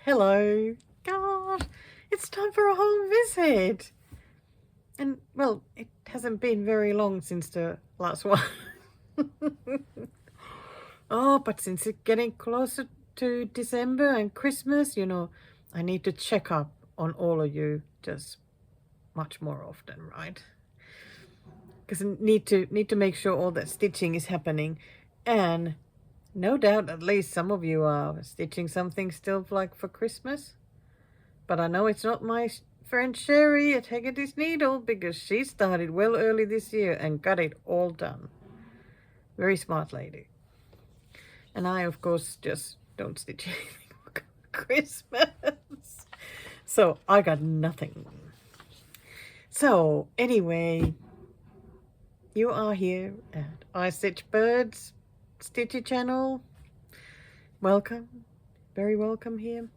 Hello. God, it's time for a home visit. And, well, it hasn't been very long since the last one. Oh, but since it's getting closer to December and Christmas, you know, I need to check up on all of you just much more often, right? Because I need to make sure all that stitching is happening. And no doubt at least some of you are stitching something still like for Christmas. But I know it's not my friend Sherry at Haggerty's Needle, because she started well early this year and got it all done. Very smart lady. And I, of course, just don't stitch anything for Christmas. So I got nothing. So anyway, you are here at I Stitch Birds Stitchy channel. Welcome. Very welcome here.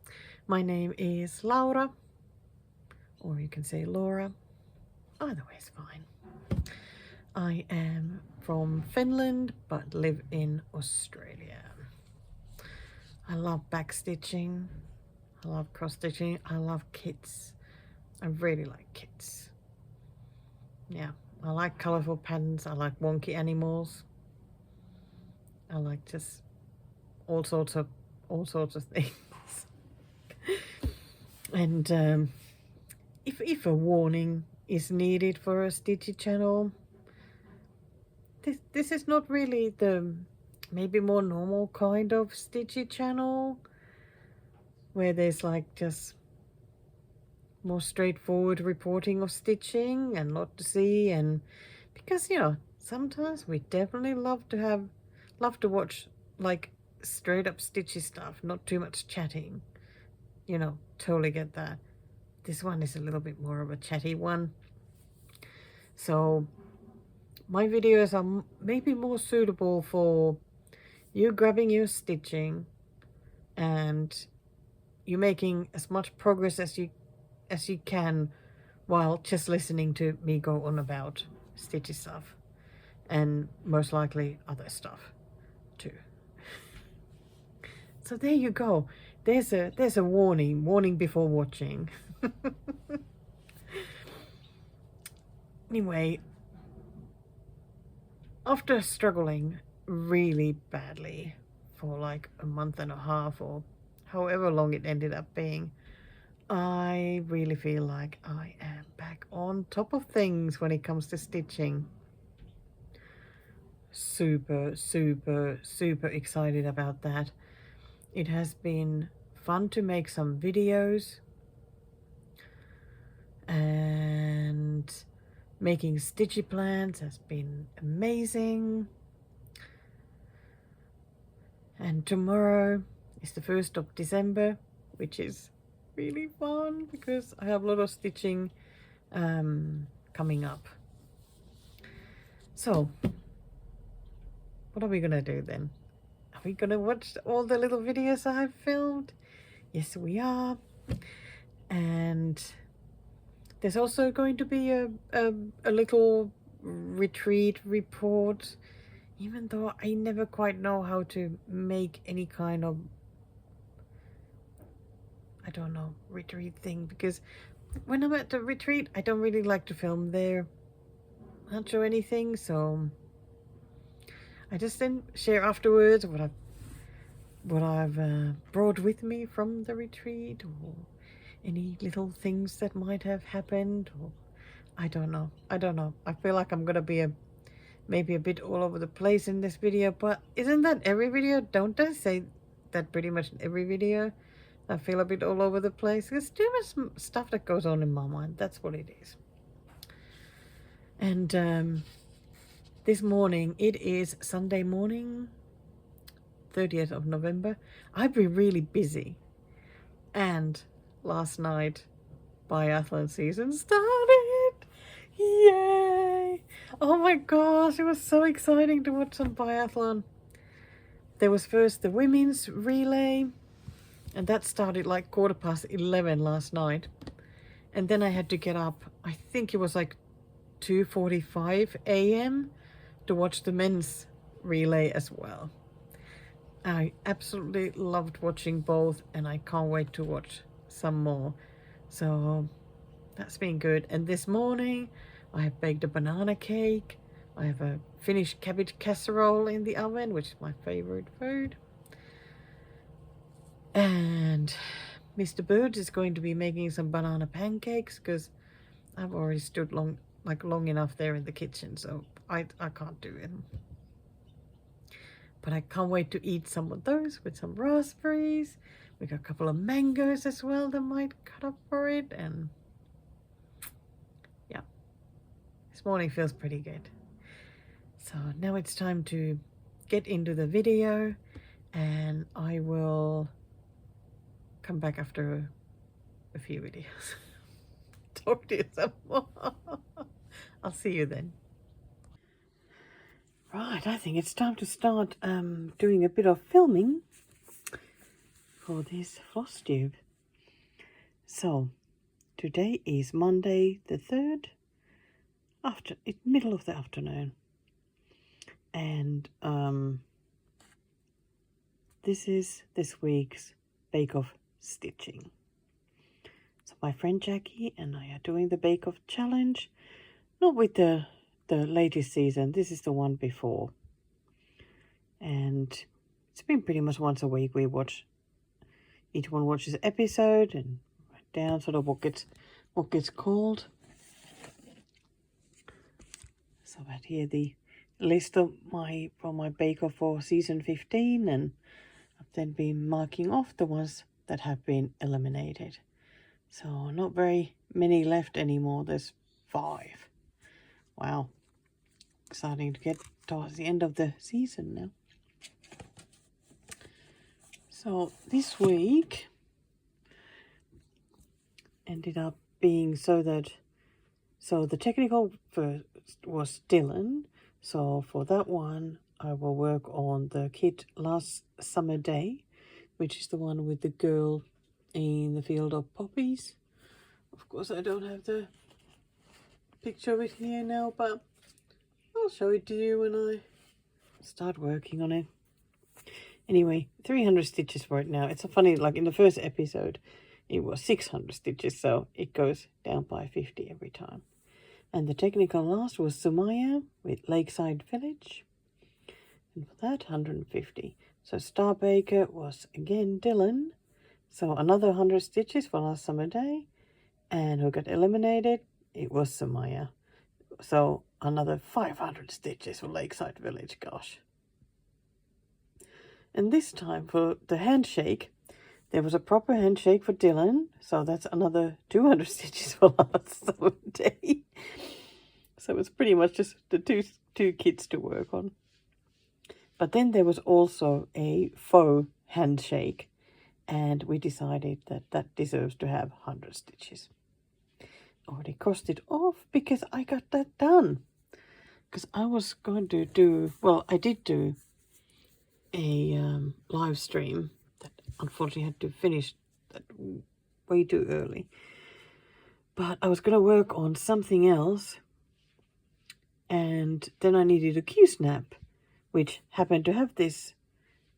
My name is Laura, or you can say Laura. Either way is fine. I am from Finland, but live in Australia. I love backstitching. I love cross-stitching. I love kits. I really like kits. Yeah, I like colourful patterns. I like wonky animals. I like just all sorts of things. And if a warning is needed for a stitchy channel, this is not really the maybe more normal kind of stitchy channel, where there's like just more straightforward reporting of stitching and lot to see. And because, you know, sometimes we definitely love to watch like straight up stitchy stuff, not too much chatting. You know, totally get that. This one is a little bit more of a chatty one. So my videos are maybe more suitable for you grabbing your stitching and you making as much progress as you can while just listening to me go on about stitchy stuff, and most likely other stuff too. So there you go. There's a warning before watching. Anyway, after struggling really badly for like a month and a half, or however long it ended up being, I really feel like I am back on top of things when it comes to stitching. Super excited about that. It has been fun to make some videos, and making stitchy plans has been amazing. And tomorrow is the 1st of December, which is really fun because I have a lot of stitching coming up. So what are we gonna do then? Are we gonna watch all the little videos I've filmed? Yes, we are. And there's also going to be a little retreat report, even though I never quite know how to make any kind of, I don't know, retreat thing, because when I'm at the retreat, I don't really like to film there much or anything, so I just then share afterwards what I've brought with me from the retreat, or any little things that might have happened, or I don't know. I feel like I'm gonna be maybe a bit all over the place in this video, but isn't that every video? Don't I say that pretty much in every video? I feel a bit all over the place. There's too much stuff that goes on in my mind. That's what it is. And this morning, it is Sunday morning, 30th of November. I've been really busy. And last night, biathlon season started. Yay! Oh my gosh, it was so exciting to watch some biathlon. There was first the women's relay, and that started like 11:15 last night. And then I had to get up, I think it was like 2:45 a.m. to watch the men's relay as well. I absolutely loved watching both, and I can't wait to watch some more. So that's been good. And this morning, I have baked a banana cake. I have a finished cabbage casserole in the oven, which is my favorite food. And Mr. Bird is going to be making some banana pancakes because I've already stood long enough there in the kitchen, so I can't do it. But I can't wait to eat some of those with some raspberries. We got a couple of mangoes as well that might cut up for it. And yeah, this morning feels pretty good. So now it's time to get into the video, and I will come back after a few videos. Talk to you some more. I'll see you then. Right, I think it's time to start doing a bit of filming for this Flosstube. So, today is Monday the 3rd, middle of the afternoon. And this is this week's Bake Off stitching. So my friend Jackie and I are doing the Bake Off challenge, not with the latest season, this is the one before. And it's been pretty much once a week we watch, each one watches an episode and write down sort of what gets called. So I've here the list of my Bake Off for season 15, and I've then been marking off the ones that have been eliminated. So not very many left anymore. There's 5. Wow. Starting to get towards the end of the season now. So this week ended up being so the technical first was Dylan. So for that one, I will work on the kit Last Summer Day, which is the one with the girl in the field of poppies. Of course, I don't have the picture of it here now, but I'll show it to you when I start working on it. Anyway, 300 stitches for it now. It's a funny, like in the first episode, it was 600 stitches, so it goes down by 50 every time. And the technical last was Sumaya with Lakeside Village. And for that, 150. So Star Baker was again Dylan. So another 100 stitches for Last Summer Day. And who got eliminated? It was Sumaya. So another 500 stitches for Lakeside Village, gosh. And this time for the handshake, there was a proper handshake for Dylan. So that's another 200 stitches for Last Summer Day. So it's pretty much just the two kits to work on. But then there was also a faux handshake, and we decided that deserves to have 100 stitches. Already crossed it off because I got that done. Because I was going to do, well, I did do a live stream that unfortunately had to finish that way too early. But I was going to work on something else, and then I needed a Q-snap, which happened to have this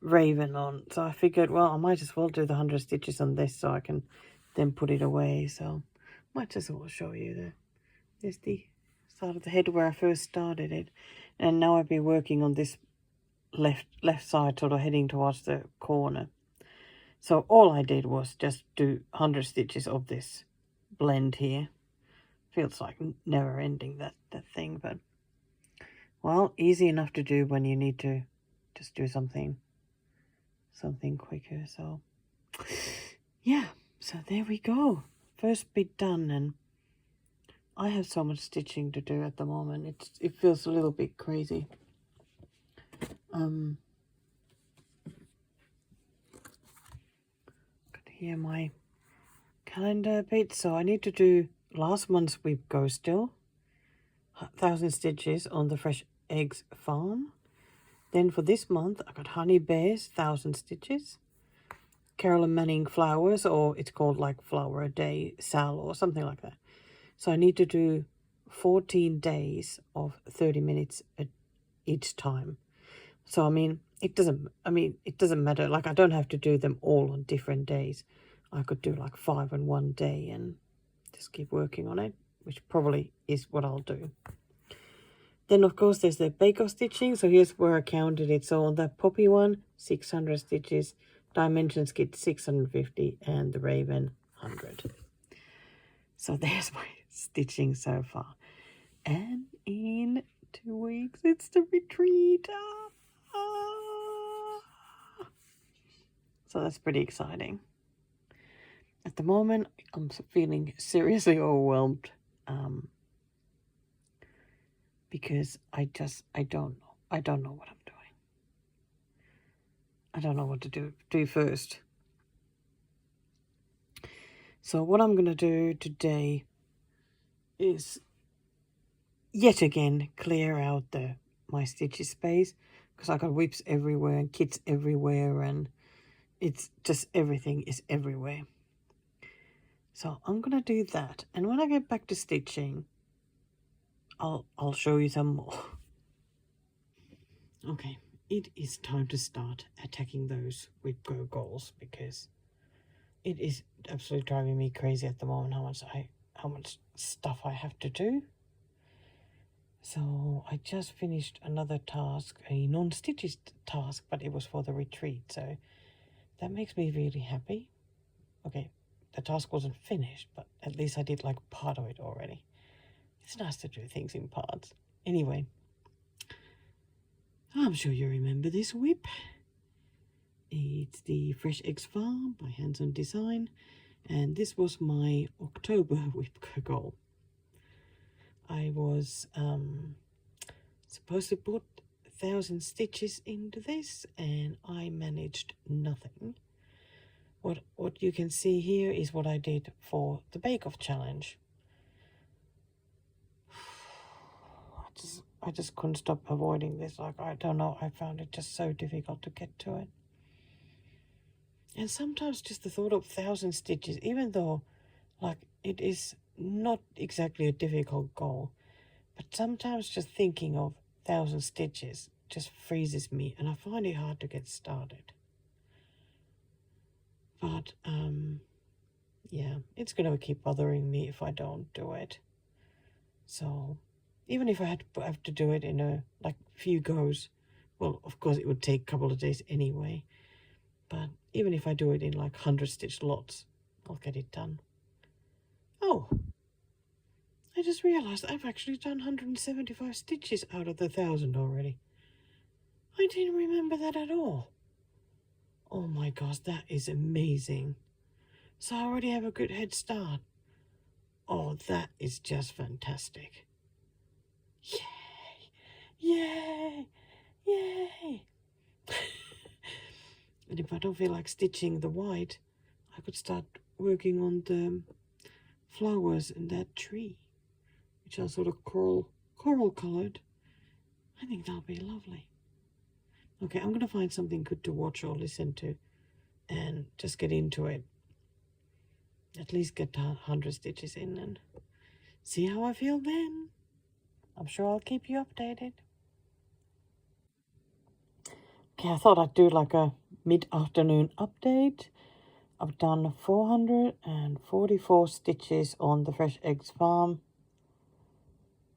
raven on. So I figured, well, I might as well do the 100 stitches on this so I can then put it away. So might as well show you there's the start of the head where I first started it. And now I've been working on this left side, sort of heading towards the corner. So all I did was just do 100 stitches of this blend here. Feels like never ending that thing, but well, easy enough to do when you need to just do something quicker. So yeah, so there we go. First bit done, and I have so much stitching to do at the moment. It feels a little bit crazy. Got here my calendar bit. So I need to do last month's Weep Go still. 1,000 stitches on the Fresh Eggs Farm. Then for this month, I got Honey Bears, 1,000 stitches. Carolyn Manning Flowers, or it's called like Flower a Day Sal or something like that. So I need to do 14 days of 30 minutes each time. So I mean, it doesn't matter. Like, I don't have to do them all on different days. I could do like 5 in one day and just keep working on it, which probably is what I'll do. Then, of course, there's the bake-off stitching. So here's where I counted it. So on the poppy one, 600 stitches, dimensions kit 650, and the raven 100. So there's my stitching so far. And in 2 weeks, it's the retreat. So that's pretty exciting. At the moment, I'm feeling seriously overwhelmed because I don't know. I don't know what I'm doing. I don't know what to do first. So what I'm going to do today is yet again clear out my stitches space, because I got whips everywhere and kits everywhere, and it's just everything is everywhere. So I'm going to do that, and when I get back to stitching, I'll show you some more. Okay, it is time to start attacking those whip go goals, because it is absolutely driving me crazy at the moment how much stuff I have to do. So I just finished another task, a non-stitches task, but it was for the retreat, so that makes me really happy. Okay, the task wasn't finished, but at least I did like part of it already. It's nice to do things in parts. Anyway, I'm sure you remember this whip. It's the Fresh Eggs Farm by Hands On Design, and this was my October whip goal. I was supposed to put 1,000 stitches into this, and I managed nothing. What you can see here is what I did for the bake-off challenge. I just couldn't stop avoiding this. Like, I don't know, I found it just so difficult to get to it. And sometimes just the thought of 1,000 stitches, even though like it is not exactly a difficult goal, but sometimes just thinking of 1,000 stitches just freezes me, and I find it hard to get started. But yeah, it's gonna keep bothering me if I don't do it. So even if I have to do it in a few goes, well, of course it would take a couple of days anyway, but even if I do it in like 100 stitch lots, I'll get it done. Oh, I just realized I've actually done 175 stitches out of the 1,000 already. I didn't remember that at all. Oh my gosh, that is amazing. So I already have a good head start. Oh, that is just fantastic. Yay! Yay! Yay! And if I don't feel like stitching the white, I could start working on the flowers in that tree, which are sort of coral colored. I think that'll be lovely. Okay, I'm going to find something good to watch or listen to and just get into it. At least get 100 stitches in and see how I feel then. I'm sure I'll keep you updated. Okay, I thought I'd do like a mid-afternoon update. I've done 444 stitches on the Fresh Eggs Farm.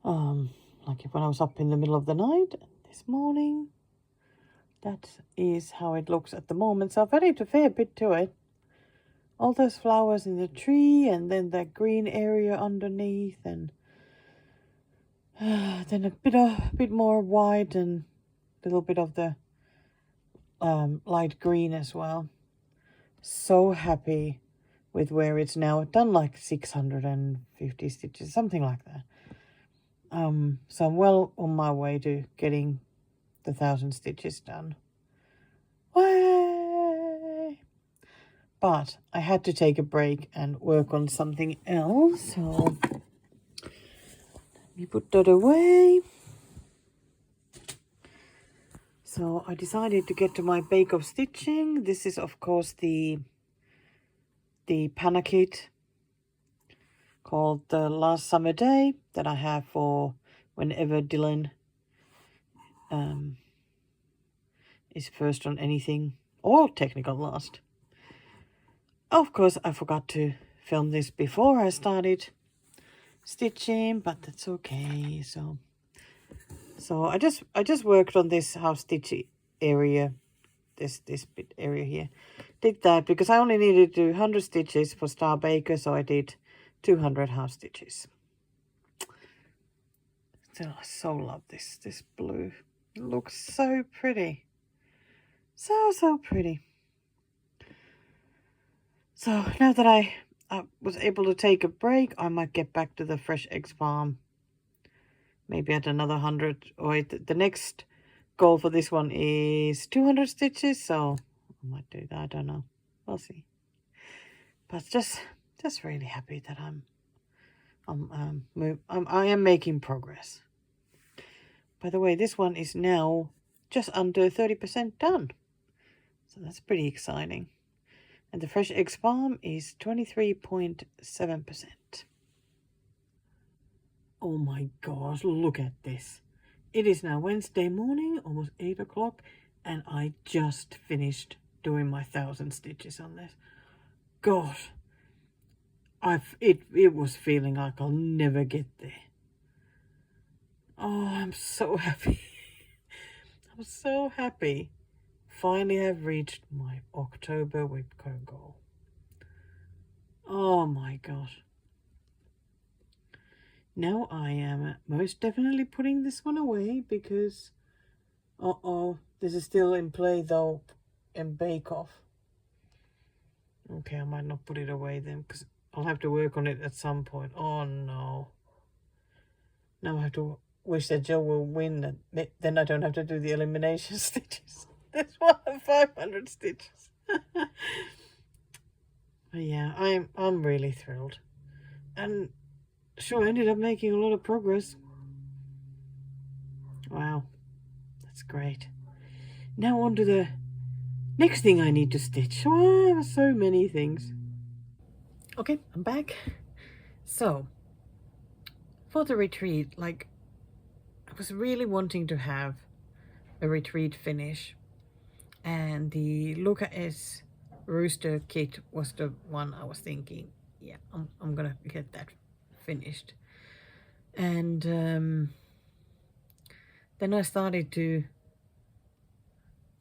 Like when I was up in the middle of the night this morning. That is how it looks at the moment. So I've added a fair bit to it. All those flowers in the tree, and then that green area underneath, and then a bit more white and a little bit of the light green as well. So happy with where it's now. I've done like 650 stitches, something like that. So I'm well on my way to getting the 1,000 stitches done. Way! But I had to take a break and work on something else, so let me put that away. So I decided to get to my bake-off stitching. This is, of course, the Panna kit called the Last Summer Day that I have for whenever Dylan is first on anything, or technical last. Of course, I forgot to film this before I started stitching, but that's okay. So I just worked on this half stitchy area, this bit area here. Did that because I only needed to do 100 stitches for Star Baker, so I did 200 half stitches. Still, I so love this blue. It looks so pretty. So pretty. So now that I was able to take a break, I might get back to the Fresh Eggs Farm. Maybe at another 100. Or the next goal for this one is 200 stitches. So I might do that. I don't know. We'll see. But just really happy that I am making progress. By the way, this one is now just under 30% done. So that's pretty exciting. And the Fresh Eggs Farm is 23.7%. Oh my gosh, look at this. It is now Wednesday morning, almost 8 o'clock, and I just finished doing my 1,000 stitches on this. Gosh, it was feeling like I'll never get there. Oh, I'm so happy. I'm so happy. Finally have reached my October Whipco goal. Oh my gosh. Now I am most definitely putting this one away because, this is still in play though, in Bake Off. Okay, I might not put it away then because I'll have to work on it at some point. Oh no. Now I have to wish that Joe will win, and then I don't have to do the elimination stitches. This one, 500 stitches. But yeah, I'm really thrilled. And sure, ended up making a lot of progress. Wow, that's great. Now on to the next thing I need to stitch. Oh, I have so many things. Okay, I'm back. So, for the retreat, I was really wanting to have a retreat finish. And the Luca S Rooster kit was the one I was thinking, yeah, I'm gonna get that finished. And then I started to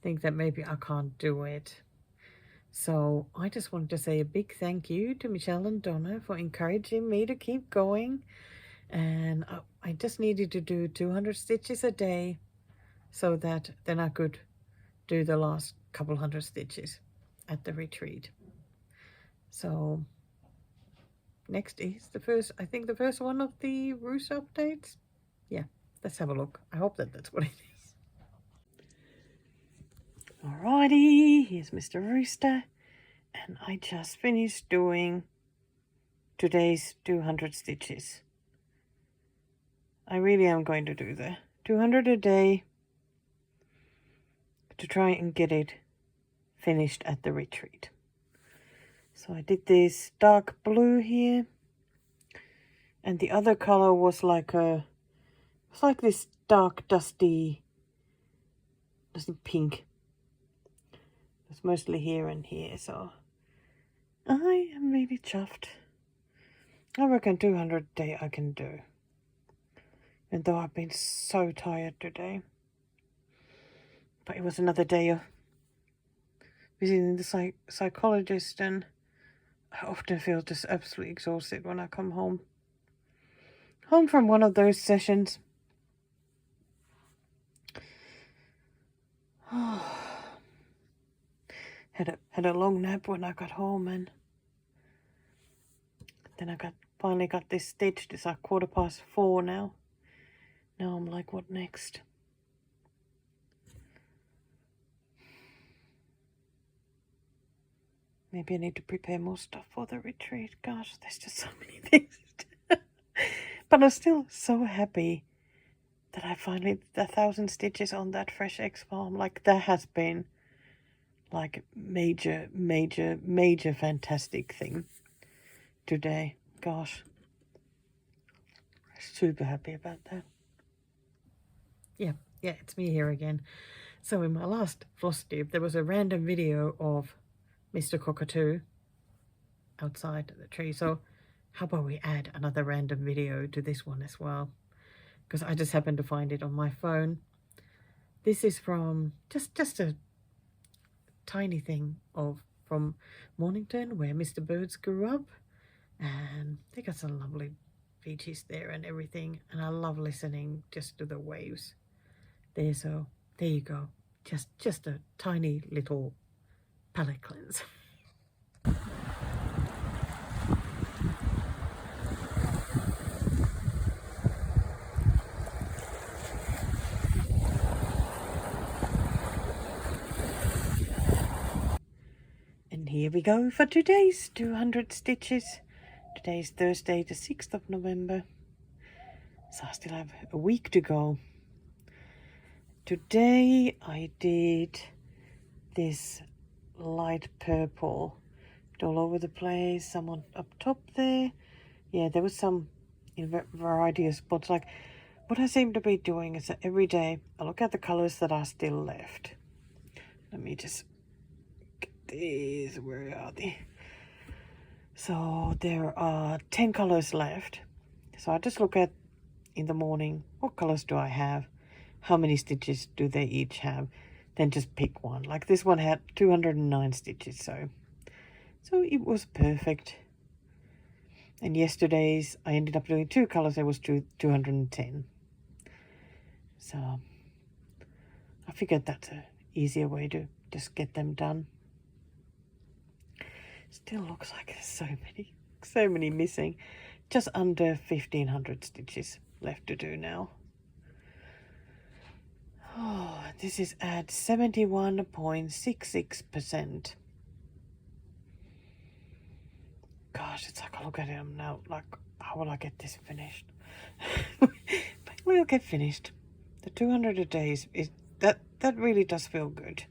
think that maybe I can't do it. So I just wanted to say a big thank you to Michelle and Donna for encouraging me to keep going. And I just needed to do 200 stitches a day so that then I could do the last couple hundred stitches at the retreat. So next is I think the first one of the Rooster updates. Yeah, let's have a look. I hope that's what it is. Alrighty, here's Mr. Rooster, and I just finished doing today's 200 stitches. I really am going to do the 200 a day to try and get it finished at the retreat. So I did this dark blue here, and the other color was like this dark dusty pink. It's mostly here and here, so I am really chuffed. I reckon 200 a day I can do. And though I've been so tired today. But it was another day of visiting the psychologist, and I often feel just absolutely exhausted when I come home. Home from one of those sessions. Had a long nap when I got home, and then I finally got this stitched. It's like 4:15 now. Now I'm like, what next? Maybe I need to prepare more stuff for the retreat. Gosh, there's just so many things. But I'm still so happy that I finally did 1,000 stitches on that Fresh Eggs Farm. Like, that has been like major fantastic thing today. Gosh, super happy about that. Yeah, it's me here again. So in my last Flosstube, there was a random video of Mr. Cockatoo outside the tree. So how about we add another random video to this one as well? Because I just happened to find it on my phone. This is from just a tiny thing from Mornington, where Mr. Birds grew up, and they got some lovely beaches there and everything, and I love listening just to the waves there. So there you go, just a tiny little palate cleanse. And here we go for today's 200 stitches. Today's Thursday, the 6th of November. So I still have a week to go. Today I did this light purple all over the place. Someone up top there. Yeah, there was some in variety of spots. Like what I seem to be doing is that every day I look at the colors that are still left. Let me just get these. Where are they? So there are 10 colors left. So I just look at in the morning, what colors do I have? How many stitches do they each have? Then just pick one. Like this one had 209 stitches, so it was perfect. And yesterday's I ended up doing 2 colors. There was 210. So I figured that's an easier way to just get them done. Still looks like there's so many missing. Just under 1,500 stitches left to do now. Oh, this is at 71.66%. Gosh, it's like I look at it now, like, how will I get this finished? But we'll get finished. The 200 a day is that really does feel good.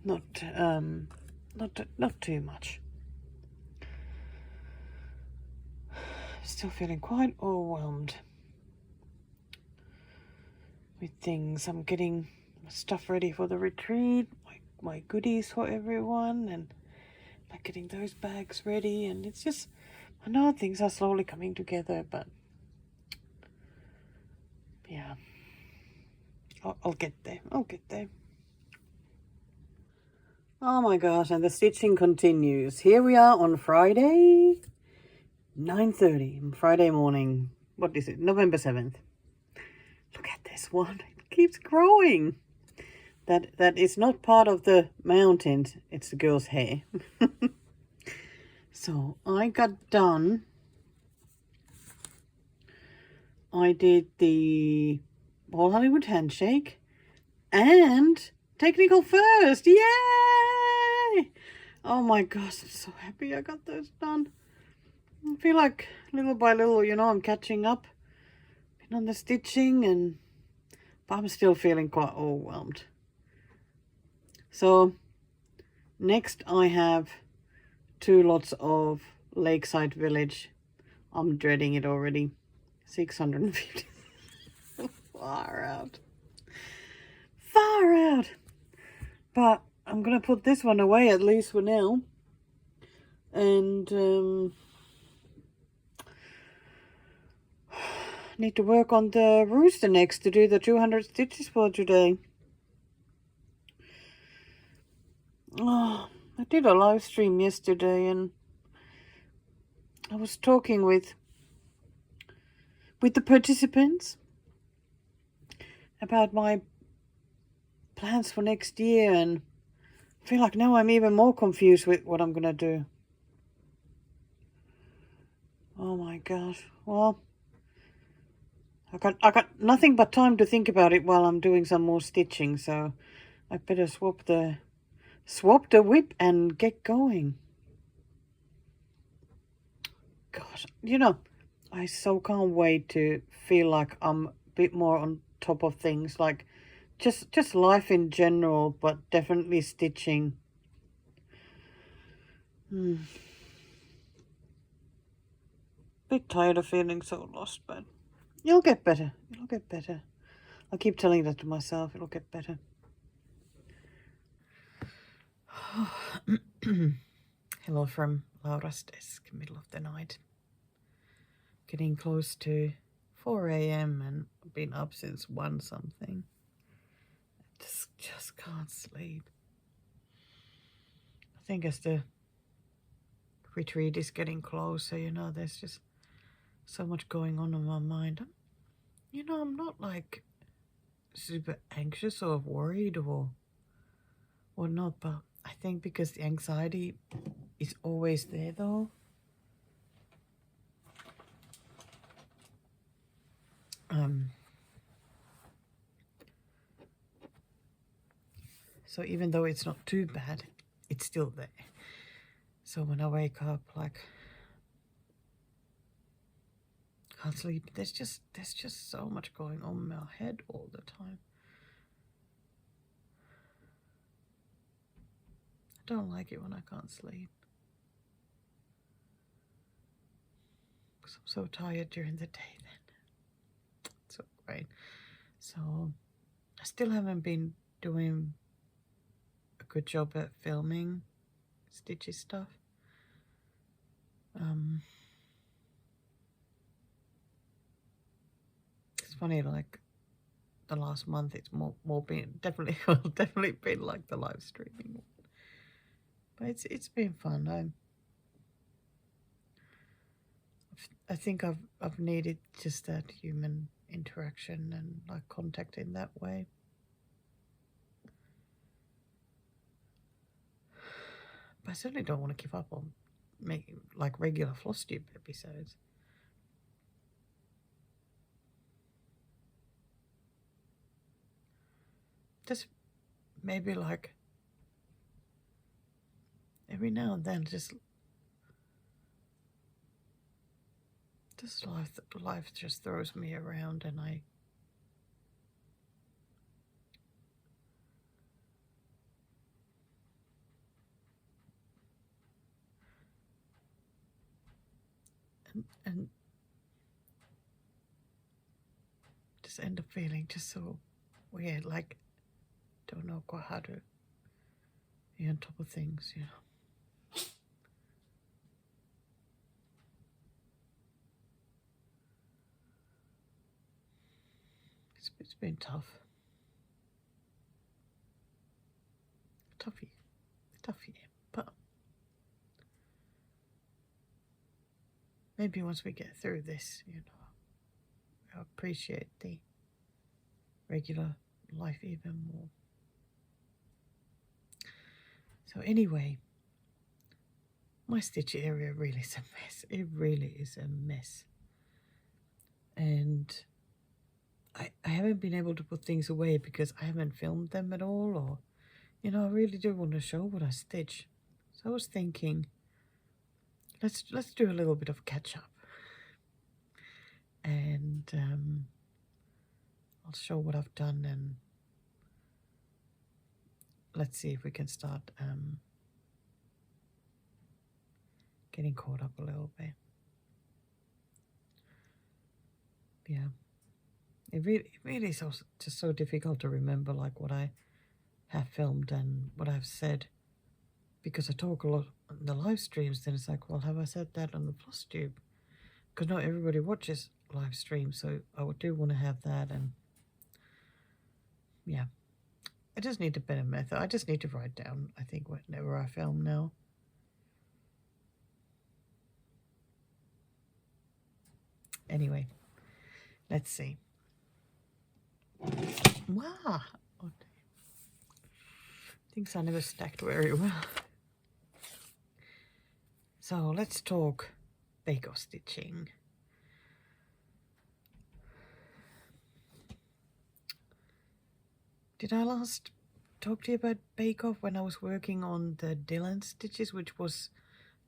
Not too much. Still feeling quite overwhelmed with things. I'm getting stuff ready for the retreat, my goodies for everyone, and like getting those bags ready. And it's just, I know things are slowly coming together, but yeah, I'll get there. I'll get there. Oh my gosh, and the stitching continues. Here we are on Friday, 9:30, Friday morning. What is it? November 7th. Look at this one. It keeps growing. That is not part of the mountains. It's the girl's hair. So I got done. I did the Whole Hollywood handshake and technical first. Yay! Oh my gosh, I'm so happy I got those done. I feel like little by little, you know, I'm catching up on the stitching, but I'm still feeling quite overwhelmed. So next I have 2 lots of Lakeside Village. I'm dreading it already. 650. Far out. Far out. But I'm gonna put this one away at least for now. And need to work on the rooster next to do the 200 stitches for today. Oh, I did a live stream yesterday and I was talking with the participants about my plans for next year, and I feel like now I'm even more confused with what I'm gonna do. Oh my gosh. Well, I got nothing but time to think about it while I'm doing some more stitching, so I better swap the whip and get going. Gosh, you know, I so can't wait to feel like I'm a bit more on top of things, like just life in general, but definitely stitching. Bit tired of feeling so lost, but it'll get better. It'll get better. I keep telling that to myself. It'll get better. Hello from Laura's desk, middle of the night. Getting close to 4 a.m. and I've been up since 1 something. Just can't sleep. I think as the retreat is getting closer, you know, there's just so much going on in my mind. You know, I'm not like super anxious or worried or not, but I think because the anxiety is always there though. So even though it's not too bad, it's still there. So when I wake up, like, can't sleep. There's just so much going on in my head all the time. I don't like it when I can't sleep. Because I'm so tired during the day then. So great. So I still haven't been doing a good job at filming Stitchy stuff. It's funny, like the last month it's more been definitely been like the live streaming one. But it's been fun. I think I've needed just that human interaction and like contact in that way. But I certainly don't want to give up on making like regular Flosstube episodes. Just maybe like every now and then just life just throws me around and and just end up feeling just so weird, like don't know quite how to be on top of things, you know. It's been tough. Tough year, but maybe once we get through this, you know, I'll appreciate the regular life even more. So anyway, my stitch area really is a mess. It really is a mess. And I haven't been able to put things away because I haven't filmed them at all, or, you know, I really do want to show what I stitch. So I was thinking, let's do a little bit of catch up. And I'll show what I've done and let's see if we can start getting caught up a little bit. Yeah, it really is just so difficult to remember like what I have filmed and what I've said, because I talk a lot on the live streams. Then it's like, well, have I said that on the Flosstube? Because not everybody watches live streams, so I do want to have that. And yeah, I just need a better method. I just need to write down, I think, whenever I film now. Anyway, let's see. Wow. Things are never stacked very well. So let's talk bake-off stitching. Did I last talk to you about bake-off when I was working on the Dylan stitches, which was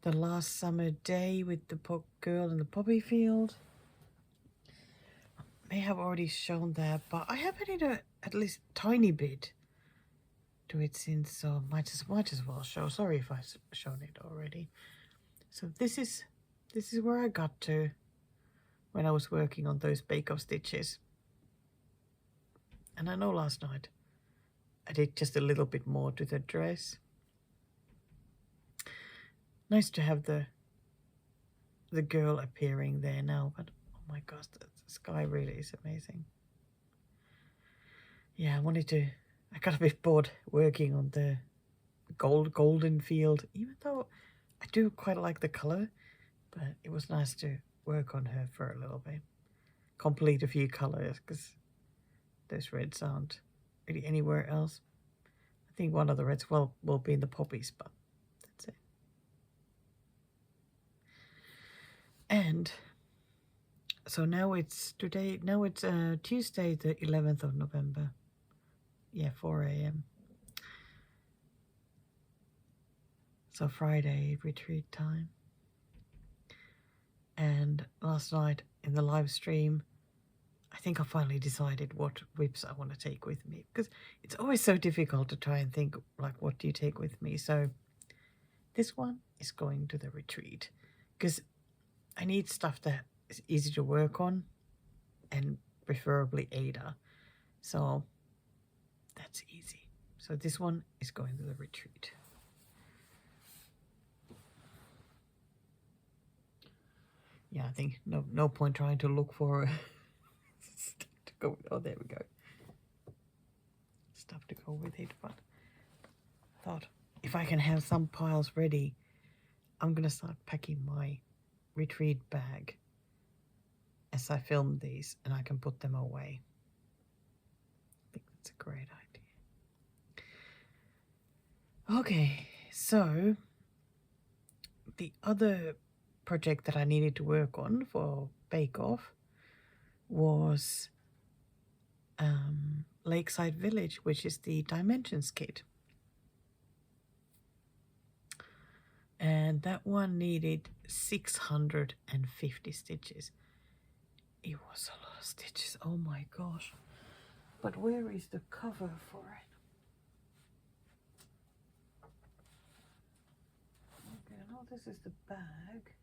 the last summer day with the girl in the poppy field? I may have already shown that, but I have added at least a tiny bit to it since, so might as well show. Sorry if I've shown it already. So this is where I got to when I was working on those bake-off stitches. And I know last night I did just a little bit more to the dress. Nice to have the girl appearing there now, but oh my gosh, the sky really is amazing. Yeah, I got a bit bored working on the golden field, even though I do quite like the color, but it was nice to work on her for a little bit. Complete a few colors, because those reds aren't really anywhere else. I think one of the reds will be in the poppies, but that's it. And so now it's Tuesday the 11th of November. Yeah, 4 a.m. So Friday retreat time. And last night in the live stream, I think I finally decided what whips I want to take with me, because it's always so difficult to try and think like, what do you take with me? So this one is going to the retreat, because I need stuff that is easy to work on and preferably Ada. So that's easy. So this one is going to the retreat. Yeah, I think no point trying to look for stuff to go with. Oh, there we go. Stuff to go with it, but I thought if I can have some piles ready, I'm gonna start packing my retreat bag as I film these, and I can put them away. I think that's a great idea. Okay, so the other project that I needed to work on for Bake Off was Lakeside Village, which is the Dimensions kit. And that one needed 650 stitches. It was a lot of stitches, oh my gosh. But where is the cover for it? Okay, now this is the bag.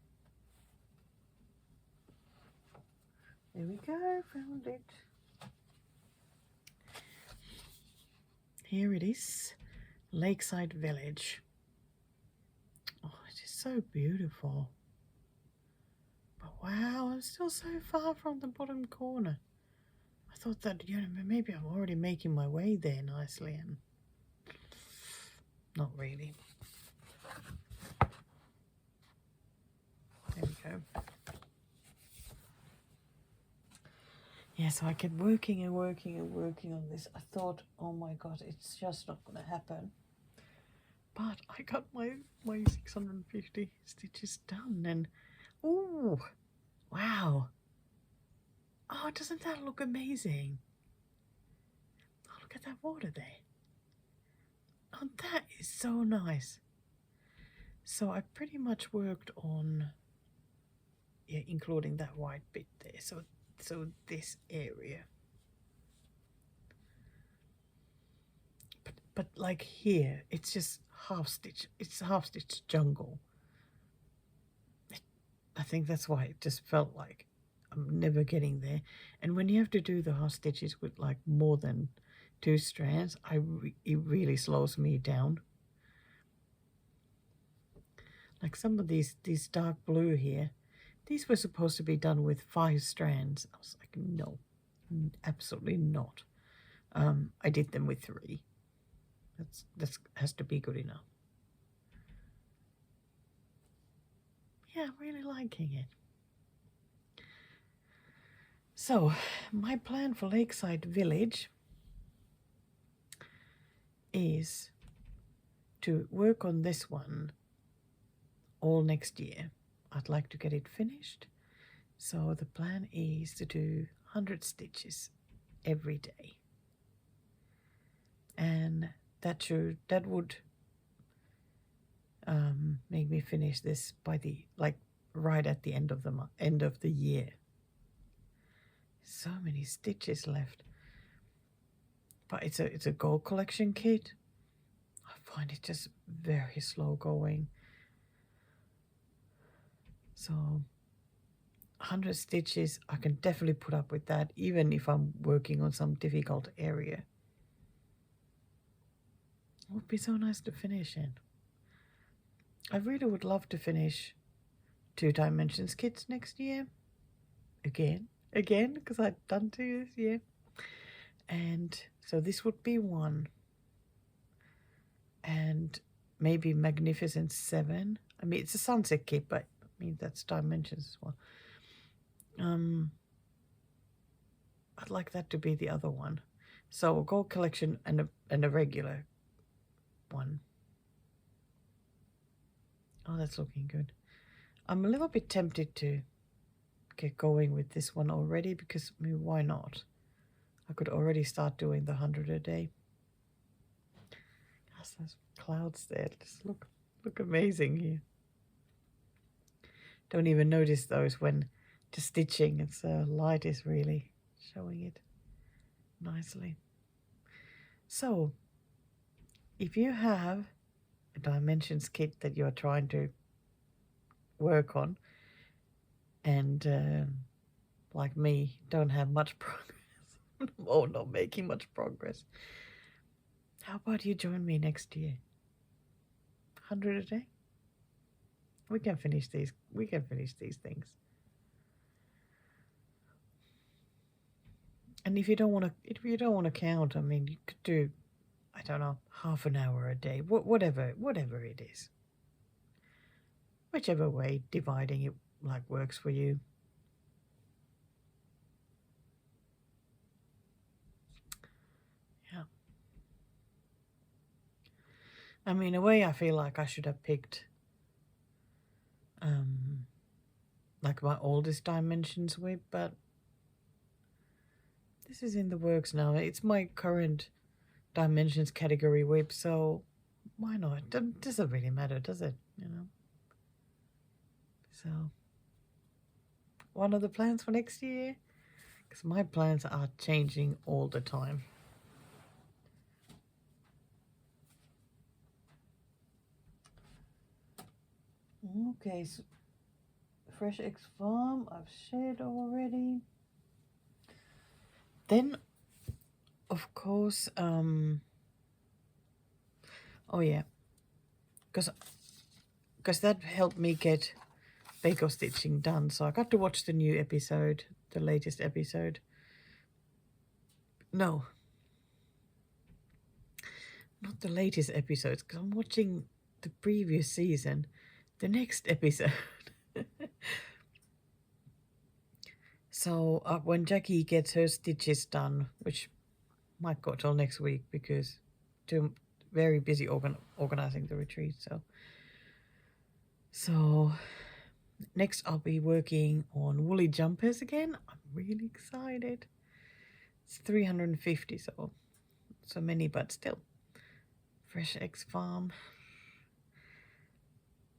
There we go, found it. Here it is, Lakeside Village. Oh, it is so beautiful. But wow, I'm still so far from the bottom corner. I thought that, maybe I'm already making my way there nicely, and not really. There we go. Yeah, so I kept working and working and working on this. I thought, oh my god, it's just not going to happen. But I got my 650 stitches done, and oh, wow. Oh, doesn't that look amazing? Oh, look at that water there. Oh, that is so nice. So I pretty much worked on, yeah, including that white bit there. So this area. But like here, it's just half stitch. It's half stitch jungle. I think that's why it just felt like I'm never getting there. And when you have to do the half stitches with like more than 2 strands, it really slows me down. Like some of these dark blue here, these were supposed to be done with 5 strands. I was like, no, absolutely not. I did them with 3. That's has to be good enough. Yeah, I'm really liking it. So, my plan for Lakeside Village is to work on this one all next year. I'd like to get it finished. So the plan is to do 100 stitches every day. And that would make me finish this by right at the end of the year. So many stitches left. But it's a gold collection kit. I find it just very slow going. So 100 stitches, I can definitely put up with that, even if I'm working on some difficult area. It would be so nice to finish in. I really would love to finish 2 dimensions kits next year. Again, because I've done 2 this year. And so this would be 1. And maybe Magnificent 7. I mean, it's a sunset kit, but I mean, that's dimensions as well. I'd like that to be the other one. So a gold collection and a regular one. Oh, that's looking good. I'm a little bit tempted to get going with this one already because, I mean, why not? I could already start doing the 100 a day. Gosh, those clouds there just look amazing here. Don't even notice those when just stitching. It's light is really showing it nicely. So if you have a dimensions kit that you're trying to work on and like me don't have much progress or not making much progress, how about you join me next year? 100 a day? We can finish these things. And if you don't want to count, I mean, you could do, I don't know, half an hour a day, whatever it is. Whichever way dividing it like works for you. Yeah. I mean, in a way I feel like I should have picked like my oldest dimensions whip, but this is in the works now. It's my current dimensions category whip, so why not? It doesn't really matter, does it? You know. So, one of the plans for next year, because my plans are changing all the time. Okay, so Fresh X Farm I've shared already. Then, of course, oh yeah, because that helped me get Bake-Off stitching done, so I got to watch the new episode, the latest episode. No, not the latest episodes, because I'm watching the previous season, the next episode. So when Jackie gets her stitches done, which might go till next week because I'm very busy organizing the retreat. So next I'll be working on woolly jumpers again. I'm really excited. It's 350, so many, but still. Fresh X Farm.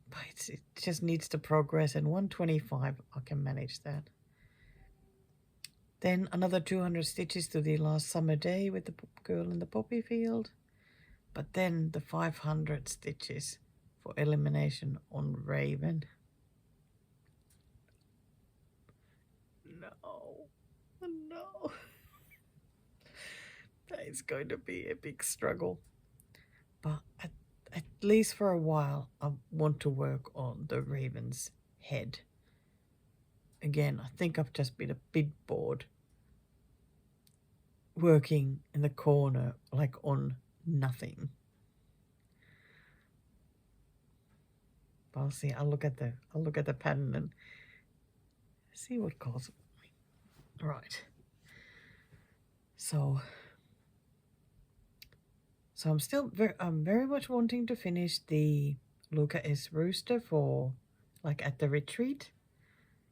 But it just needs to progress, and 125 I can manage that. Then another 200 stitches to the last summer day with the girl in the poppy field. But then the 500 stitches for elimination on Raven. No. That is going to be a big struggle. But at least for a while, I want to work on the Raven's head. Again, I think I've just been a bit bored working in the corner, like on nothing. But I'll see. I'll look at the pattern and see what calls me. Right. So I'm still very much wanting to finish the Luca S. Rooster for like at the retreat.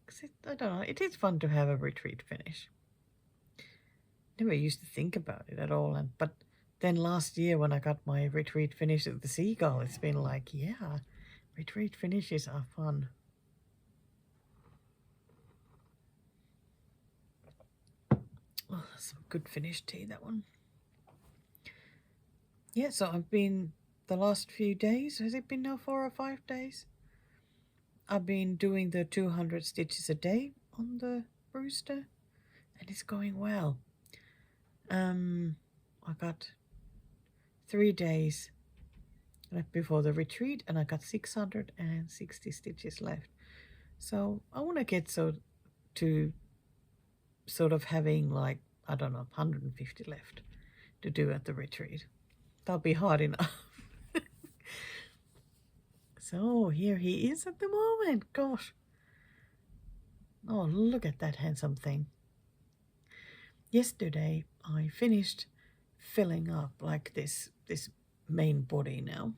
Because I don't know, it is fun to have a retreat finish. Never used to think about it at all, but then last year when I got my retreat finish at the Seagull, it's been like, yeah, retreat finishes are fun. Oh, some good finish tea, that one. Yeah, so I've been the last few days, has it been now 4 or 5 days? I've been doing the 200 stitches a day on the rooster, and it's going well. I got 3 days left before the retreat, and I got 660 stitches left. So I want to get to sort of having like, I don't know, 150 left to do at the retreat. That'll be hard enough. So here he is at the moment. Gosh. Oh, look at that handsome thing. Yesterday I finished filling up like this main body now.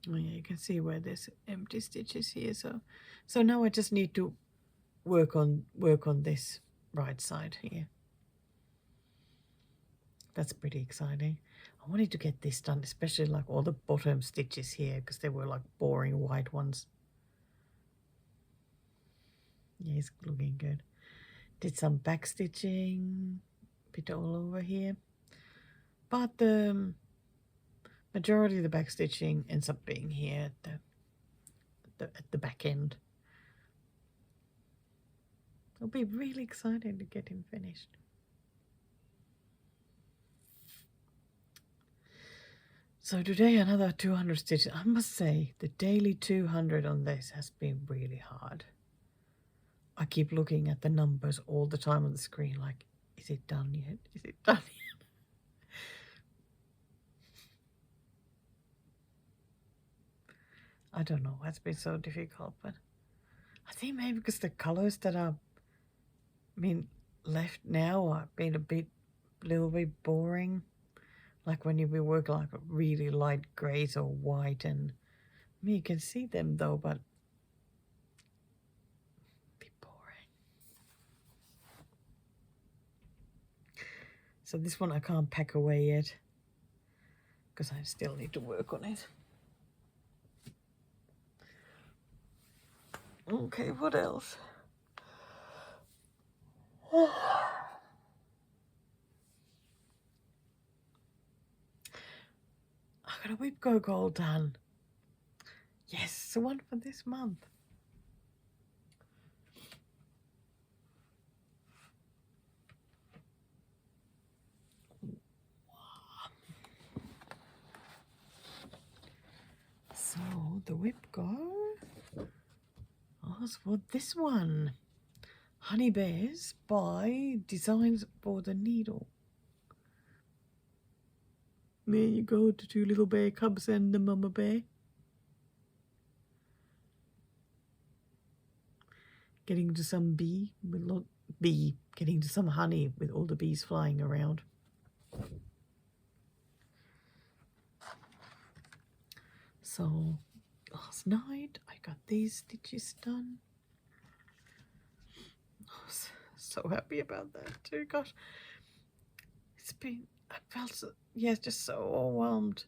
Oh yeah, you can see where there's empty stitches here. So now I just need to work on this right side here. That's pretty exciting. I wanted to get this done, especially like all the bottom stitches here, because they were like boring white ones. Yeah, it's looking good. Did some back stitching, bit all over here, but the majority of the back stitching ends up being here at the back end. It'll be really exciting to get him finished. So today another 200 stitches. I must say the daily 200 on this has been really hard. I keep looking at the numbers all the time on the screen like, is it done yet? Is it done yet? I don't know. It's been so difficult, but I think maybe because the colors that are left now are being a little bit boring. Like when you work like really light grays or white, and you can see them though, but a bit boring. So this one I can't pack away yet because I still need to work on it. Okay, what else? I got a whip go goal done. Yes, the one for this month. So the whip go was for this one. Honey Bears by Designs for the Needle. There you go, the two little bear cubs and the mama bear. Getting to some getting to some honey with all the bees flying around. So last night I got these stitches done. I was so happy about that too. Gosh, I felt just so overwhelmed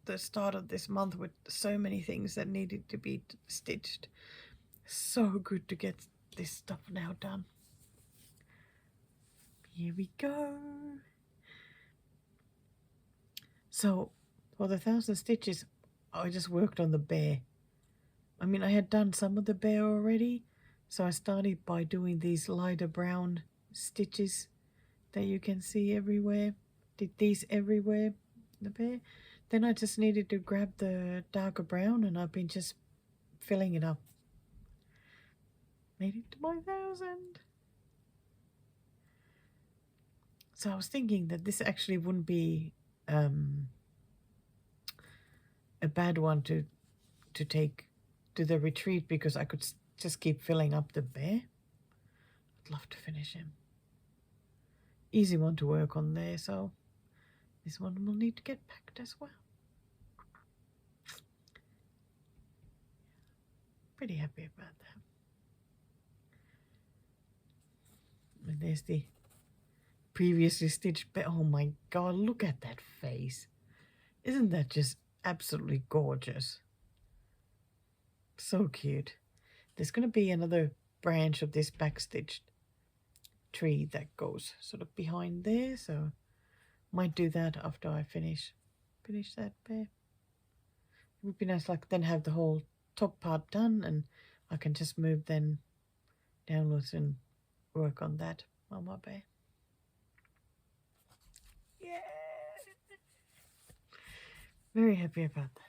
the start of this month with so many things that needed to be stitched. So good to get this stuff now done. Here we go. So for the 1,000 stitches, I just worked on the bear. I had done some of the bear already, so I started by doing these lighter brown stitches that you can see everywhere. Did these everywhere, the bear. Then I just needed to grab the darker brown, and I've been just filling it up. Made it to my 1,000. So I was thinking that this actually wouldn't be a bad one to take to the retreat, because I could just keep filling up the bear. I'd love to finish him. Easy one to work on there, so this one will need to get packed as well. Pretty happy about that. And there's the previously stitched bear. Oh my god, look at that face. Isn't that just absolutely gorgeous? So cute. There's going to be another branch of this backstitched tree that goes sort of behind there, so might do that after I finish that bear. It would be nice, like then have the whole top part done, and I can just move then downwards and work on that mama bear. Yeah. Very happy about that.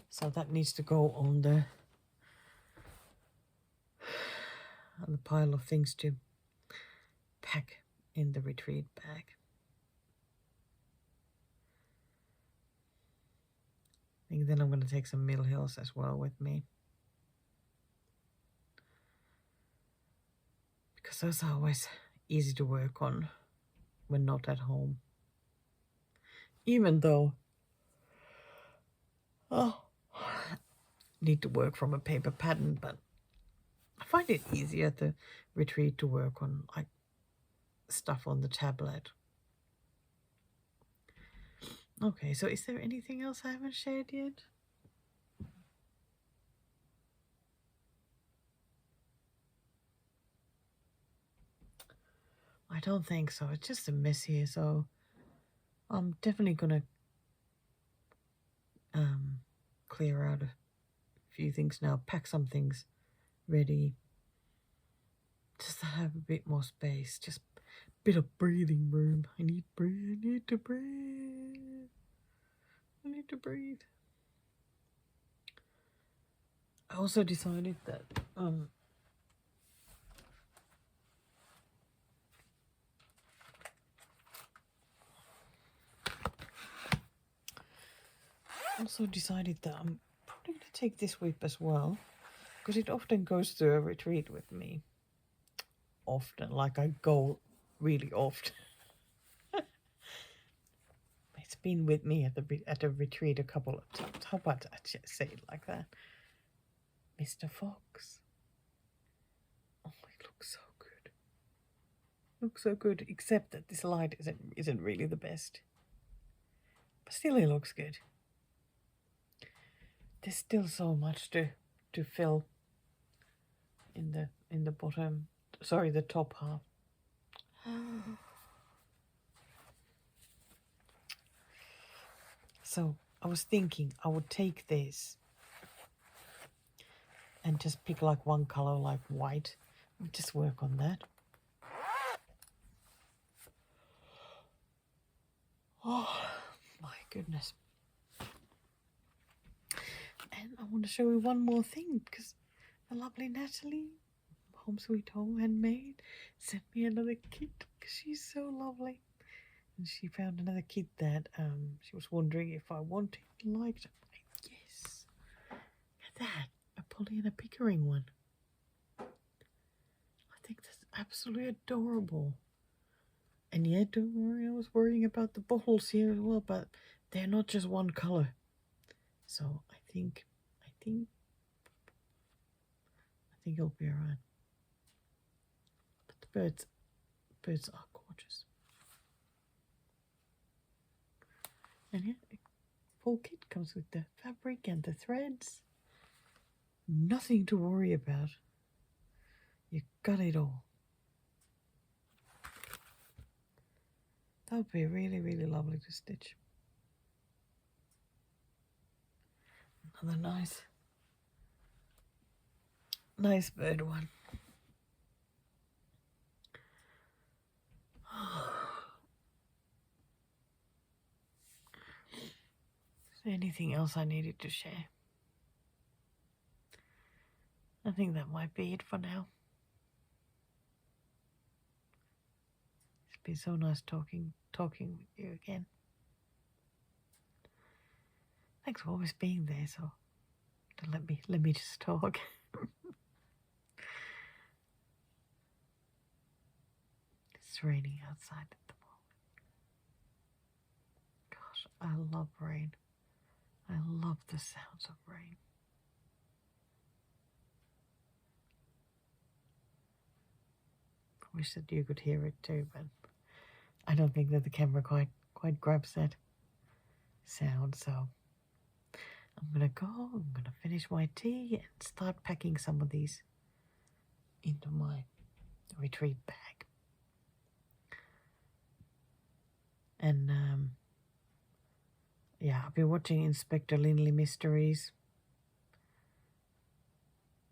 So that needs to go on the pile of things to pack in the retreat bag. I think then I'm going to take some Mill Hills as well with me, because those are always easy to work on when not at home. Even though need to work from a paper pattern, but I find it easier at the retreat to work on like stuff on the tablet. Okay, so is there anything else I haven't shared yet? I don't think so. It's just a mess here, so I'm definitely gonna clear out a few things now, pack some things ready, just to have a bit more space, just a bit of breathing room. I need to breathe. I also decided that I'm probably going to take this whip as well, because it often goes to a retreat with me. Often, like I go really often. It's been with me at a retreat a couple of times. How about I just say it like that? Mr. Fox. Oh, it looks so good. Looks so good, except that this light isn't really the best. But still it looks good. There's still so much to fill in the bottom, sorry, the top half. So I was thinking I would take this and just pick like one color, like white, and just work on that. Oh my goodness. And I want to show you one more thing, because the lovely Natalie, Home Sweet Home Handmade, sent me another kit because she's so lovely. And she found another kit that she was wondering if I wanted, liked. Yes. Look at that. A Polly and a Pickering one. I think that's absolutely adorable. And yeah, don't worry, I was worrying about the bottles here as well, but they're not just one color. So I think it'll be alright. But the birds are gorgeous. And yeah, the full kit comes with the fabric and the threads. Nothing to worry about. You got it all. That would be really, really lovely to stitch. Another nice bird one. Is there anything else I needed to share? I think that might be it for now. It's been so nice talking with you again. Thanks for always being there, so let me just talk. It's raining outside at the moment. Gosh, I love rain. I love the sounds of rain. I wish that you could hear it too, but I don't think that the camera quite grabs that sound, so I'm gonna finish my tea and start packing some of these into my retreat bag. And yeah, I've been watching Inspector Linley Mysteries.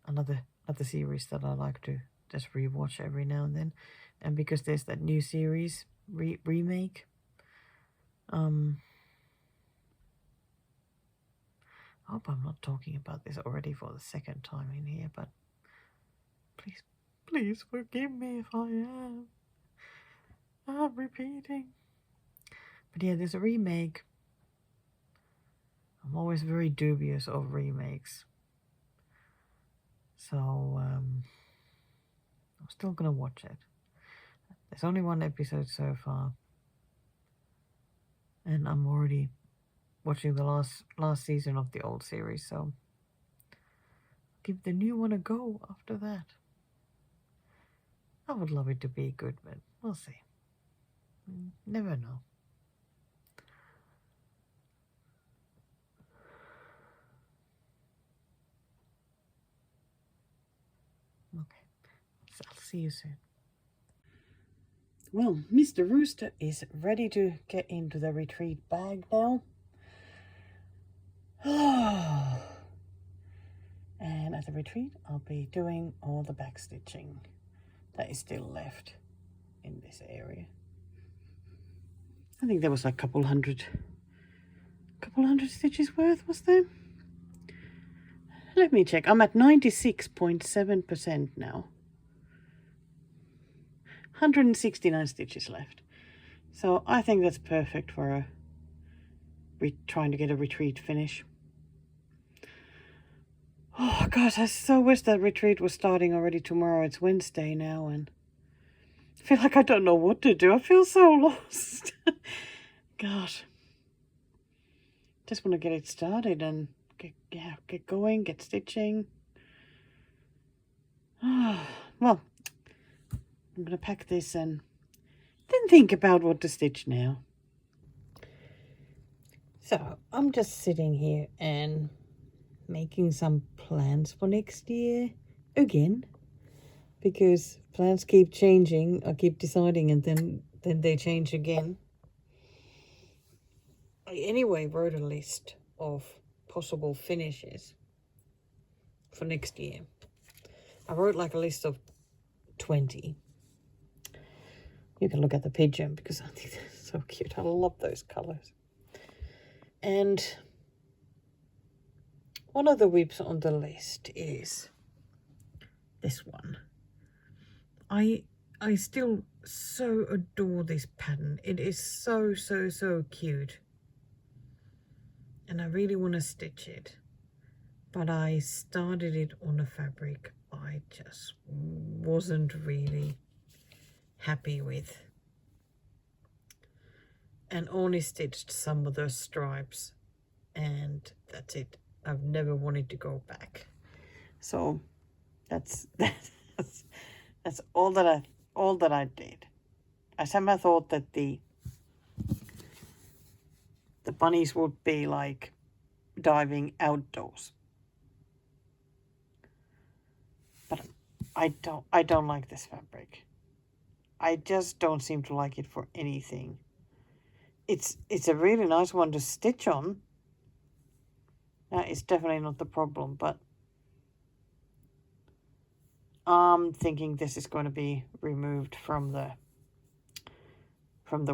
Another series that I like to just rewatch every now and then. And because there's that new series remake. I hope I'm not talking about this already for the second time in here, but please forgive me if I am. I'm repeating. But yeah, there's a remake. I'm always very dubious of remakes. So, I'm still gonna watch it. There's only one episode so far. And I'm already watching the last season of the old series, so give the new one a go after that. I would love it to be good, but we'll see. Never know. Okay, so I'll see you soon. Well, Mr. Rooster is ready to get into the retreat bag now. And at the retreat, I'll be doing all the back stitching that is still left in this area. I think there was like a couple hundred stitches worth, was there? Let me check. I'm at 96.7% now. 169 stitches left. So I think that's perfect for trying to get a retreat finish. Oh gosh, I so wish that retreat was starting already tomorrow. It's Wednesday now and I feel like I don't know what to do. I feel so lost. Gosh. Just want to get it started and get going, get stitching. Well, I'm going to pack this and then think about what to stitch now. So, I'm just sitting here and making some plans for next year again. Because plans keep changing. I keep deciding and then they change again. I anyway wrote a list of possible finishes for next year. I wrote like a list of 20. You can look at the pigeon because I think they're so cute. I love those colours. And one of the whips on the list is this one. I still so adore this pattern. It is so cute. And I really want to stitch it. But I started it on a fabric I just wasn't really happy with. And only stitched some of the stripes. And that's it. I've never wanted to go back. So that's all that I did. I somehow thought that the bunnies would be like diving outdoors. But I don't like this fabric. I just don't seem to like it for anything. It's a really nice one to stitch on. That is definitely not the problem, but I'm thinking this is going to be removed from the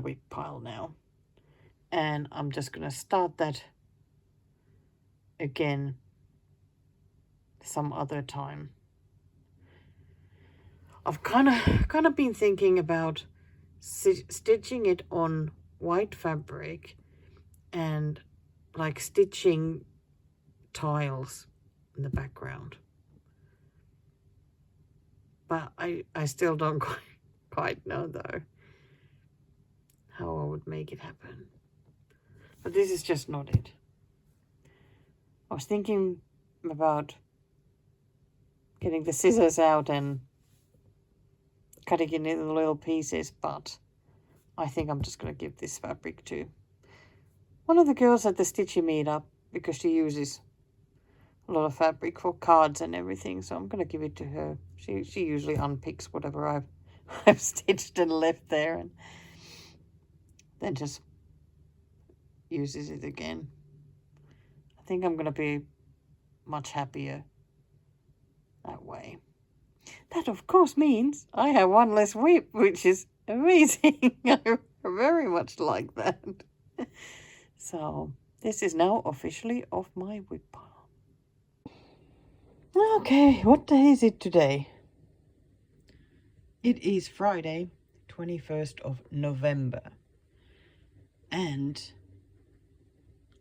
whip pile now. And I'm just going to start that again some other time. I've kind of been thinking about stitching it on white fabric and like stitching tiles in the background. But I still don't quite know though how I would make it happen. But this is just not it. I was thinking about getting the scissors out and cutting it into little pieces, but I think I'm just going to give this fabric to one of the girls at the Stitchy meetup because she uses a lot of fabric for cards and everything, so I'm going to give it to her. She usually unpicks whatever I've stitched and left there and then just uses it again. I think I'm going to be much happier that way. That, of course, means I have one less whip, which is Amazing. I very much like that. So this is now officially off my whip pile. Okay, what day is it today? It is Friday, 21st of November. And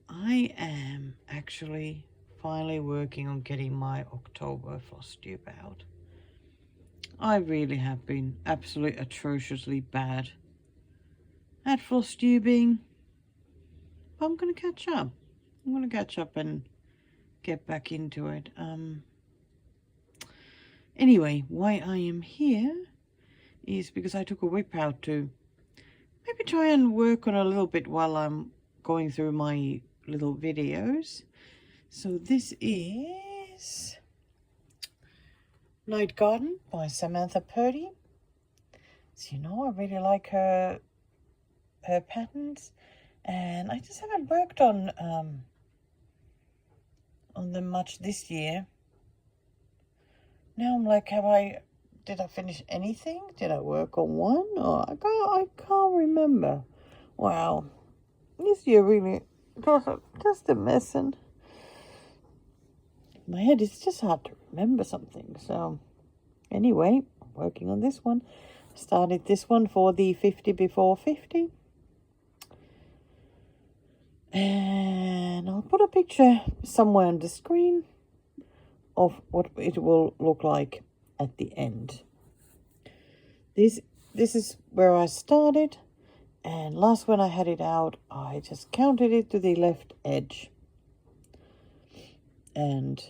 I am actually finally working on getting my October Flosstube out. I really have been absolutely atrociously bad at Flosstubing. But I'm going to catch up. I'm going to catch up and get back into it. Anyway, why I am here is because I took a whip out to maybe try and work on a little bit while I'm going through my little videos. So this is Night Garden by Samantha Purdy. So you know, I really like her patterns, and I just haven't worked on them much this year. Now I'm like, did I finish anything? Did I work on one? Oh, I can't remember. Wow, this year really just a mess, and my head is just hard to remember something. So anyway, I'm working on this one. Started this one for the 50 before 50. And I'll put a picture somewhere on the screen of what it will look like at the end. This is where I started, and last when I had it out, I just counted it to the left edge. And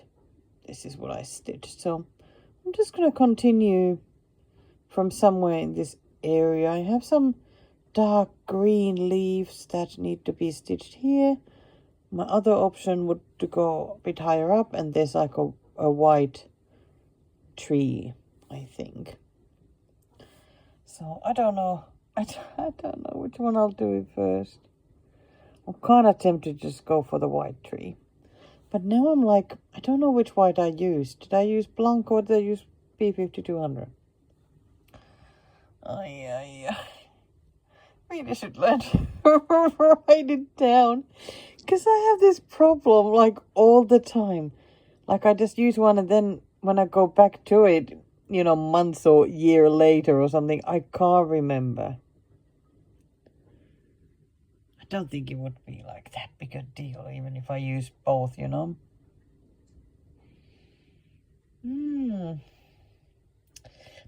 this is what I stitched. So I'm just going to continue from somewhere in this area. I have some dark green leaves that need to be stitched here. My other option would to go a bit higher up, and there's like a white tree, I think. So I don't know. I don't know which one I'll do first. I'm kind of tempted to just go for the white tree. But now I'm like, I don't know which white I used. Did I use Blanc or did I use P5200? I really should learn to write it down. Because I have this problem like all the time. Like I just use one, and then when I go back to it, you know, months or year later or something, I can't remember. I don't think it would be like that big a deal, even if I use both, you know.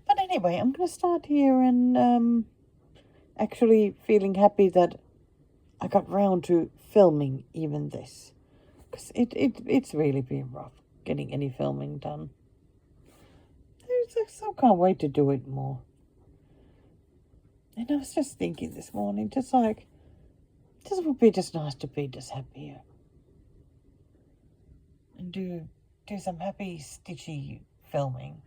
But anyway, I'm going to start here, and actually feeling happy that I got round to filming even this. Because it's really been rough getting any filming done. I so can't wait to do it more. And I was just thinking this morning, just like, this would be just nice to be just happier. And do some happy, stitchy filming.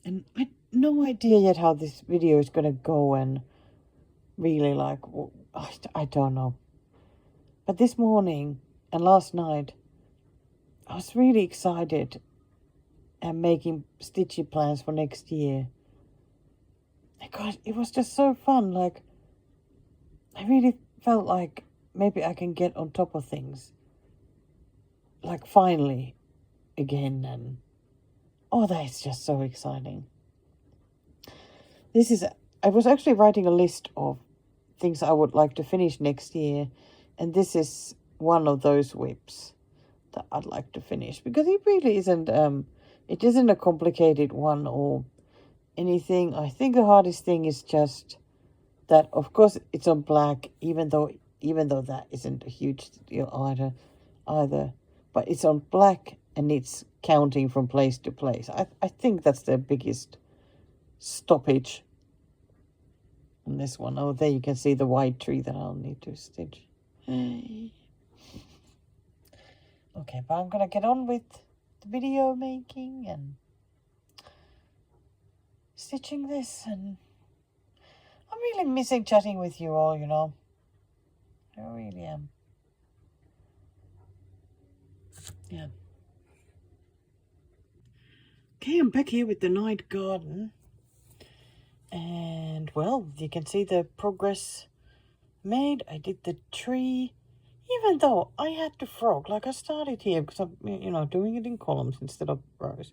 And I no idea yet how this video is going to go, and really like, I don't know. But this morning and last night, I was really excited and making stitchy plans for next year. God, it was just so fun. Like, I really felt like maybe I can get on top of things. Like, finally, again. And, oh, that's just so exciting. I was actually writing a list of things I would like to finish next year. And this is one of those whips that I'd like to finish. Because it really isn't, it isn't a complicated one or anything. I think the hardest thing is just that, of course, it's on black, even though that isn't a huge deal either. But it's on black, and it's counting from place to place. I think that's the biggest stoppage on this one. Oh, there you can see the white tree that I'll need to stitch. Okay, but I'm gonna get on with the video making and stitching this, and I'm really missing chatting with you all, you know. I really am. Yeah. Okay, I'm back here with the night garden. And, well, you can see the progress made. I did the tree. Even though I had to frog, like I started here because I'm, you know, doing it in columns instead of rows.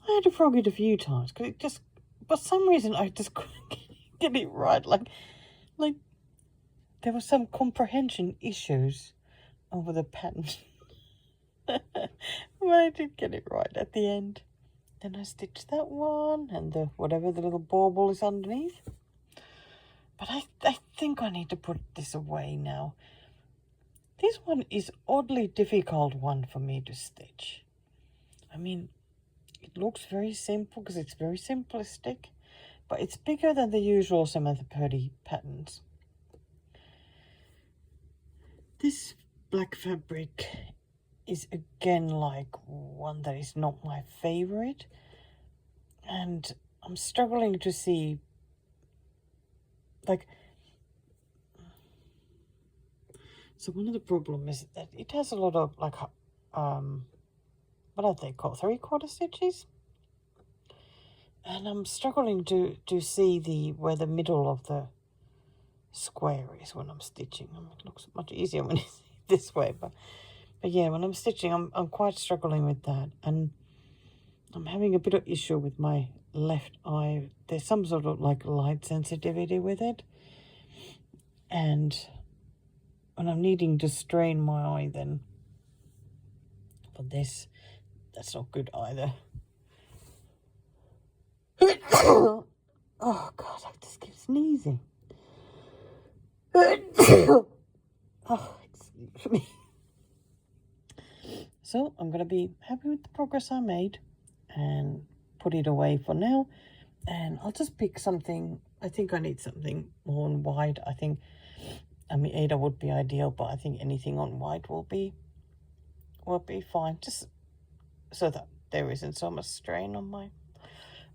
I had to frog it a few times because it just, for some reason, I just couldn't get it right. Like there were some comprehension issues over the pattern. But I did get it right at the end. Then I stitched that one and the whatever the little bauble is underneath. But I think I need to put this away now. This one is oddly difficult one for me to stitch. I mean, it looks very simple because it's very simplistic, but it's bigger than the usual Samantha Purdy patterns. This black fabric is again like one that is not my favorite, and I'm struggling to see, like, so one of the problems is that it has a lot of like what are they called, 3/4 stitches, and I'm struggling to see where the middle of the square is when I'm stitching. I mean, it looks much easier when it's this way, but yeah, when I'm stitching, I'm quite struggling with that, and I'm having a bit of issue with my left eye. There's some sort of like light sensitivity with it, and when I'm needing to strain my eye, then for this, that's not good either. Oh God, I just keep sneezing. Oh, excuse me. So I'm gonna be happy with the progress I made and put it away for now, and I'll just pick something. I think I need something more on white. I mean, Ada would be ideal, but I think anything on white will be fine, just so that there isn't so much strain on my.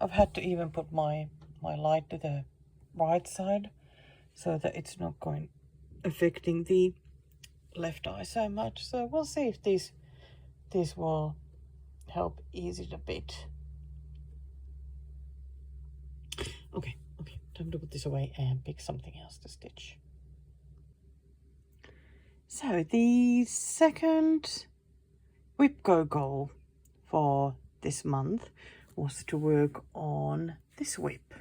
I've had to even put my light to the right side so that it's not affecting the left eye so much. So we'll see if this will help ease it a bit. Okay, time to put this away and pick something else to stitch. So the second WIPGO goal for this month was to work on this WIP.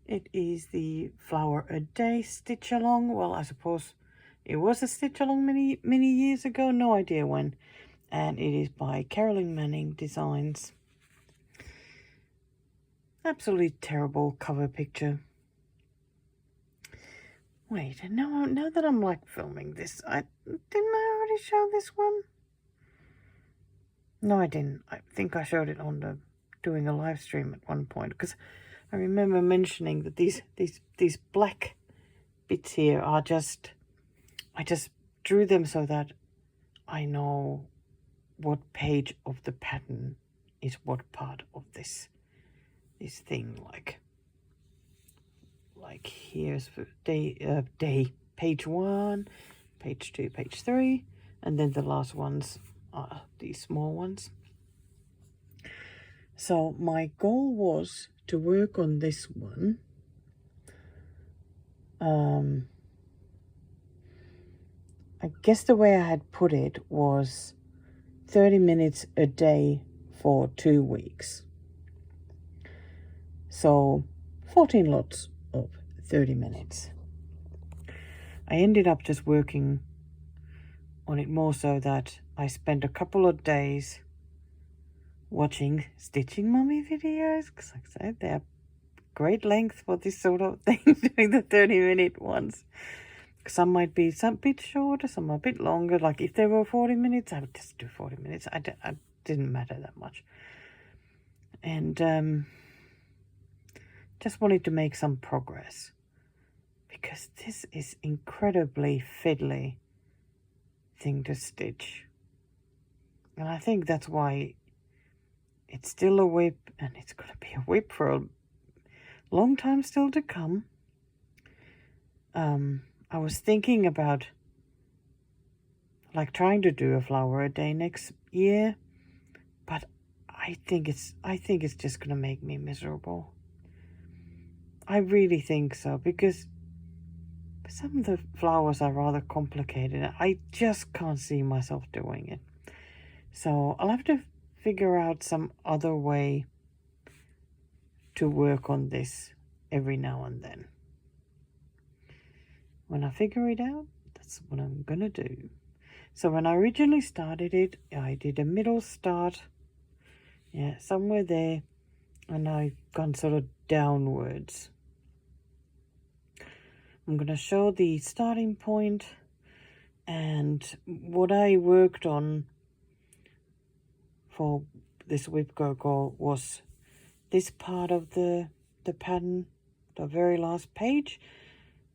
It is the Flower a Day stitch along. Well, I suppose it was a stitch along many years ago, no idea when. And it is by Carolyn Manning Designs. Absolutely terrible cover picture. Wait, now that I'm like filming this, didn't I already show this one? No, I didn't. I think I showed it on doing a live stream at one point, because I remember mentioning that these black bits here are just, I just drew them so that I know what page of the pattern is what part of this thing. Like here's for day page 1, page 2, page 3, and then the last ones are these small ones. So my goal was to work on this one. I guess the way I had put it was 30 minutes a day for 2 weeks. So 14 lots of 30 minutes. I ended up just working on it more so that I spent a couple of days watching Stitching Mummy videos, because like I said, they're great length for this sort of thing, doing the 30-minute ones. Some might be some bit shorter, some a bit longer. Like if they were 40 minutes, I would just do 40 minutes. I didn't matter that much. And just wanted to make some progress, because this is incredibly fiddly thing to stitch. And I think that's why it's still a WIP, and it's going to be a WIP for a long time still to come. I was thinking about like trying to do a Flower a Day next year, but I think it's just gonna make me miserable. I really think so, because some of the flowers are rather complicated. I just can't see myself doing it. So I'll have to figure out some other way to work on this every now and then. When I figure it out, that's what I'm gonna do. So when I originally started it, I did a middle start, yeah, somewhere there, and I've gone sort of downwards. I'm gonna show the starting point, and what I worked on for this whip cocoa was this part of the pattern, the very last page,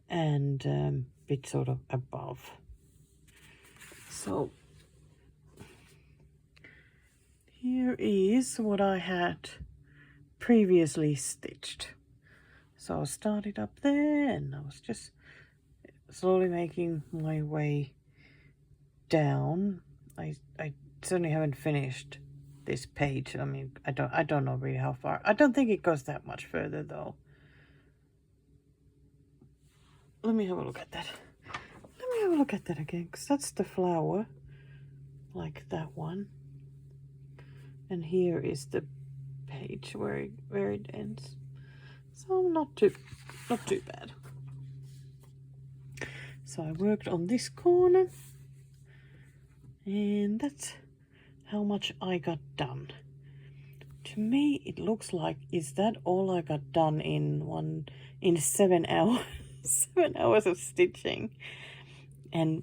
and bit sort of above. So here is what I had previously stitched. So I started up there, and I was just slowly making my way down. I certainly haven't finished this page. I mean, I don't know really how far. I don't think it goes that much further though. Let me have a look at that. Let me have a look at that again, because that's the flower, like that one. And here is the page where it ends. So not too bad. So I worked on this corner, and that's how much I got done. To me, it looks like, is that all I got done in 7 hours? 7 hours of stitching, and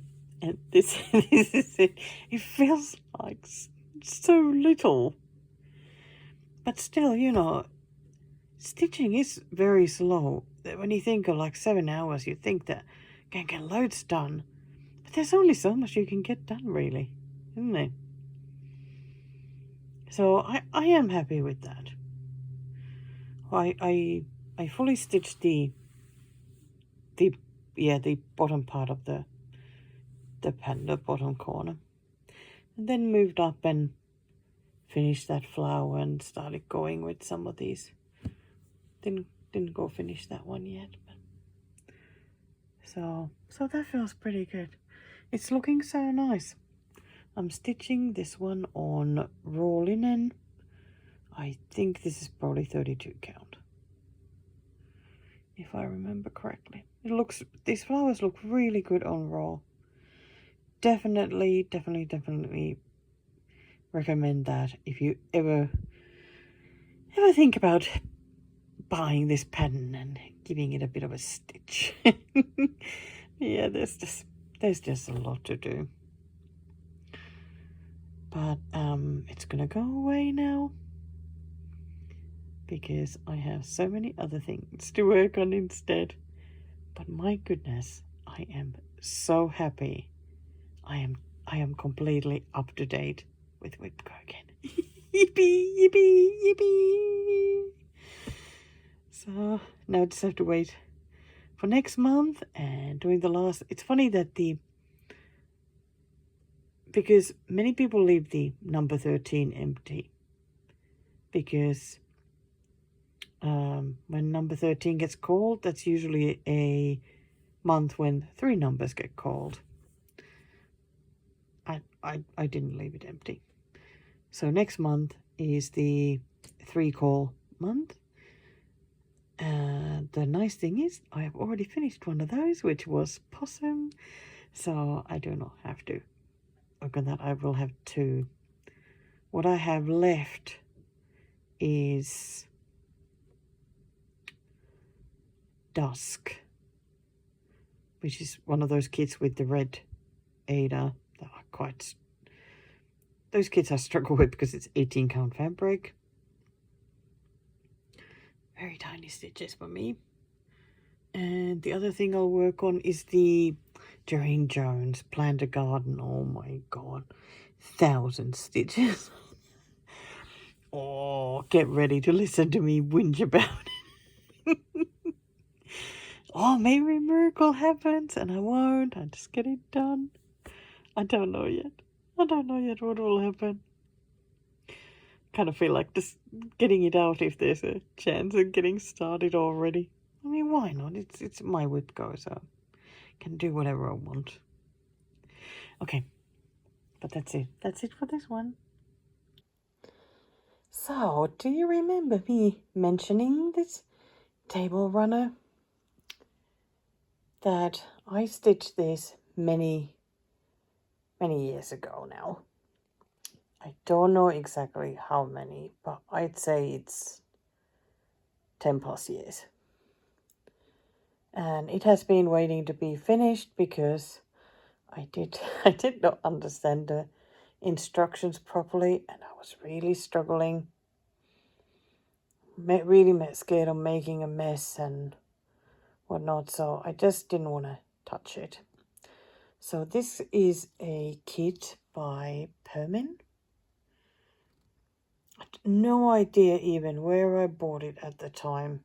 this is it. It feels like so little, but still, you know, stitching is very slow. When you think of like 7 hours, you think that you can get loads done, but there's only so much you can get done, really, isn't there? So I am happy with that. I fully stitched the bottom part of the pen, the bottom corner, and then moved up and finished that flower and started going with some of these. Didn't go finish that one yet, but so that feels pretty good. It's looking so nice. I'm stitching this one on raw linen. I think this is probably 32 count, if I remember correctly. These flowers look really good on raw. Definitely recommend that if you ever think about buying this pattern and giving it a bit of a stitch. Yeah, there's just a lot to do. But it's gonna go away now, because I have so many other things to work on instead. But my goodness, I am so happy. I am completely up to date with Whipco again. Yippee, yippee, yippee. So now I just have to wait for next month and doing the last. It's funny that because many people leave the number 13 empty, because when number 13 gets called, that's usually a month when 3 numbers get called. I didn't leave it empty. So next month is the 3 call month. And the nice thing is I have already finished one of those, which was possum. So I do not have to work on that. I will have 2. What I have left is Dusk, which is one of those kits with the red Ada that are quite... Those kits I struggle with because it's 18 count fabric. Very tiny stitches for me. And the other thing I'll work on is the Jane Jones Plant a Garden. Oh my god, 1,000 stitches. Oh, get ready to listen to me whinge about it. Oh, maybe a miracle happens and I won't. I just get it done. I don't know yet. I don't know yet what will happen. kind of feel like just getting it out if there's a chance of getting started already. I mean, why not? It's my whip go, so I can do whatever I want. Okay, but that's it. That's it for this one. So, do you remember me mentioning this table runner? That I stitched this many years ago now. I don't know exactly how many, but I'd say it's 10 plus years. And it has been waiting to be finished because I did not understand the instructions properly, and I was really struggling. Really scared of making a mess and whatnot, so I just didn't want to touch it. So this is a kit by Permin. I had no idea even where I bought it at the time.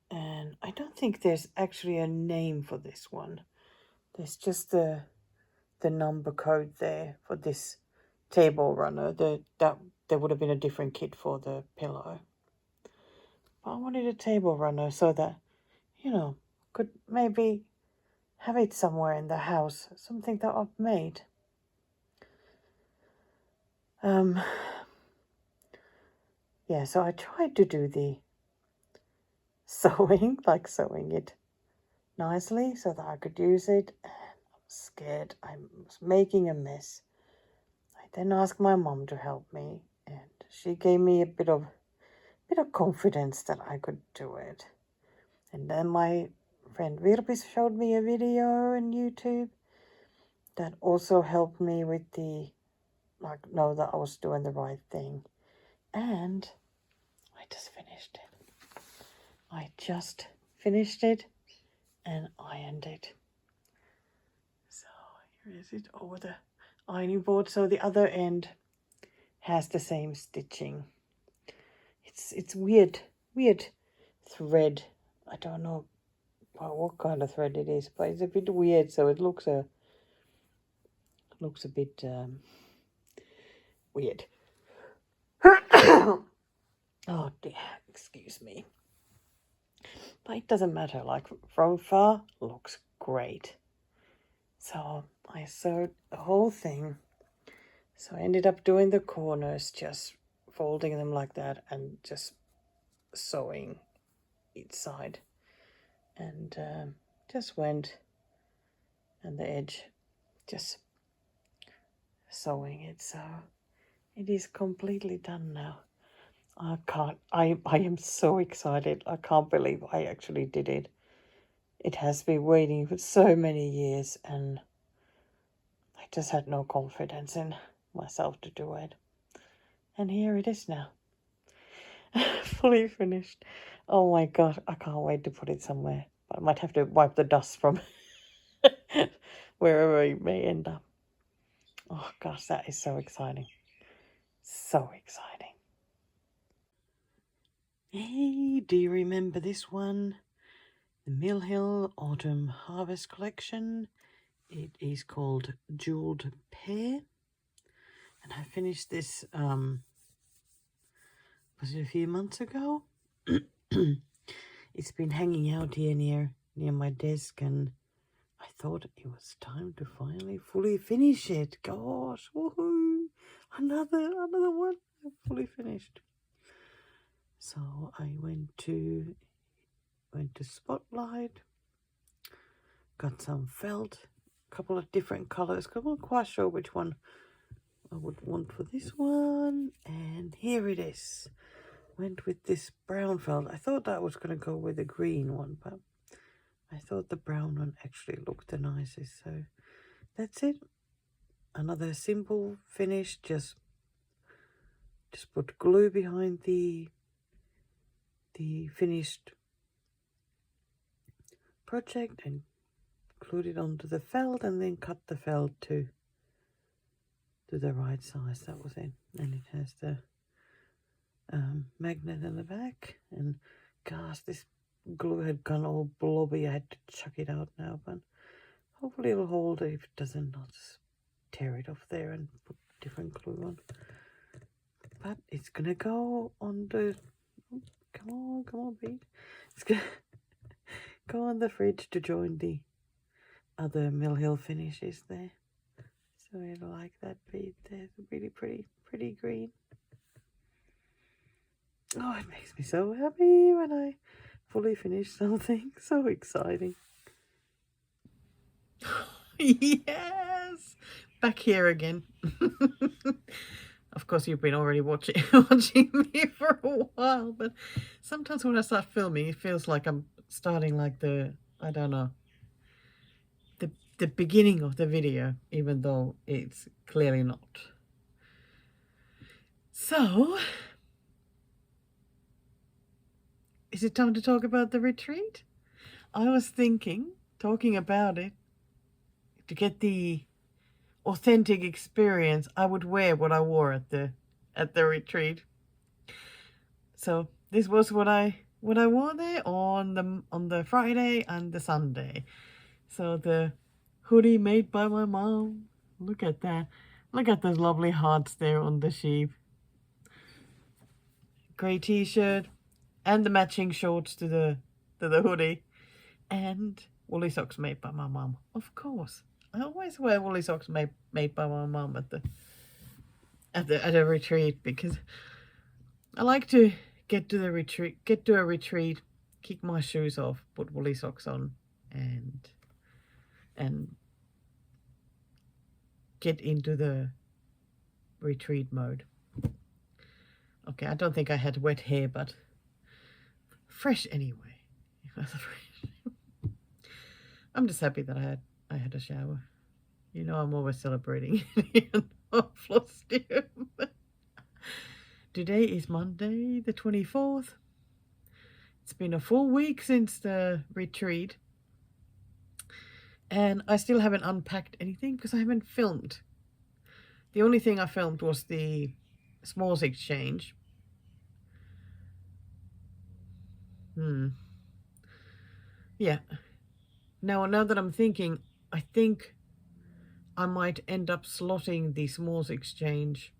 And I don't think there's actually a name for this one. There's just the number code there for this table runner. There would have been a different kit for the pillow. But I wanted a table runner so that, could maybe have it somewhere in the house. Something that I've made. Yeah, so I tried to do the sewing, like sewing it nicely so that I could use it, and I was scared. I was making a mess. I then asked my mom to help me, and she gave me a bit of confidence that I could do it. And then my friend Virpi showed me a video on YouTube that also helped me with know that I was doing the right thing. And I just finished it. I just finished it and ironed it. So here is it over the ironing board. So the other end has the same stitching. It's weird thread. I don't know what kind of thread it is, but it's a bit weird. So it looks a bit weird. Oh dear, excuse me. But it doesn't matter. Like from far, looks great. So I sewed the whole thing. So I ended up doing the corners, just folding them like that and just sewing each side. And just went and the edge, just sewing it. So it is completely done now. I am so excited. I can't believe I actually did it. It has been waiting for so many years, and I just had no confidence in myself to do it. And here it is now. Fully finished. Oh my god, I can't wait to put it somewhere. I might have to wipe the dust from wherever it may end up. Oh gosh, that is so exciting. So exciting. Hey, do you remember this one? The Mill Hill Autumn Harvest Collection. It is called Jeweled Pear. And I finished this, was it a few months ago? It's been hanging out here near my desk, and I thought it was time to finally fully finish it. Gosh, woohoo! Another one fully finished. So I went to Spotlight, got some felt, a couple of different colors. I'm not quite sure which one I would want for this one, and here it is. Went with this brown felt. I thought that was going to go with the green one, but I thought the brown one actually looked the nicest. So that's it. Another simple finish. Just put glue behind the finished project and glued it onto the felt, and then cut the felt to the right size. That was it. And it has the magnet in the back. And gosh, this glue had gone all blobby. I had to chuck it out now, but hopefully it'll hold. If it doesn't, I'll just tear it off there and put different glue on. but it's gonna go on the, come on, Pete. It's gonna go on the fridge to join the other Mill Hill finishes there. So I like that bead there. It's really pretty green. Oh, it makes me so happy when I fully finish something. So exciting. Yes! Back here again. Of course, you've been already watching me for a while, but sometimes when I start filming, it feels like I'm starting like I don't know, the beginning of the video, even though it's clearly not. So, is it time to talk about the retreat? I was talking about it, to get the authentic experience, I would wear what I wore at the retreat. So this was what I wore there on the Friday and the Sunday. So the hoodie made by my mom. Look at that. Look at those lovely hearts there on the sheep. Grey t-shirt and the matching shorts to the hoodie. And woolly socks made by my mum. Of course. I always wear woolly socks made by my mum at a retreat, because I like to get to a retreat, kick my shoes off, put woolly socks on, and get into the retreat mode. Okay, I don't think I had wet hair, but fresh anyway. I'm just happy that I had a shower. You know, I'm always celebrating Flosstube. Today is Monday, the 24th. It's been a full week since the retreat. And I still haven't unpacked anything because I haven't filmed. The only thing I filmed was the s'mores exchange. Yeah. Now that I'm thinking, I think I might end up slotting the s'mores exchange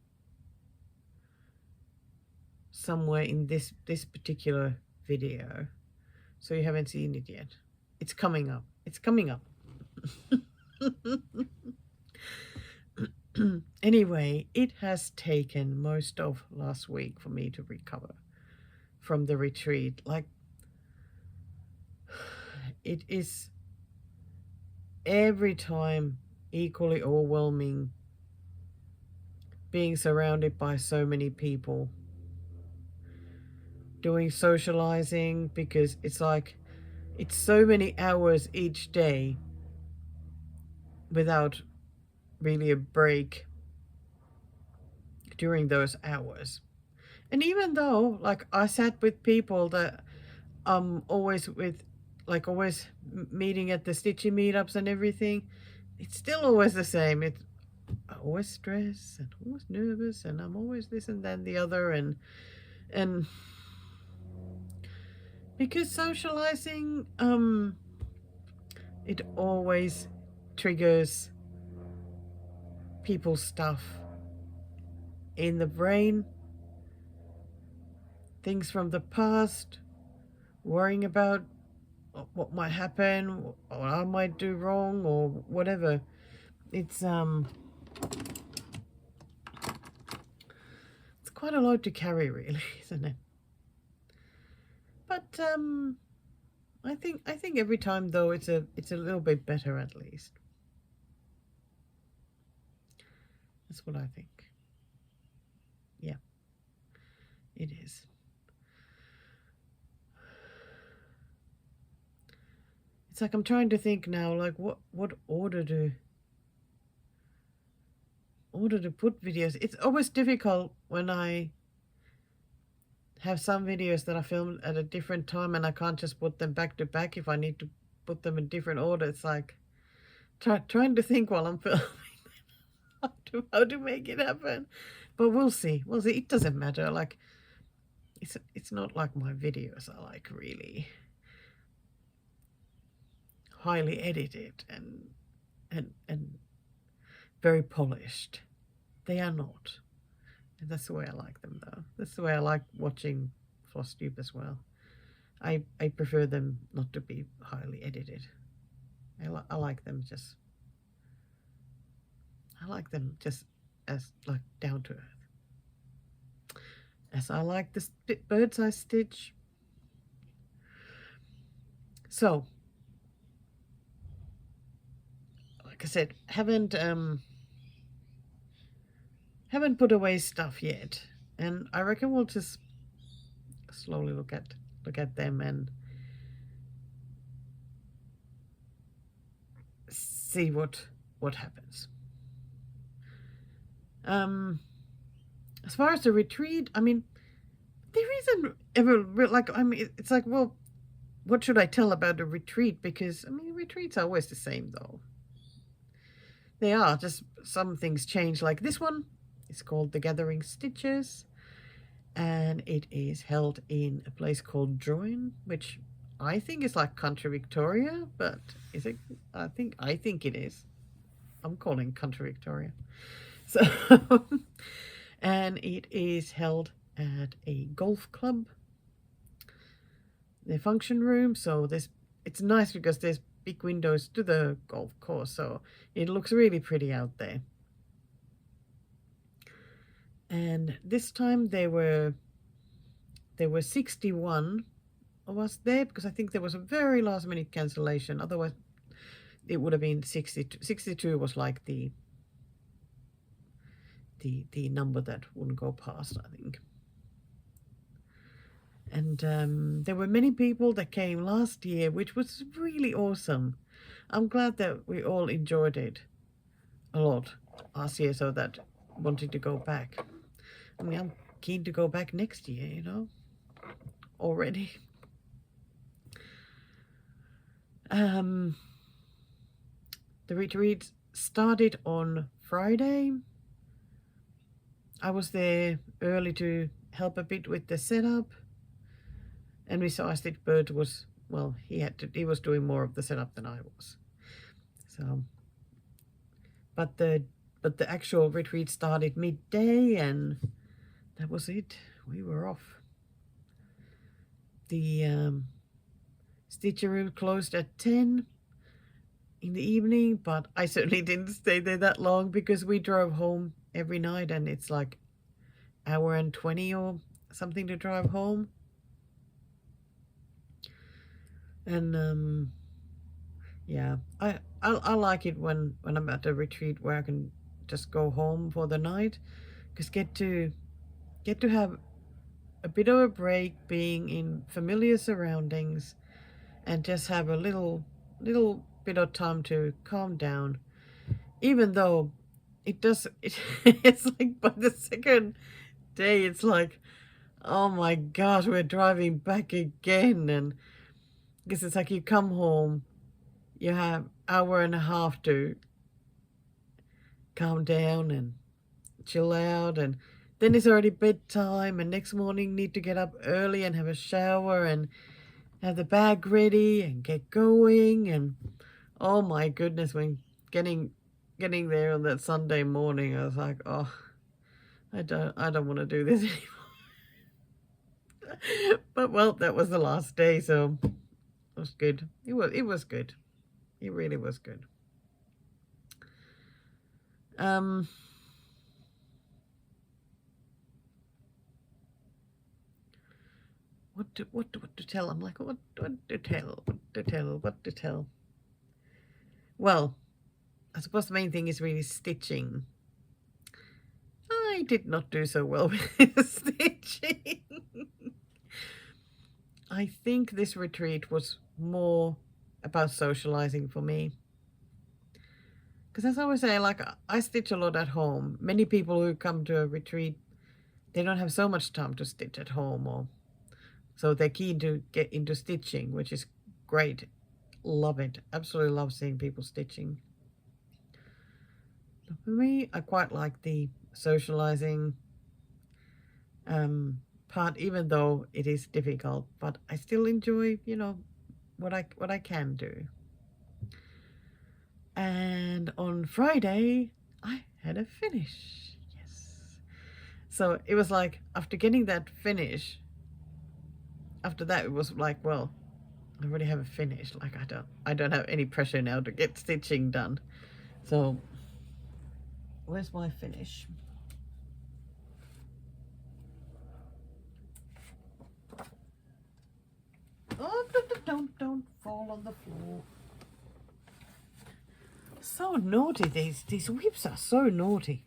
somewhere in this particular video. So you haven't seen it yet. It's coming up. It's coming up. Anyway, it has taken most of last week for me to recover from the retreat. Like, it is every time equally overwhelming being surrounded by so many people, doing socializing, because it's like it's so many hours each day without really a break during those hours. And even though, like, I sat with people that always with, like, always meeting at the Stitchy meetups and everything, it's still always the same. It's always stressed and always nervous, and I'm always this and then the other, and because socializing, it always triggers people's stuff in the brain, things from the past, worrying about what might happen, or I might do wrong, or whatever. It's quite a load to carry, really, isn't it? But I think every time though it's a little bit better, at least. That's what I think. Yeah, it is. It's like I'm trying to think now, like what order to put videos. It's always difficult when I have some videos that I filmed at a different time and I can't just put them back to back if I need to put them in different order. It's like trying to think while I'm filming how to make it happen. But we'll see. It doesn't matter. Like, it's not like my videos are like really highly edited and very polished. They are not. That's the way I like them, though. That's the way I like watching Flosstube as well. I prefer them not to be highly edited. I like them just. I like them just as like down to earth. As I like this bird's eye stitch. So, like I said, haven't put away stuff yet, and I reckon we'll just slowly look at them and see what happens. As far as the retreat, I mean, there isn't ever like, I mean, it's like, well, what should I tell about a retreat? Because I mean, retreats are always the same, though. They are, just some things change. Like this one is called The Gathering Stitches, and it is held in a place called Droin, which I think is like Country Victoria, but is it? I think it is. I'm calling Country Victoria. So, and it is held at a golf club, the function room. So it's nice because there's big windows to the golf course, so it looks really pretty out there. And this time there were 61 of us there, because I think there was a very last minute cancellation. Otherwise it would have been 62. 62 was like the number that wouldn't go past, I think. And there were many people that came last year, which was really awesome. I'm glad that we all enjoyed it a lot last year, so that wanting to go back. I mean, I'm keen to go back next year, you know, already. The retreat started on Friday. I was there early to help a bit with the setup, and we saw Stitch Bird was, well, he was doing more of the setup than I was. So, but the actual retreat started midday, and that was it. We were off. The stitcher room closed at 10 in the evening, but I certainly didn't stay there that long because we drove home every night, and it's like hour and 20 or something to drive home. And yeah, I like it when I'm at a retreat where I can just go home for the night, because get to have a bit of a break, being in familiar surroundings, and just have a little bit of time to calm down. Even though it's like by the second day it's like, oh my gosh, we're driving back again. And because it's like you come home, you have hour and a half to calm down and chill out, and then it's already bedtime, and next morning need to get up early and have a shower and have the bag ready and get going. And oh my goodness, when getting there on that Sunday morning, I was like, oh, I don't want to do this anymore. But well, that was the last day, so it was good. It was good. It really was good. What to tell? I'm like, what to tell? Well, I suppose the main thing is really stitching. I did not do so well with stitching. I think this retreat was more about socializing for me. Because as I always say, like, I stitch a lot at home. Many people who come to a retreat, they don't have so much time to stitch at home, or so they're keen to get into stitching, which is great. Love it. Absolutely love seeing people stitching. But for me, I quite like the socializing part, even though it is difficult, but I still enjoy, you know, what I can do. And on Friday, I had a finish. Yes. So it was like, after getting that finish, after that it was like, well, I already have a finish. Like I don't have any pressure now to get stitching done. So where's my finish? Oh, don't fall on the floor. So naughty, these whips are so naughty.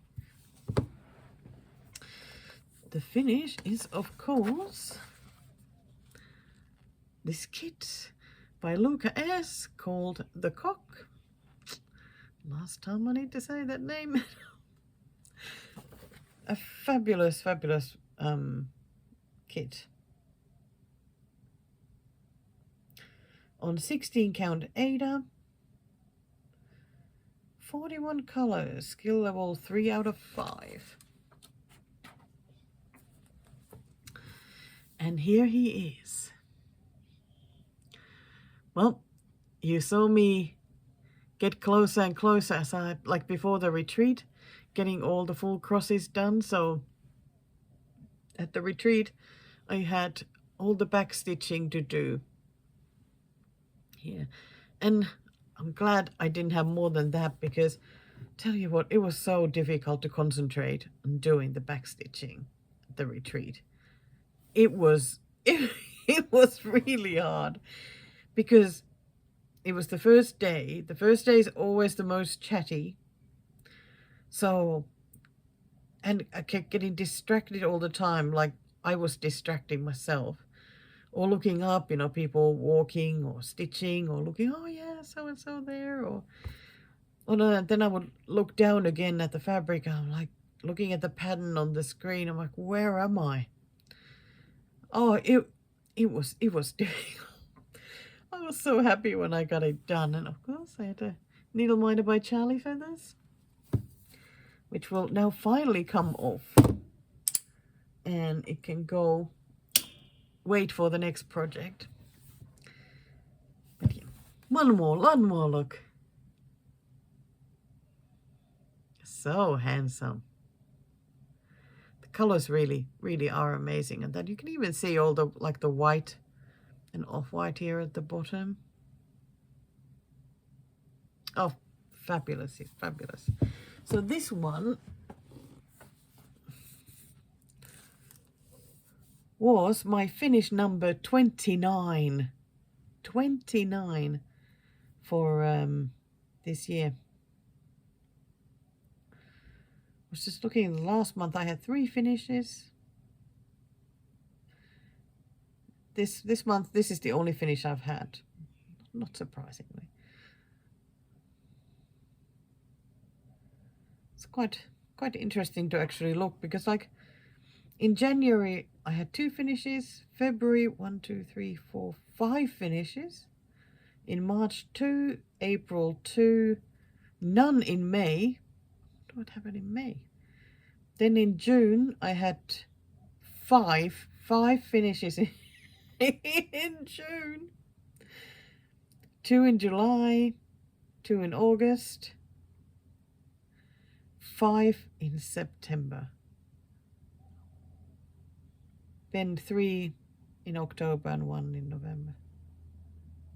The finish is, of course, this kit by Luca S. called The Cock. Last time I need to say that name. A fabulous, fabulous kit. On 16 count Ada. 41 colors, skill level 3 out of 5. And here he is. Well, you saw me get closer and closer as I, like before the retreat, getting all the full crosses done. So at the retreat, I had all the back stitching to do here. And I'm glad I didn't have more than that, because tell you what, it was so difficult to concentrate on doing the back stitching at the retreat. It was really hard, because it was the first day. The first day is always the most chatty. So, and I kept getting distracted all the time, like I was distracting myself. Or looking up, you know, people walking or stitching, or looking, oh yeah, so-and-so there, or no, then I would look down again at the fabric. I'm like looking at the pattern on the screen. I'm like, where am I? Oh, it was difficult. I was so happy when I got it done, and of course I had a needle minder by Charlie Feathers, which will now finally come off, and it can go. Wait for the next project. But yeah, one more look. So handsome. The colors really are amazing, and that you can even see all the, like the white and off-white here at the bottom. Oh, fabulous, fabulous. So this one was my finish number 29. 29 for this year. I was just looking, last month I had 3 finishes. This month, this is the only finish I've had, not surprisingly. It's quite interesting to actually look, because like in January I had 2 finishes, February 1, 2, 3, 4, 5 finishes, in March 2, April 2, none in May. What happened in May? Then in June I had 5 finishes in June, 2 in July, 2 in August, 5 in September, then 3 in October and 1 in November.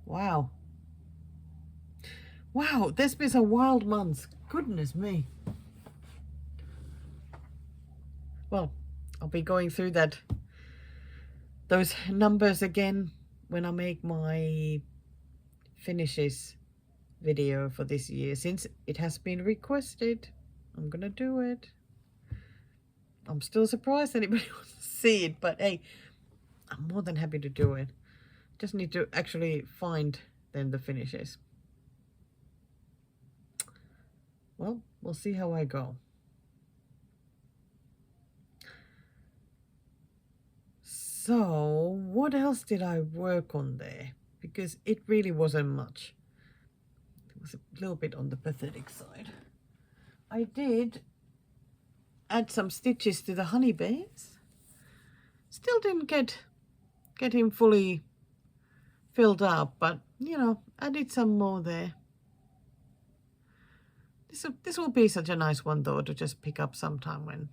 Wow. Wow, there's been some wild months. Goodness me. Well, I'll be going through those numbers again when I make my finishes video for this year. Since it has been requested, I'm gonna do it. I'm still surprised anybody wants to see it, but hey, I'm more than happy to do it. Just need to actually find then the finishes. Well, we'll see how I go. So, what else did I work on there? Because it really wasn't much. It was a little bit on the pathetic side. I did add some stitches to the honey bears. Still didn't get him fully filled up, but you know, added some more there. This will be such a nice one though to just pick up sometime when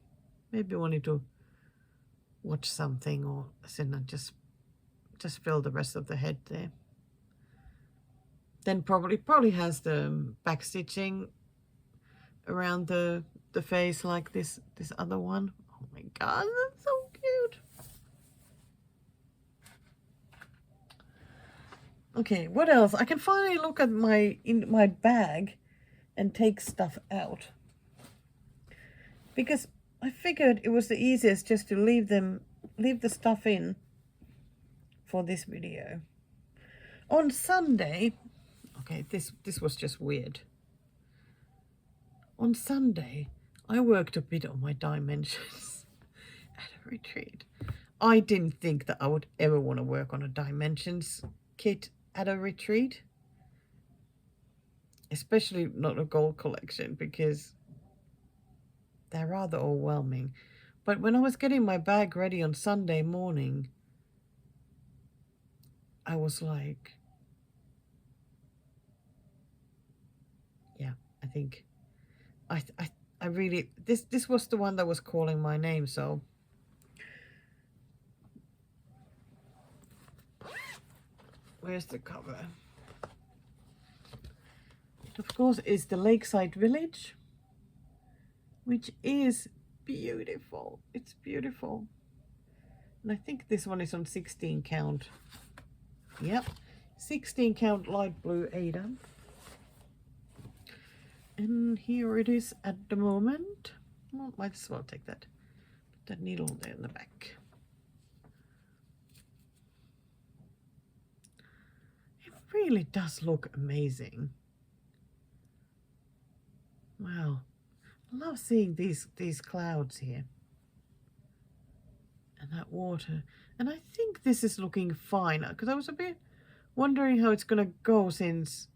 maybe wanting to watch something or sit and just fill the rest of the head there. Then probably has the back stitching around the face like this other one. Oh my god, that's so cute. Okay, what else? I can finally look at in my bag and take stuff out, because I figured it was the easiest just to leave the stuff in for this video. On Sunday, okay, this was just weird. On Sunday, I worked a bit on my dimensions at a retreat. I didn't think that I would ever want to work on a dimensions kit at a retreat, especially not a gold collection, because they're rather overwhelming. But when I was getting my bag ready on Sunday morning, I was like, yeah, I think I really, this was the one that was calling my name. So where's the cover? It of course is the Lakeside Village, which is beautiful. It's beautiful. And I think this one is on 16 count. Yep, 16 count light blue Ada. And here it is at the moment. Well, might as well take that. Put that needle there in the back. It really does look amazing. Wow. I love seeing these clouds here. And that water. And I think this is looking fine, because I was a bit wondering how it's going to go, since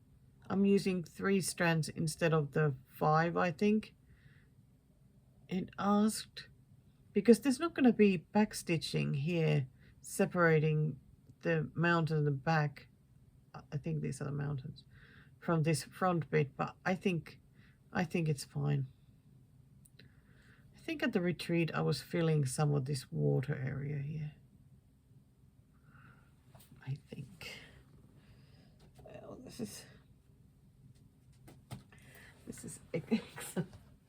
I'm using 3 strands instead of the 5, I think it asked, because there's not going to be back stitching here separating the mountain and the back. I think these are the mountains from this front bit, but I think it's fine. I think at the retreat I was filling some of this water area here. I think. Well, this is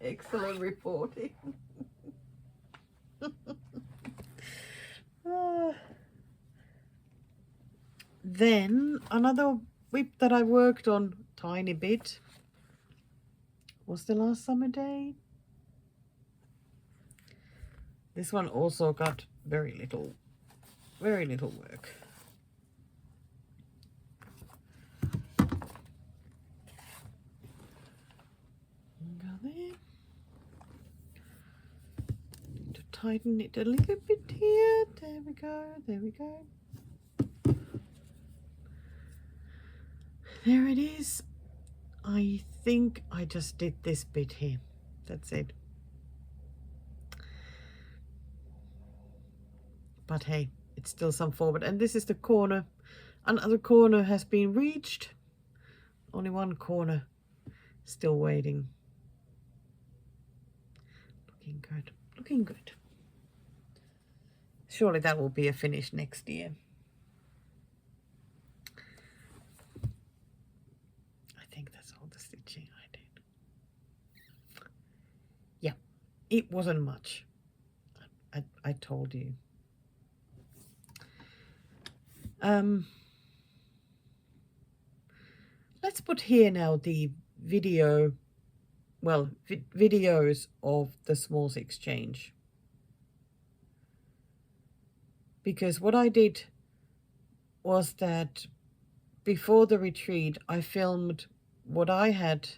excellent reporting. Then another whip that I worked on tiny bit was the last summer day. This one also got very little work. Go there. Need to tighten it a little bit here. There we go. There we go. There it is. I think I just did this bit here. That's it. But hey, it's still some forward. And this is the corner. Another corner has been reached. Only one corner still waiting. Looking good. Looking good. Surely that will be a finish next year. I think that's all the stitching I did. Yeah, it wasn't much. I told you. Let's put here now the video, well, videos of the Smalls Exchange. Because what I did was that before the retreat, I filmed what I had,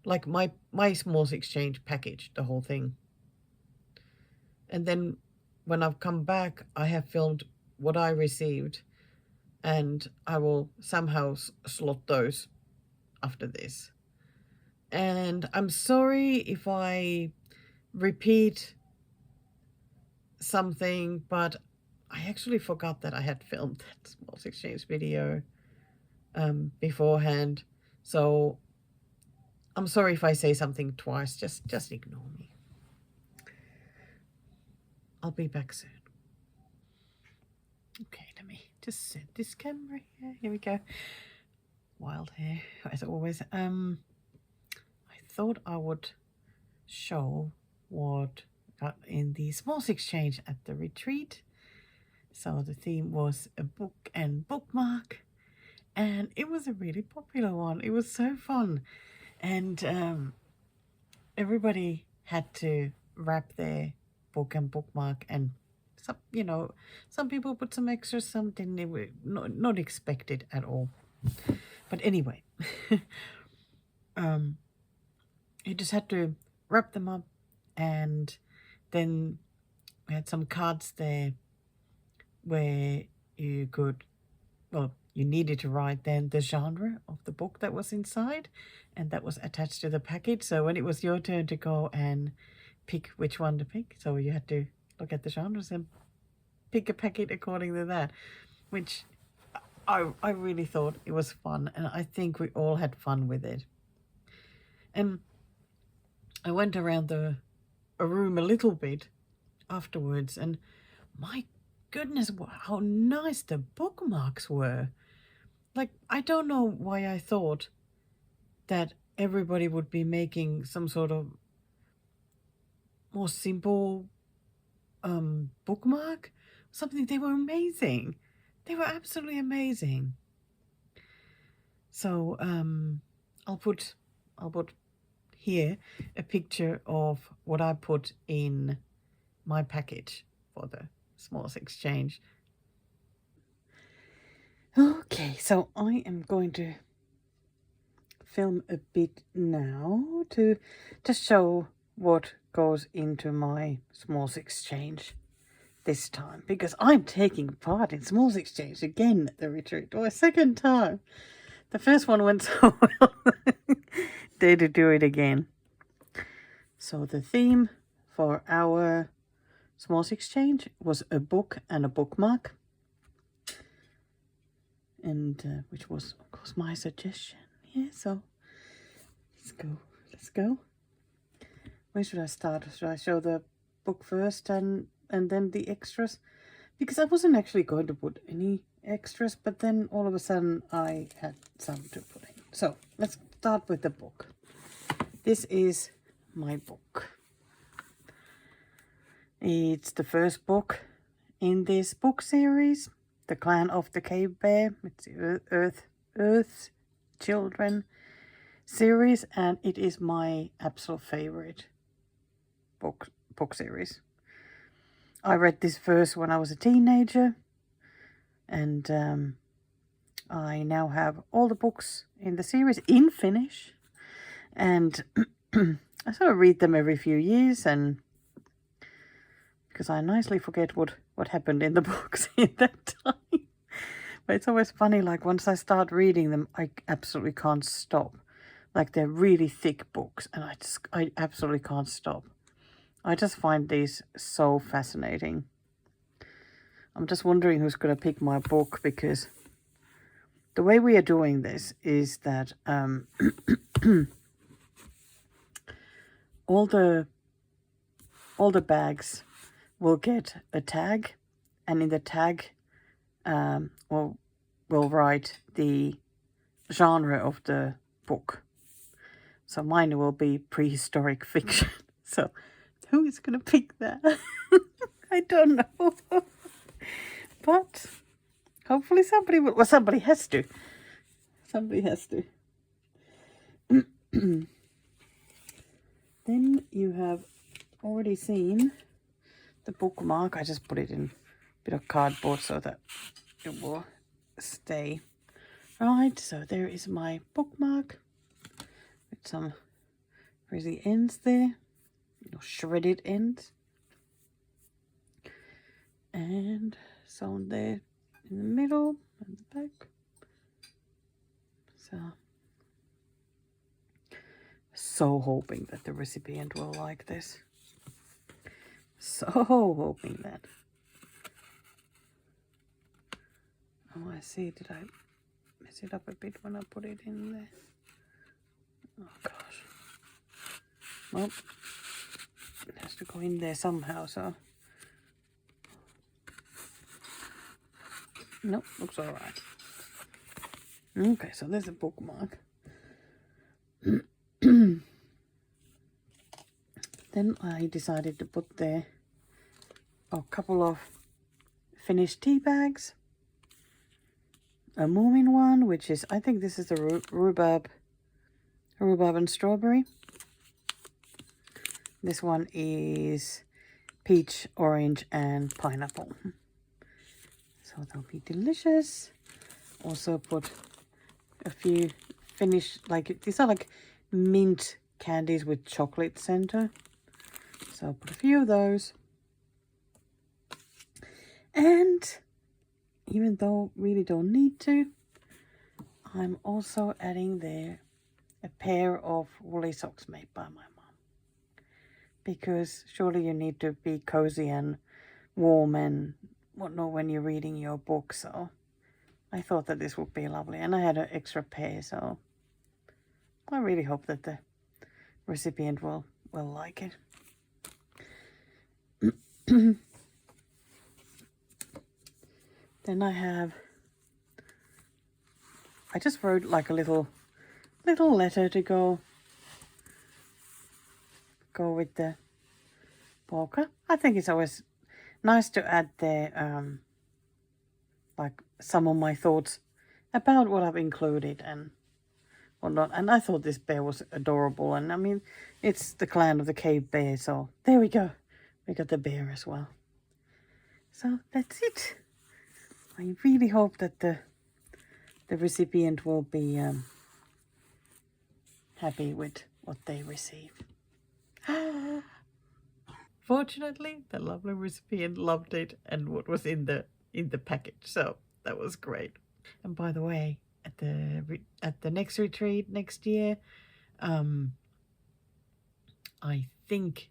like my Smalls Exchange package, the whole thing. And then when I've come back, I have filmed what I received, and I will somehow slot those after this. And I'm sorry if I repeat something, but I actually forgot that I had filmed that Smalls Exchange video beforehand. So I'm sorry if I say something twice, just ignore me. I'll be back soon. Okay, let me just set this camera here. Here we go. Wild hair, as always. I thought I would show what got in the Smalls Exchange at the retreat. So the theme was a book and bookmark, and it was a really popular one. It was so fun, and everybody had to wrap their book and bookmark, and some, you know, some people put some extras, some didn't. They were not expected at all. But anyway, you just had to wrap them up, and then we had some cards there where you could, well, you needed to write then the genre of the book that was inside, and that was attached to the package. So when it was your turn to go and pick which one to pick, so you had to look at the genres and pick a packet according to that, which I really thought it was fun, and I think we all had fun with it. And I went around a room a little bit afterwards, and my goodness, how nice the bookmarks were. Like, I don't know why I thought that everybody would be making some sort of more simple bookmark. Something. They were amazing. They were absolutely amazing. So I'll put here a picture of what I put in my package for the Smalls Exchange. Okay, so I am going to film a bit now to just show what goes into my Smalls Exchange this time, because I'm taking part in Smalls Exchange again at the retreat, or a second time. The first one went so well. Dare to do it again. So the theme for our Smalls Exchange was a book and a bookmark, and which was of course my suggestion. Yeah, so let's go. Where should I start? Should I show the book first and then the extras? Because I wasn't actually going to put any extras, but then all of a sudden I had some to put in. So let's start with the book. This is my book. It's the first book in this book series, The Clan of the Cave Bear. It's the Earth's Children series, and it is my absolute favorite book series. I read this first when I was a teenager, and I now have all the books in the series in Finnish, and I sort of read them every few years, and because I nicely forget what happened in the books in that time. But it's always funny, like once I start reading them, I absolutely can't stop. Like, they're really thick books, and I absolutely can't stop. I just find these so fascinating. I'm just wondering who's going to pick my book, because the way we are doing this is that all the bags will get a tag, and in the tag we'll write the genre of the book. So mine will be prehistoric fiction. So who is going to pick that? I don't know. But hopefully somebody will. Well, somebody has to. Somebody has to. Then you have already seen the bookmark. I just put it in a bit of cardboard so that it will stay. Right, so there is my bookmark with some frizzy ends there, shredded ends, and sewn there in the middle and the back. So hoping that the recipient will like this. So hoping that. Oh, I see. Did I mess it up a bit when I put it in there? Oh gosh. Well, it has to go in there somehow, so Nope, looks alright. Okay, so there's a bookmark. Then I decided to put there a couple of finished tea bags. A Moomin one, which is, I think this is the rhubarb and strawberry. This one is peach, orange, and pineapple. So they'll be delicious. Also put a few finished, like, these are like mint candies with chocolate center. So I'll put a few of those. And even though really don't need to, I'm also adding there a pair of woolly socks made by my mom. Because surely you need to be cozy and warm and whatnot when you're reading your book. So I thought that this would be lovely. And I had an extra pair, so I really hope that the recipient will like it. Then I just wrote like a little letter to go with the polka. I think it's always nice to add there like some of my thoughts about what I've included and whatnot. And I thought this bear was adorable, and I mean, it's the clan of the cave bear, so there we go. We got the bear as well. So that's it. I really hope that the recipient will be happy with what they receive. Fortunately, the lovely recipient loved it and what was in the package, so that was great. And by the way, at the next retreat next year, I think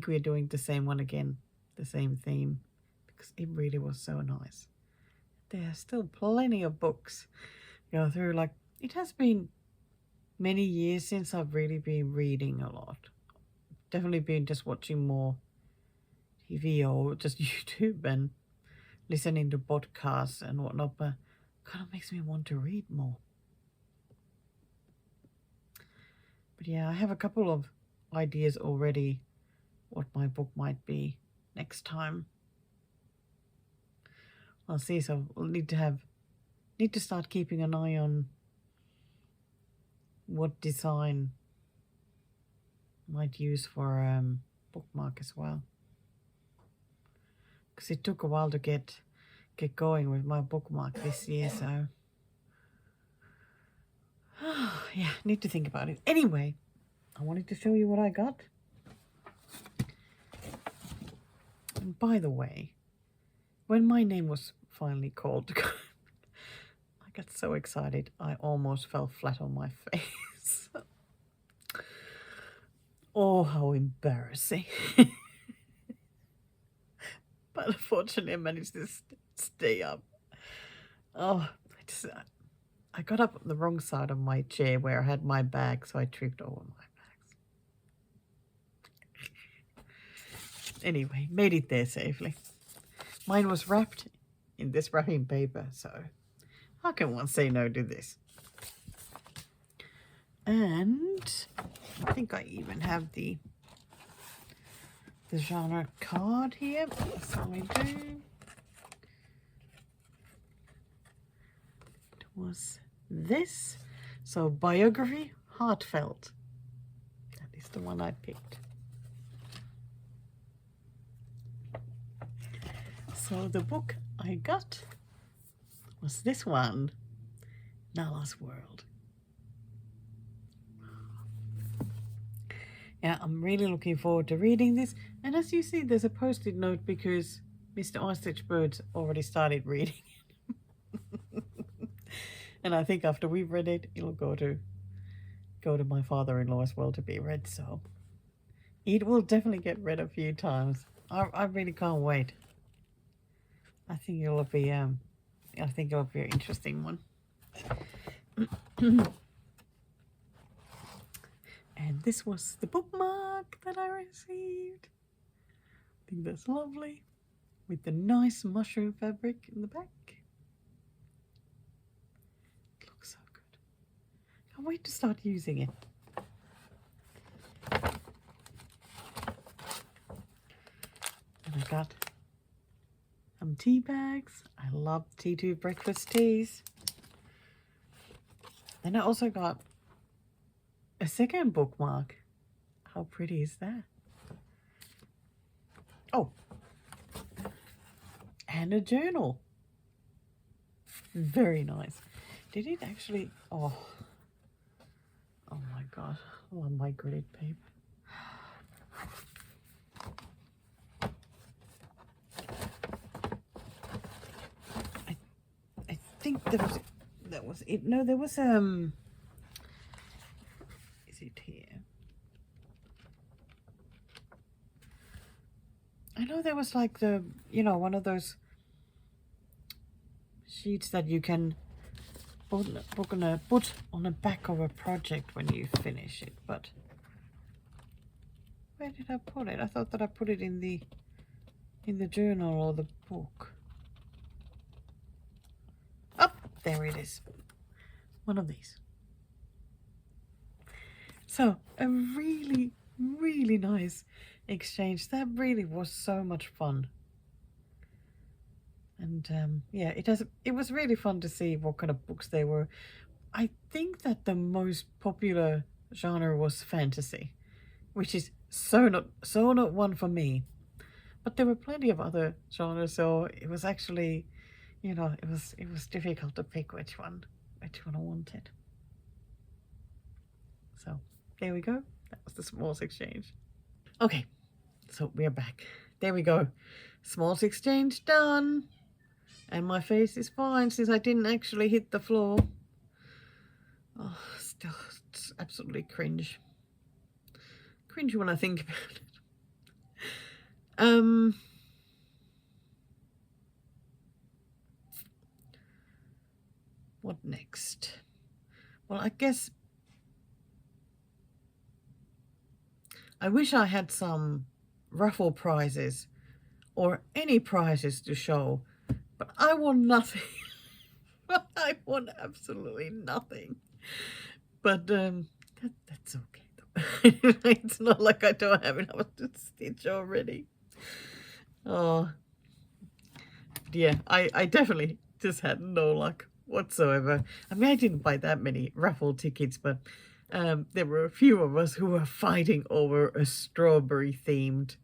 we're doing the same one again, the same theme, because it really was so nice. There are still plenty of books to go through. Like, it has been many years since I've really been reading a lot. Definitely been just watching more TV or just YouTube and listening to podcasts and whatnot, but kind of makes me want to read more. But yeah, I have a couple of ideas already what my book might be next time. I'll see, so we'll need to start keeping an eye on what design might use for bookmark as well. Because it took a while to get going with my bookmark this year, so yeah, need to think about it. Anyway, I wanted to show you what I got. And by the way, when my name was finally called, I got so excited I almost fell flat on my face. Oh, how embarrassing. But unfortunately I managed to stay up. Oh, I got up on the wrong side of my chair where I had my bag, so I tripped over my bags. Anyway, made it there safely. Mine was wrapped in this wrapping paper, so how can one say no to this? And I think I even have the genre card here. So I do. It was this. So biography, heartfelt. That is the one I picked. So the book I got was this one, Nala's World. Yeah, I'm really looking forward to reading this. And as you see, there's a post-it note because Mr. Ostrich Birds already started reading it. And I think after we've read it, it'll go to my father-in-law as well to be read. So it will definitely get read a few times. I really can't wait. I think it'll be an interesting one. And this was the bookmark that I received. I think that's lovely. With the nice mushroom fabric in the back. Can't wait to start using it. And I got some tea bags. I love T2 breakfast teas. Then I also got a second bookmark. How pretty is that? Oh, and a journal. Very nice. Did it actually? Oh my god, I love my grid paper. I think that was it. No, there was is it here? I know there was like the, you know, one of those sheets that you can put on the back of a project when you finish it, but where did I put it? I thought that I put it in the journal or the book. Oh, there it is. One of these. So a really, really nice exchange. That really was so much fun. And yeah, it was really fun to see what kind of books they were. I think that the most popular genre was fantasy, which is so not one for me. But there were plenty of other genres, so it was actually, you know, it was difficult to pick which one I wanted. So there we go. That was the Smalls exchange. Okay, so we're back. There we go. Smalls exchange done. And my face is fine since I didn't actually hit the floor. Oh, still, it's absolutely cringe. Cringe when I think about it. What next? Well, I guess I wish I had some raffle prizes or any prizes to show, but I want nothing. I want absolutely nothing. But that's okay though. It's not like I don't have enough to stitch already. Oh, yeah, I definitely just had no luck whatsoever. I mean, I didn't buy that many raffle tickets, but there were a few of us who were fighting over a strawberry themed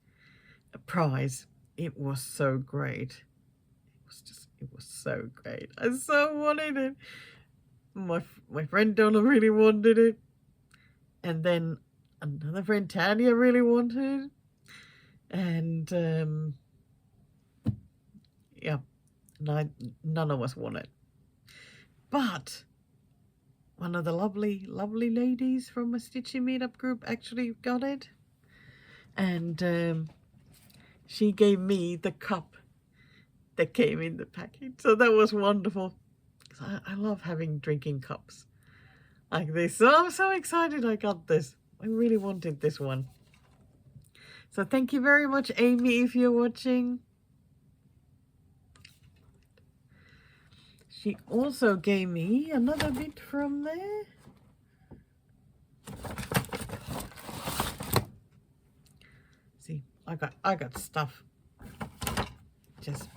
prize. It was so great. It was so great. I so wanted it. My friend Donna really wanted it. And then another friend Tanya really wanted it. And yeah, none of us wanted it. But one of the lovely ladies from a Stitching Meetup group actually got it. And she gave me the cup that came in the package. So that was wonderful. I love having drinking cups like this. So I'm so excited I got this. I really wanted this one. So thank you very much, Amy, if you're watching. She also gave me another bit from there. See, I got stuff just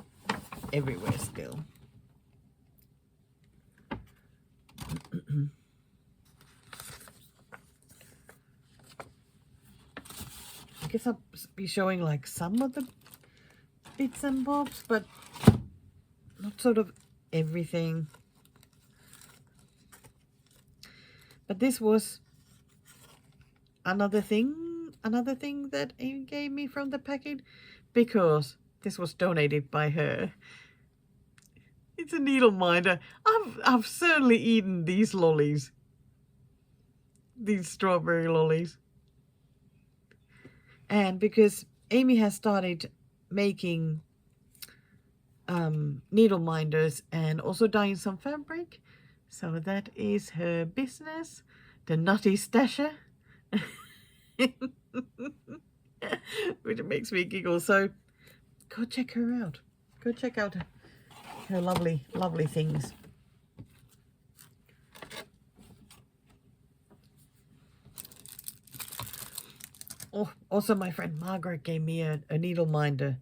everywhere still. I guess I'll be showing like some of the bits and bobs, but not sort of everything. But this was another thing that Amy gave me from the packet, because this was donated by her. It's a needle minder. I've certainly eaten these lollies. These strawberry lollies. And because Amy has started making needle minders and also dyeing some fabric, so that is her business, the Nutty Stasher, which makes me giggle. So go check her out. Go check out her lovely things. Oh, also my friend Margaret gave me a needle minder.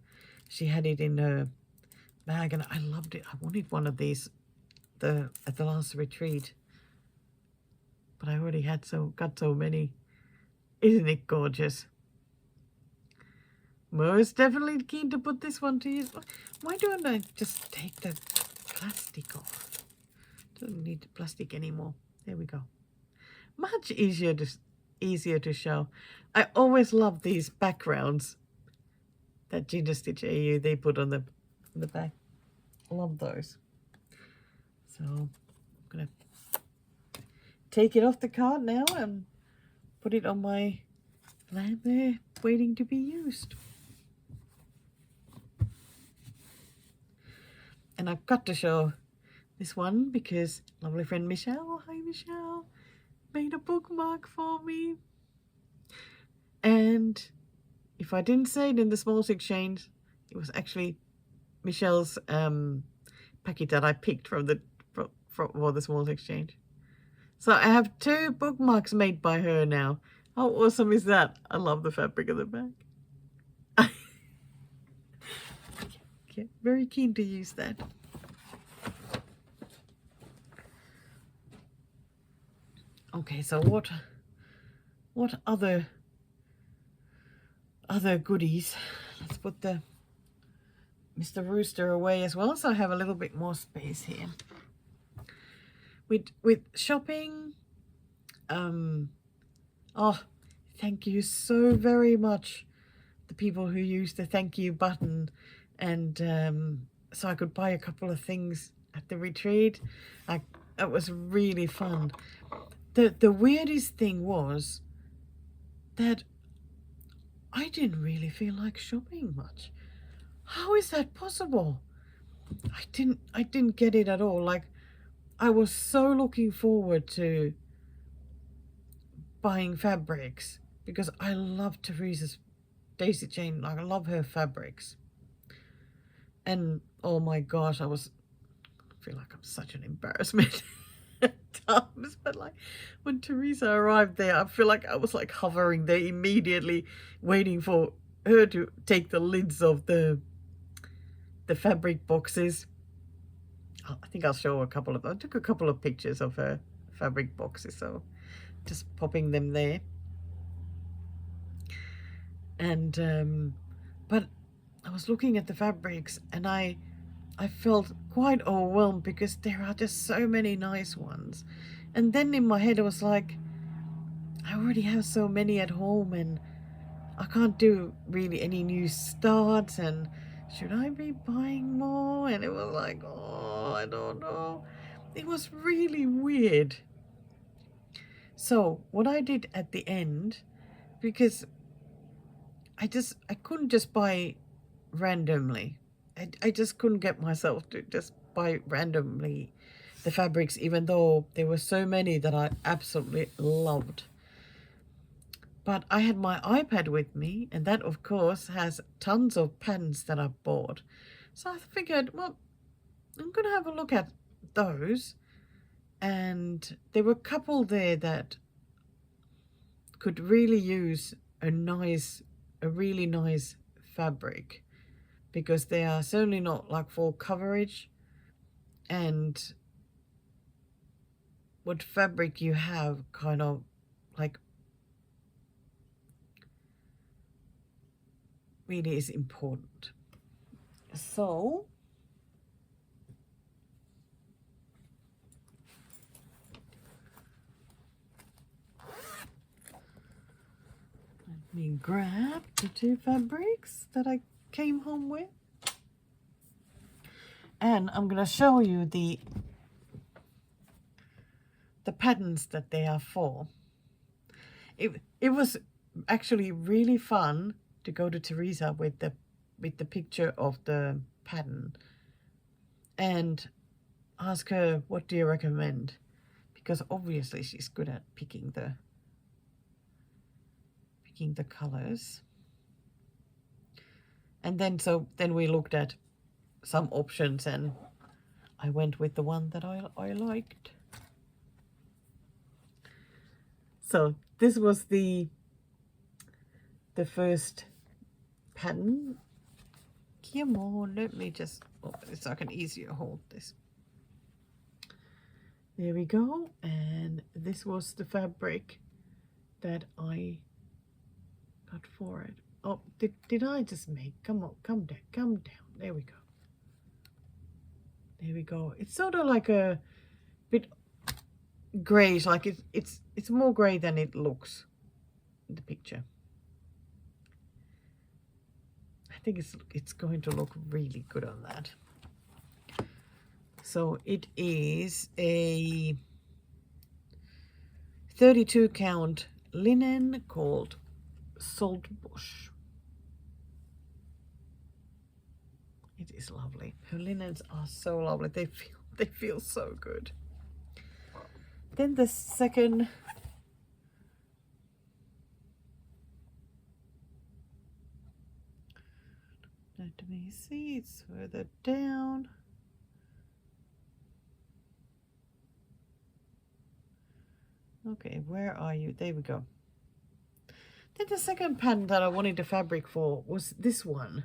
She had it in her bag and I loved it. I wanted one of these at the last retreat. But I already got so many. Isn't it gorgeous? Most definitely keen to put this one to use. Why don't I just take the plastic off? Don't need the plastic anymore. There we go. Much easier to show. I always love these backgrounds that Ginger Stitch AU they put on the back. Love those. So I'm gonna take it off the card now and put it on my lamp there, waiting to be used. And I've got to show this one because lovely friend Michelle, hi Michelle, made a bookmark for me. And if I didn't say it in the Smalls Exchange, it was actually Michelle's packet that I picked for the Smalls Exchange. So I have 2 bookmarks made by her now. How awesome is that? I love the fabric of the bag. Yeah, very keen to use that. Okay, so what other goodies? Let's put the Mr. Rooster away as well, so I have a little bit more space here. With shopping, oh, thank you so very much, the people who used the thank you button, and so I could buy a couple of things at the retreat. It was really fun. The weirdest thing was that I didn't really feel like shopping much. How is that possible? I didn't get it at all. Like, I was so looking forward to buying fabrics because I love Teresa's Daisy Chain. Like, I love her fabrics. And oh my gosh, I feel like I'm such an embarrassment at times, but like when Teresa arrived there, I feel like I was like hovering there immediately, waiting for her to take the lids of the fabric boxes. I think I'll show a couple of them. I took a couple of pictures of her fabric boxes, so just popping them there. And but I was looking at the fabrics and I felt quite overwhelmed because there are just so many nice ones. And then in my head I was like, I already have so many at home and I can't do really any new starts, and should I be buying more? And it was like, oh, I don't know. It was really weird. So what I did at the end, because I couldn't just buy randomly. I just couldn't get myself to just buy randomly the fabrics, even though there were so many that I absolutely loved. But I had my iPad with me, and that, of course, has tons of patterns that I bought. So I figured, well, I'm going to have a look at those. And there were a couple there that could really use a really nice fabric, because they are certainly not like full coverage. And what fabric you have kind of like really is important. So let me grab the 2 fabrics that I came home with, and I'm going to show you the patterns that they are for. It was actually really fun to go to Teresa with the picture of the pattern and ask her, what do you recommend? Because obviously she's good at picking the colors. And then we looked at some options and I went with the one that I liked. So this was the the first pattern. Come on, let me just open it so I can easier hold this. There we go, and this was the fabric that I got for it. Oh, did I just make? Come on, come down. There we go. There we go. It's sort of like a bit grayish, like it's more gray than it looks in the picture. I think it's going to look really good on that. So it is a 32 count linen called Saltbush. It is lovely. Her linens are so lovely. They feel so good. Then the second let me see, it's further down. Okay, where are you? There we go. Then the second pattern that I wanted the fabric for was this one,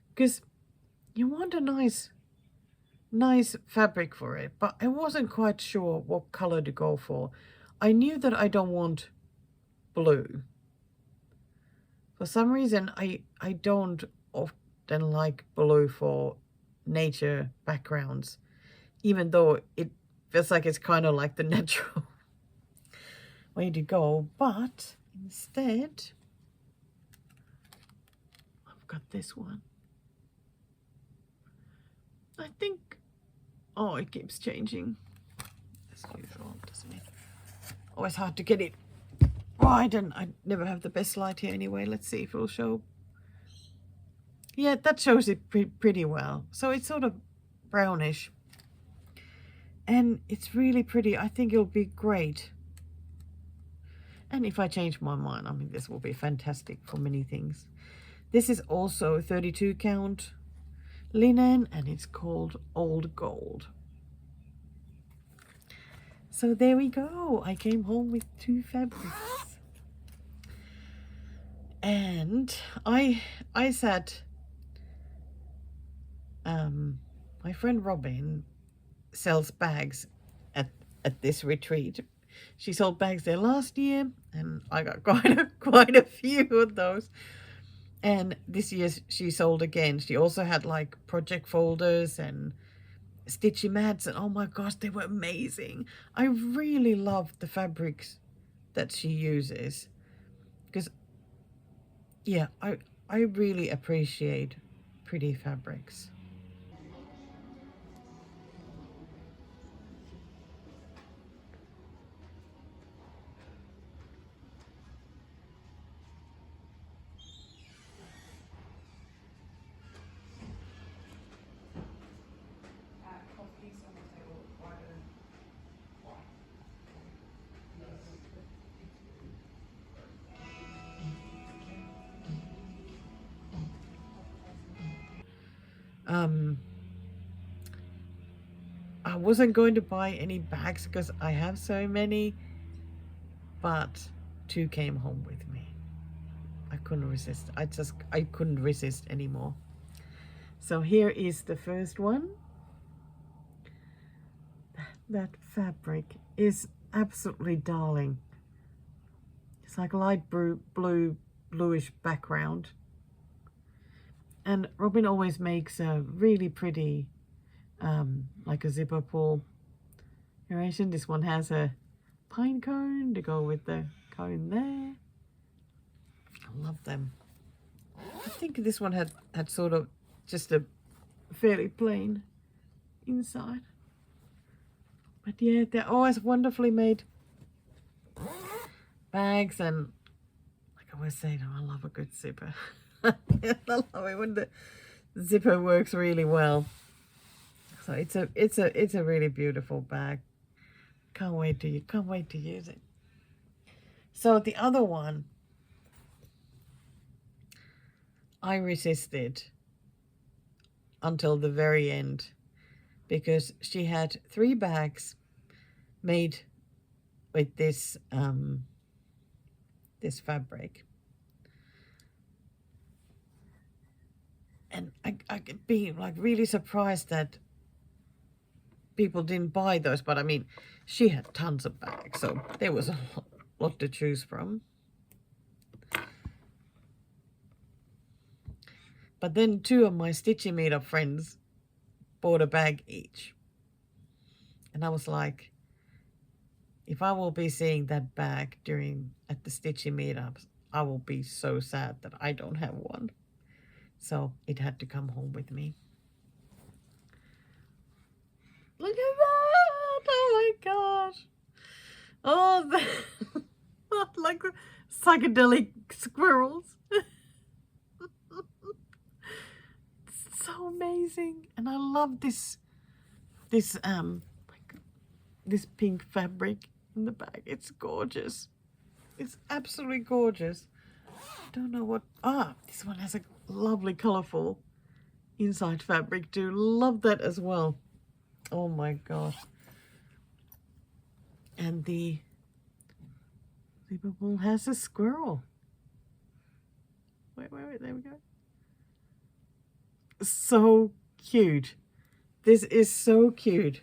because you want a nice fabric for it, but I wasn't quite sure what color to go for. I knew that I don't want blue. For some reason, I don't often like blue for nature backgrounds, even though it feels like it's kind of like the natural way to go. But instead, I've got this one. I think, oh, it keeps changing as usual, doesn't it? Always hard to get it right, and I never have the best light here anyway. Let's see if it'll show. Yeah, that shows it pretty well. So it's sort of brownish, and it's really pretty. I think it'll be great. And if I change my mind, I mean, this will be fantastic for many things. This is also 32 count linen, and it's called Old Gold. So there we go. I came home with 2 fabrics. And I said, my friend Robin sells bags at this retreat. She sold bags there last year, and I got quite a few of those. And this year she sold again. She also had like project folders and stitchy mats, and oh my gosh, they were amazing. I really loved the fabrics that she uses, because yeah, I really appreciate pretty fabrics. I wasn't going to buy any bags because I have so many, but 2 came home with me. I couldn't resist. I couldn't resist anymore. So here is the first one. That fabric is absolutely darling. It's like light bluish background. And Robin always makes a really pretty, like a zipper pull narration. This one has a pine cone to go with the cone there. I love them. I think this one had sort of just a fairly plain inside. But yeah, they're always wonderfully made bags, and like I always say, I love a good zipper. I love it when the zipper works really well. So it's a really beautiful bag. Can't wait to use it. So the other one, I resisted until the very end, because she had 3 bags made with this this fabric. And I could be like really surprised that people didn't buy those. But I mean, she had tons of bags, so there was a lot to choose from. But then 2 of my Stitchy Meetup friends bought a bag each. And I was like, if I will be seeing that bag at the Stitchy Meetups, I will be so sad that I don't have one. So it had to come home with me. Look at that! Oh my gosh! Oh, like psychedelic squirrels. It's so amazing, and I love this pink fabric in the bag. It's gorgeous. It's absolutely gorgeous. I don't know what. This one has a lovely, colorful inside fabric too. Love that as well. Oh my gosh. And the Liverpool has a squirrel. Wait, there we go. So cute. This is so cute.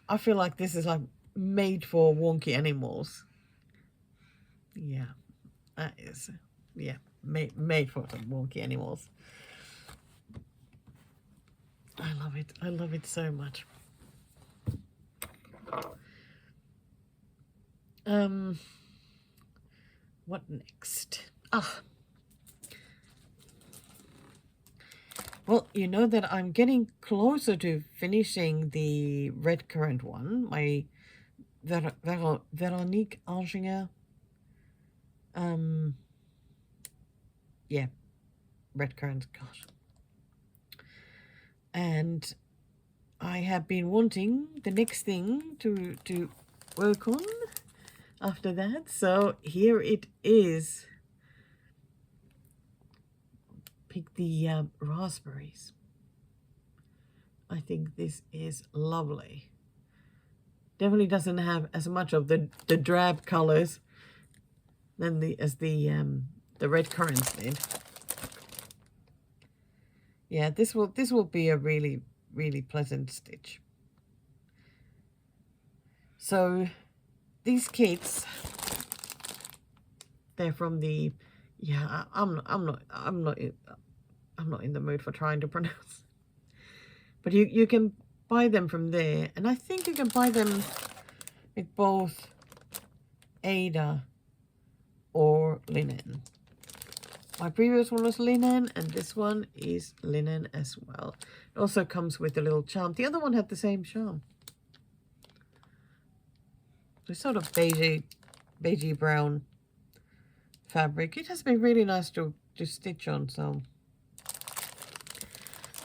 I feel like this is like made for wonky animals. Yeah, that is, yeah, made for some wonky animals. I love it. I love it so much. What next? Well, you know that I'm getting closer to finishing the red currant one, my Veronique Anginger. Yeah, red currant, gosh. And I have been wanting the next thing to work on after that. So here it is. Pick the raspberries. I think this is lovely. Definitely doesn't have as much of the drab colors than as the red currants did. Yeah, this will be a really, really pleasant stitch. So these kits, they're from the, yeah, I'm not in the mood for trying to pronounce. But you can buy them from there, and I think you can buy them with both Ada or linen. My previous one was linen, and this one is linen as well. It also comes with a little charm. The other one had the same charm. It's sort of beigey brown fabric. It has been really nice to stitch on, so.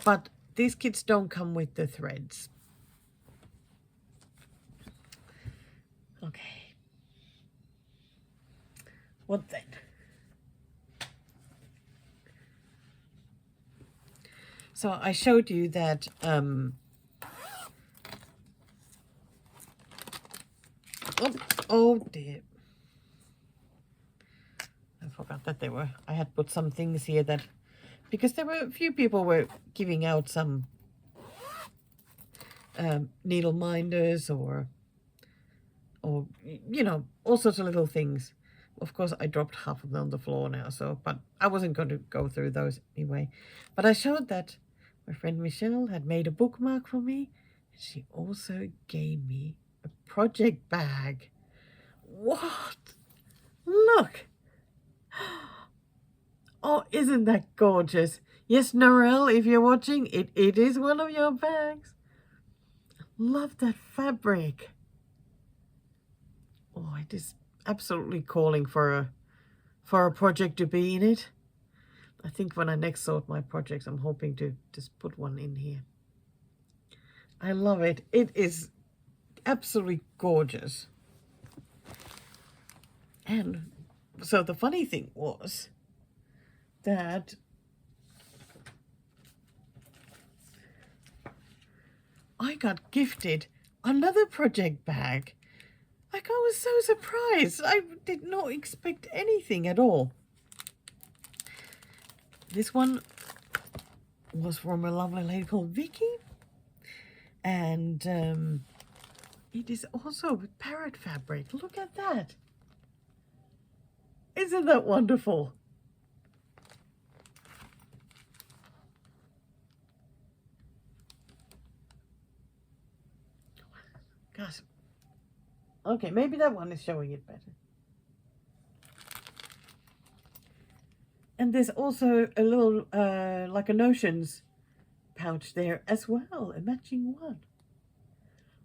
But these kits don't come with the threads. Okay. What then? So I showed you that oh dear. I forgot that I had put some things here that, because there were a few people were giving out some needle minders or you know, all sorts of little things. Of course, I dropped half of them on the floor now, so, but I wasn't going to go through those anyway. But I showed that my friend Michelle had made a bookmark for me, and she also gave me a project bag. What? Look! Oh, isn't that gorgeous? Yes, Narelle, if you're watching, it is one of your bags. Love that fabric. Oh, it is absolutely calling for a project to be in it. I think when I next sort my projects, I'm hoping to just put one in here. I love it. It is absolutely gorgeous. And so the funny thing was that I got gifted another project bag. Like, I was so surprised. I did not expect anything at all. This one was from a lovely lady called Vicky, and it is also with parrot fabric. Look at that. Isn't that wonderful? Gosh. Okay, maybe that one is showing it better. And there's also a little, like a notions pouch there as well, a matching one.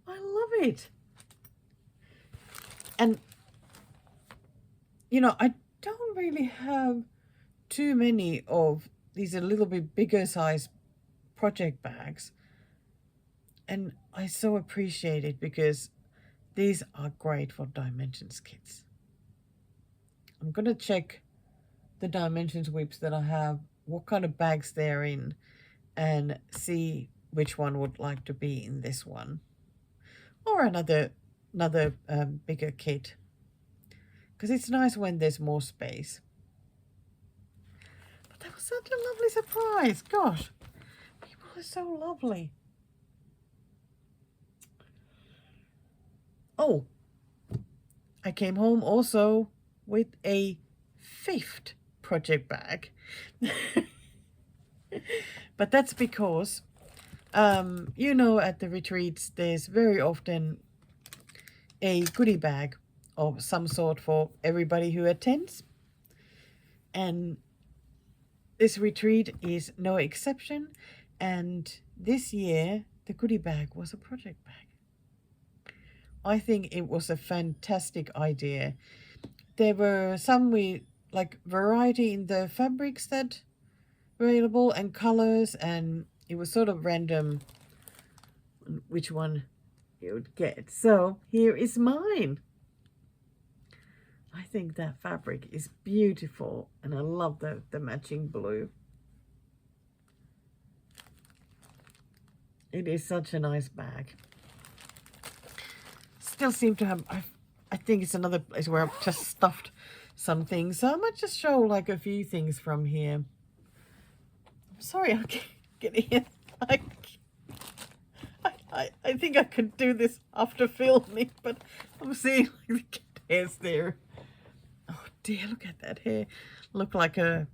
I love it. And, you know, I don't really have too many of these a little bit bigger size project bags. And I so appreciate it because these are great for dimensions kits. I'm going to check the dimensions whips that I have, what kind of bags they're in, and see which one would like to be in this one or another bigger kit, because it's nice when there's more space. But that was such a lovely surprise. Gosh, people are so lovely. Oh, I came home also with a 5th project bag. But that's because, you know, at the retreats, there's very often a goodie bag of some sort for everybody who attends. And this retreat is no exception. And this year, the goodie bag was a project bag. I think it was a fantastic idea. There were some like variety in the fabrics that were available and colors, and it was sort of random which one you would get. So here is mine. I think that fabric is beautiful, and I love the matching blue. It is such a nice bag. Still seem to have, I think it's another place where I've just stuffed some things. So I might just show like a few things from here. I'm sorry, I can't get in. I think I could do this after filming, but I'm seeing like the hairs there. Oh dear, look at that hair. Look like an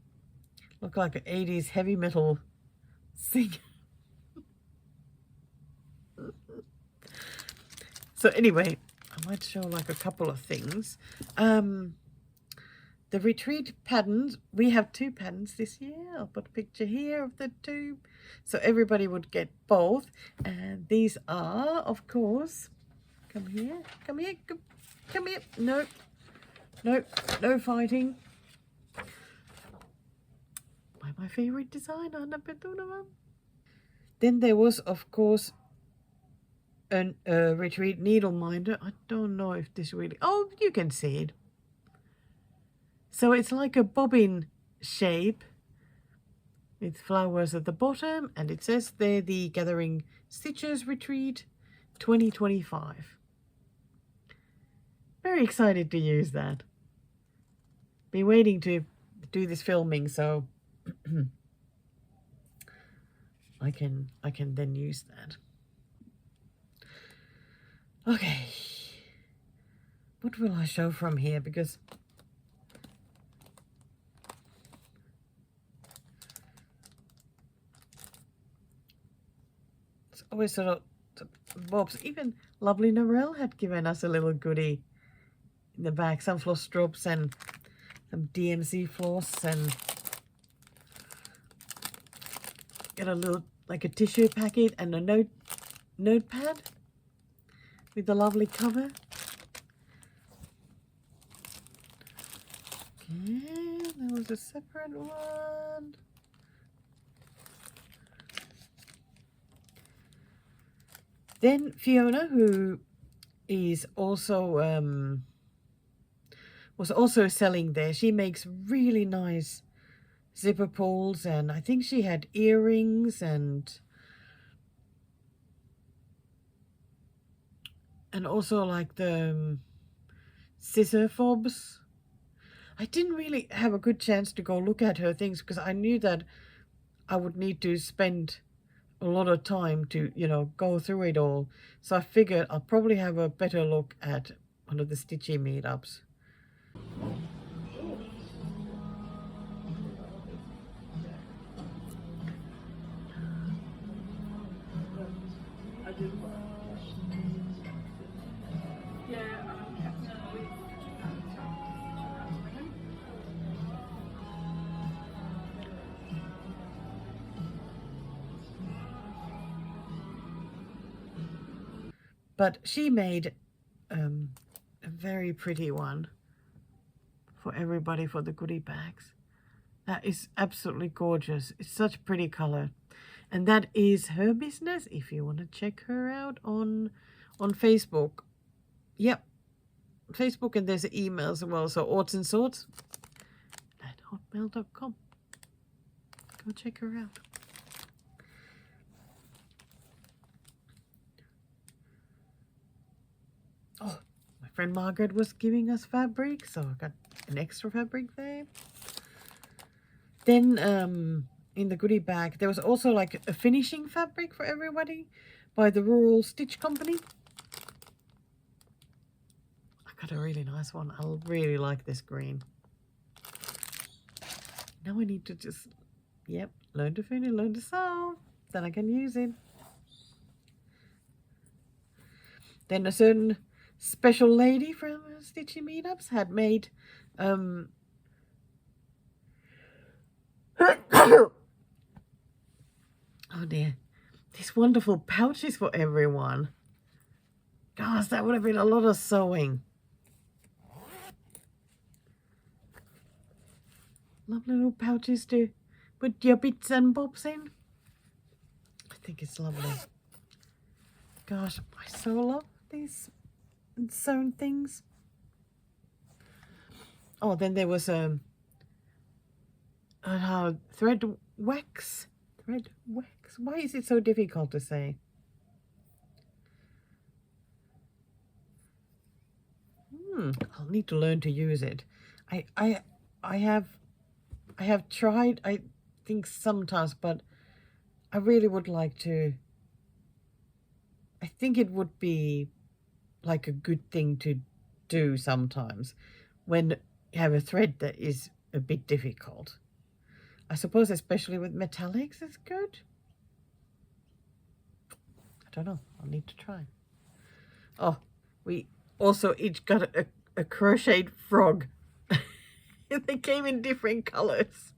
80s heavy metal singer. So anyway, I might show like a couple of things. The retreat patterns, we have 2 patterns this year. I'll put a picture here of the 2. So everybody would get both. And these are, of course, come here. No, no fighting. By my favorite designer, Anna Petunova. Then there was, of course, a retreat needle minder. I don't know if this really, oh, you can see it. So it's like a bobbin shape with flowers at the bottom, and it says there the Gathering Stitches Retreat 2025. Very excited to use that. Been waiting to do this filming, so I can then use that. Okay, what will I show from here? Because it's always sort of bobs. Even lovely Narelle had given us a little goodie in the back, some Flosstubes and some DMC floss, and got a little, like a tissue packet and a notepad with the lovely cover. Okay, there was a separate one. Then Fiona, who is also was also selling there. She makes really nice zipper pulls, and I think she had earrings and also like the scissor fobs. I didn't really have a good chance to go look at her things because I knew that I would need to spend a lot of time to, you know, go through it all. So I figured I'll probably have a better look at one of the Stitchy meetups. But she made a very pretty one for everybody for the goodie bags. That is absolutely gorgeous. It's such a pretty color. And that is her business if you want to check her out on Facebook. Yep. Facebook, and there's an email as well. So ortsandsorts@hotmail.com. Go check her out. Oh, my friend Margaret was giving us fabric, so I got an extra fabric there. Then in the goodie bag, there was also like a finishing fabric for everybody by the Rural Stitch Company. I got a really nice one. I really like this green. Now I need to just, yep, learn to finish, learn to sew. Then I can use it. Then a certain special lady from Stitchy Meetups had made oh dear, these wonderful pouches for everyone. Gosh, that would have been a lot of sewing. Lovely little pouches to put your bits and bobs in. I think it's lovely. Gosh, I so love these sewn things. Oh, then there was thread wax. Thread wax. Why is it so difficult to say? I'll need to learn to use it. I have tried, I think sometimes, but I really would like to. I think it would be like a good thing to do sometimes when you have a thread that is a bit difficult. I suppose especially with metallics it's good. I don't know. I'll need to try. Oh, we also each got a crocheted frog. They came in different colors.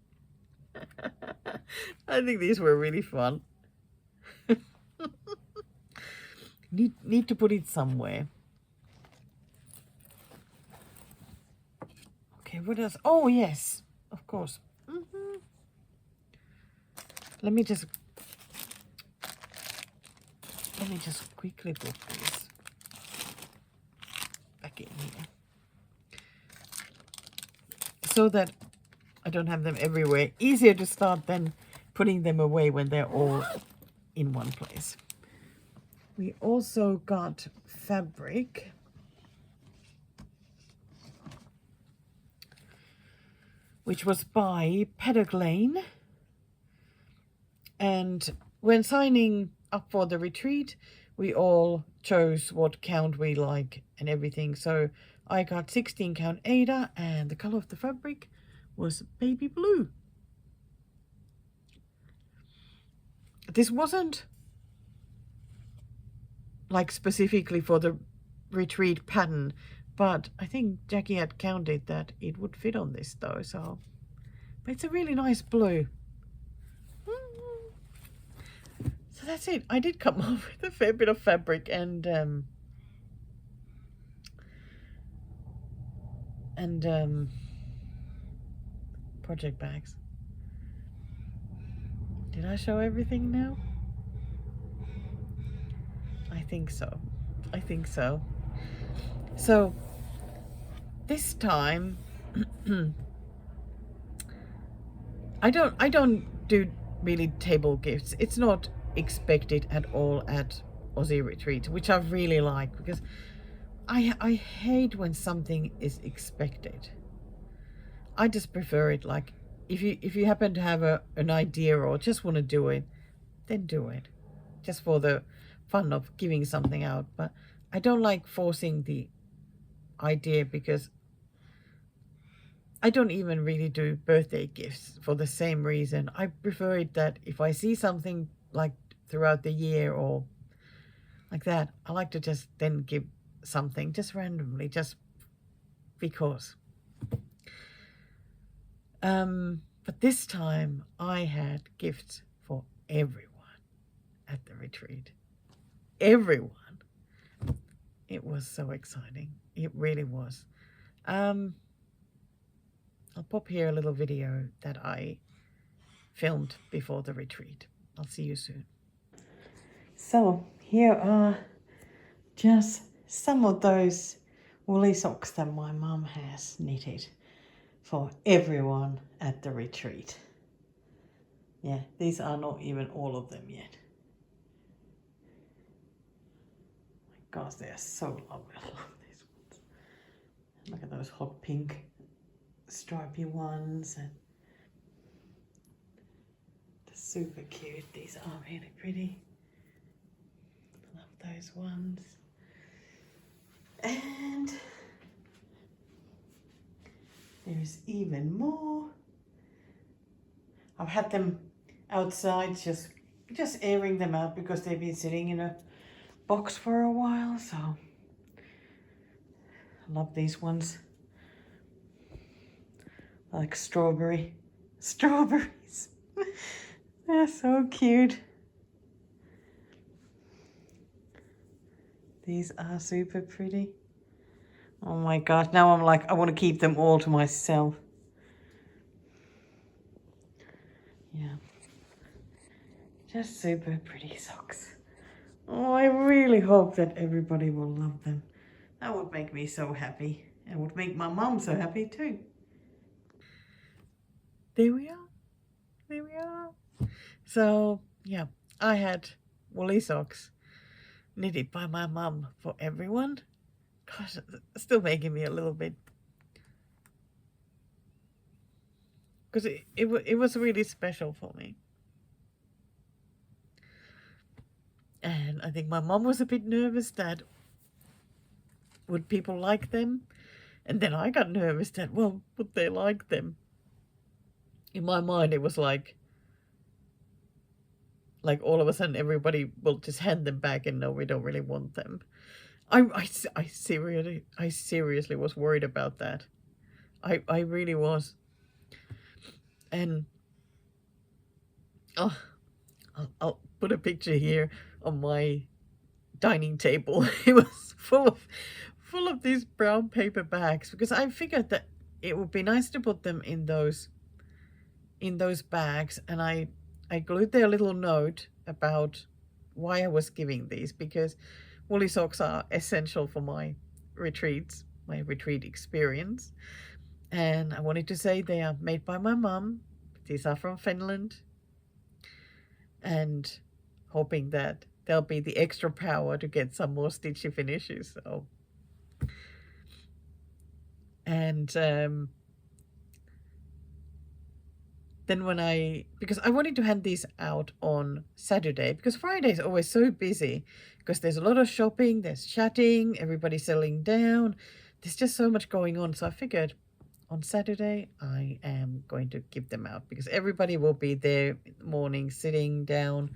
I think these were really fun. Need to put it somewhere. Okay, what else? Oh yes, of course. Let me just quickly put these back in here so that I don't have them everywhere. Easier to start than putting them away when they're all in one place. We also got fabric. Which was by Paddock Lane. And when signing up for the retreat, we all chose what count we like and everything. So I got 16 count Ada, and the color of the fabric was baby blue. This wasn't like specifically for the retreat pattern, but I think Jackie had counted that it would fit on this though, so. But it's a really nice blue. So that's it. I did come up with a fair bit of fabric and project bags. Did I show everything now? I think so. I think so. So this time I don't do really table gifts. It's not expected at all at Aussie Retreat, which I really like because I hate when something is expected. I just prefer it. Like, if you happen to have an idea or just want to do it, then do it, just for the fun of giving something out. But I don't like forcing the idea, because I don't even really do birthday gifts for the same reason. I prefer it that if I see something like throughout the year or like that, I like to just then give something just randomly, just because. But this time I had gifts for everyone at the retreat. Everyone. It was so exciting. It really was. I'll pop here a little video that I filmed before the retreat. I'll see you soon. So here are just some of those woolly socks that my mum has knitted for everyone at the retreat. Yeah, these are not even all of them yet. My gosh, they are so lovely. I love these ones. Look at those hot pink stripy ones, and they're super cute. These are really pretty. Love those ones. And there's even more. I've had them outside, just airing them out, because they've been sitting in a box for a while. So I love these ones. Like strawberries. They're so cute. These are super pretty. Oh my God, now I'm like, I want to keep them all to myself. Yeah. Just super pretty socks. Oh, I really hope that everybody will love them. That would make me so happy. It would make my mum so happy too. There we are. There we are. So, yeah, I had woolly socks knitted by my mum for everyone. Gosh, it's still making me a little bit, because it was really special for me. And I think my mum was a bit nervous that would people like them? And then I got nervous that, well, would they like them? In my mind, it was like all of a sudden everybody will just hand them back and no, we don't really want them. I seriously was worried about that. I really was. And oh, I'll put a picture here on my dining table. It was full of these brown paper bags, because I figured that it would be nice to put them in those bags. And I glued there a little note about why I was giving these, because woolly socks are essential for my retreats, my retreat experience. And I wanted to say they are made by my mum. These are from Finland. And hoping that there'll be the extra power to get some more stitchy finishes. So, and then because I wanted to hand these out on Saturday, because Friday is always so busy, because there's a lot of shopping, there's chatting, everybody's settling down, there's just so much going on. So I figured on Saturday I am going to give them out, because everybody will be there in the morning, sitting down,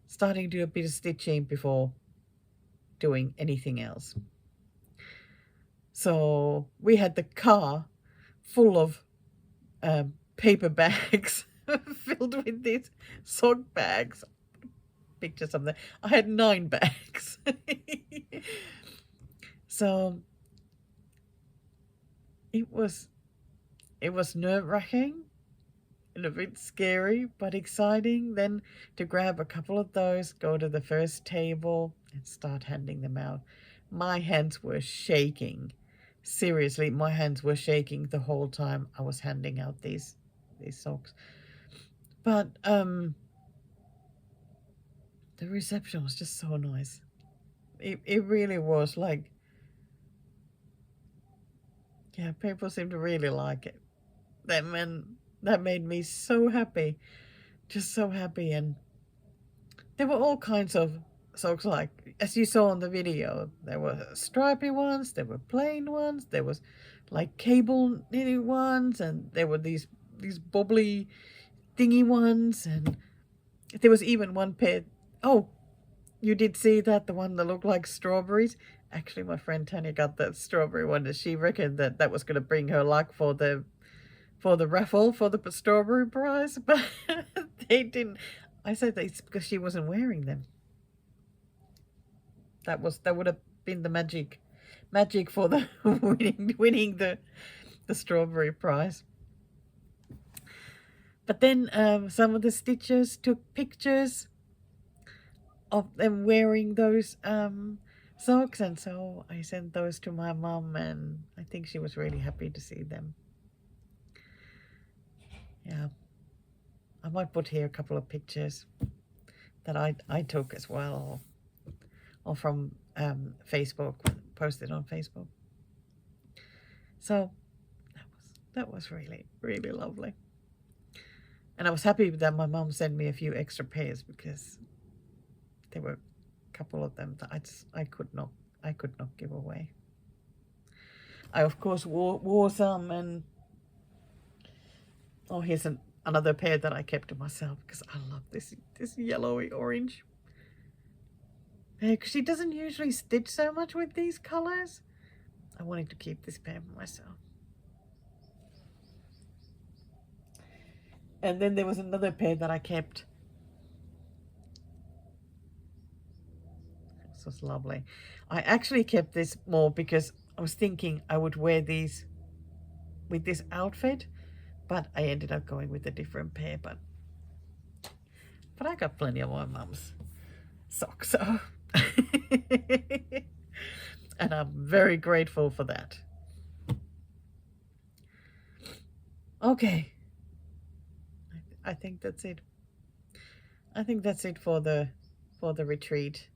starting to do a bit of stitching before doing anything else. So we had the car full of paper bags filled with these sock bags. Pictures of them. I had 9 bags. So it was nerve-wracking and a bit scary, but exciting. Then to grab a couple of those, go to the first table and start handing them out. My hands were shaking. Seriously, my hands were shaking the whole time I was handing out these socks. But the reception was just so nice. It really was, like, yeah, people seem to really like it. them, and that made me so happy, just so happy. And there were all kinds of socks, like as you saw on the video. There were stripy ones, there were plain ones, there was like cable knitting ones, and there were these bobbly thingy ones, and there was even one pair. Oh, you did see that, the one that looked like strawberries? Actually, my friend Tanya got that strawberry one, and she reckoned that that was going to bring her luck for the raffle for the strawberry prize, but they didn't. I said it's because she wasn't wearing them. That would have been the magic for the winning the strawberry prize. But then some of the stitchers took pictures of them wearing those socks, and so I sent those to my mum, and I think she was really happy to see them. Yeah, I might put here a couple of pictures that I took as well, or from Facebook, posted on Facebook. So that was really, really lovely. And I was happy that my mum sent me a few extra pairs, because there were a couple of them that I could not give away. I of course wore some, and oh, here's another pair that I kept to myself because I love this yellowy orange. Because she doesn't usually stitch so much with these colors. I wanted to keep this pair for myself. And then there was another pair that I kept. This was lovely. I actually kept this more because I was thinking I would wear these with this outfit, but I ended up going with a different pair. But I got plenty of my mum's socks, so and I'm very grateful for that. Okay, I think that's it. I think that's it for the retreat.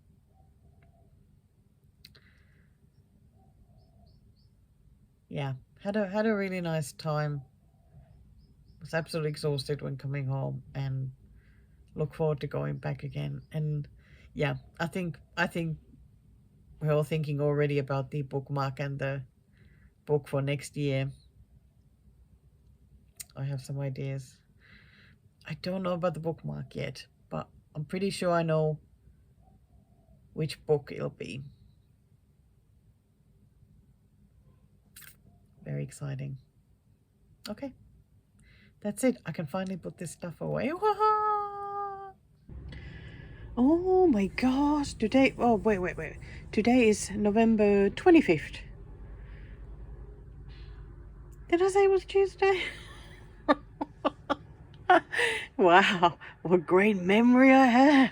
Yeah, had a really nice time. Was absolutely exhausted when coming home, and look forward to going back again. And yeah, I think we're all thinking already about the bookmark and the book for next year. I have some ideas. I don't know about the bookmark yet, but I'm pretty sure I know which book it'll be. Very exciting. Okay, that's it. I can finally put this stuff away. Oh my gosh, today, oh wait. Today is November 25th. Did I say it was Tuesday? Wow, what great memory I have.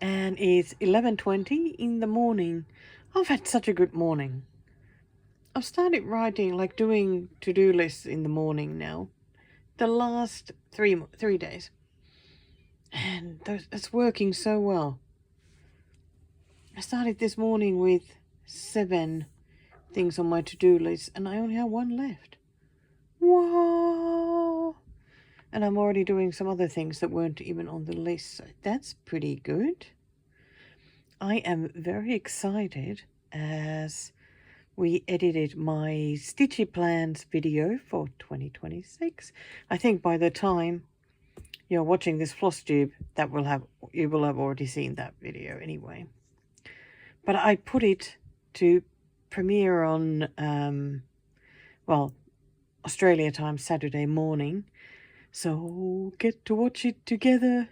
And it's 11:20 in the morning. I've had such a good morning. I've started writing, like doing to-do lists in the morning now. The last three days. And it's working so well. I started this morning with 7 things on my to-do list, and I only have 1 left. Whoa! And I'm already doing some other things that weren't even on the list, so that's pretty good. I am very excited as we edited my Stitchy Plans video for 2026. I think by the time you're watching this Flosstube, you will have already seen that video anyway. But I put it to premiere on, well, Australia time Saturday morning. So get to watch it together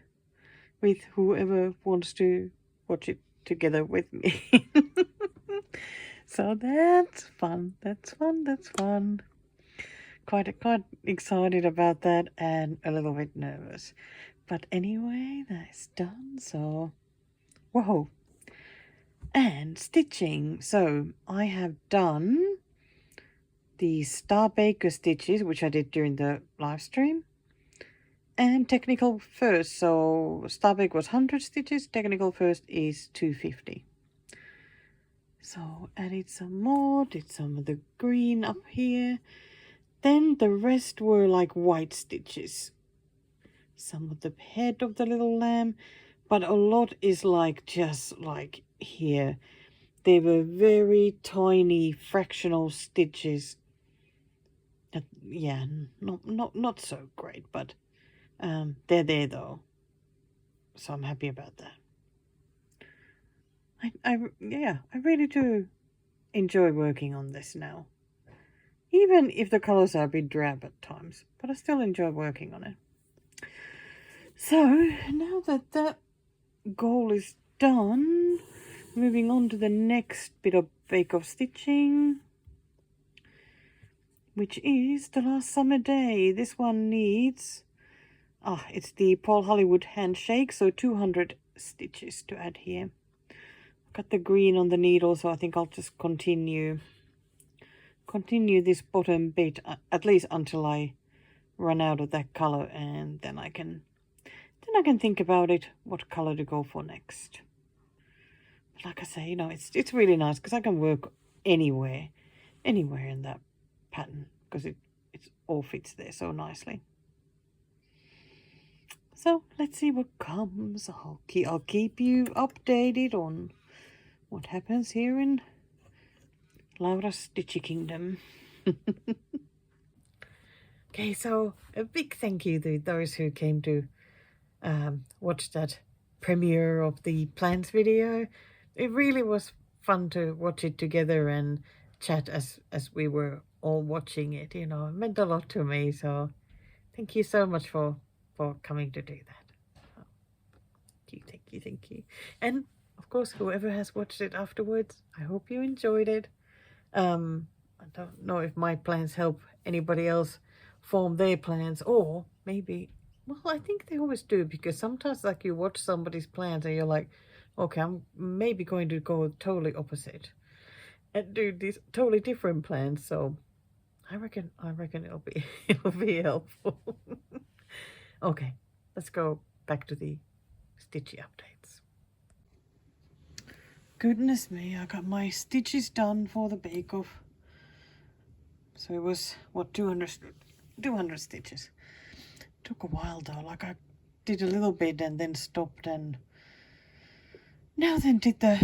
with whoever wants to watch it together with me. So that's fun. That's fun. Quite excited about that, and a little bit nervous. But anyway, that's done. So, whoa. And stitching. So I have done the Star Baker stitches, which I did during the live stream, and technical first. So Star Baker was 100 stitches, technical first is 250. So added some more, did some of the green up here, Then the rest were like white stitches. Some of the head of the little lamb, but a lot is like just like here. They were very tiny fractional stitches. Yeah, not so great, but they're there though, so I'm happy about that. I really do enjoy working on this now, even if the colors are a bit drab at times, but I still enjoy working on it. So now that that goal is done, moving on to the next bit of bake-off stitching, which is the last summer day. This one needs, it's the Paul Hollywood handshake, so 200 stitches to add here. Got the green on the needle, so I think I'll just continue this bottom bit, at least until I run out of that color, and then I can think about it, what color to go for next. But like I say, you know, it's really nice because I can work anywhere in that pattern, because it all fits there so nicely. So let's see what comes. I'll keep you updated on what happens here in Laura's Stitchy Kingdom. Okay, so a big thank you to those who came to watch that premiere of the plans video. It really was fun to watch it together and chat as we were all watching it. You know, it meant a lot to me, so thank you so much for coming to do that. Thank you. And of course, whoever has watched it afterwards, I hope you enjoyed it. I don't know if my plans help anybody else form their plans, or maybe, well, I think they always do, because sometimes like you watch somebody's plans and you're like, okay, I'm maybe going to go totally opposite and do these totally different plans. So I reckon it'll be helpful. Okay, let's go back to the stitchy updates. Goodness me, I got my stitches done for the bake-off. So it was, what, 200 stitches. Took a while though, like I did a little bit and then stopped, and now then did the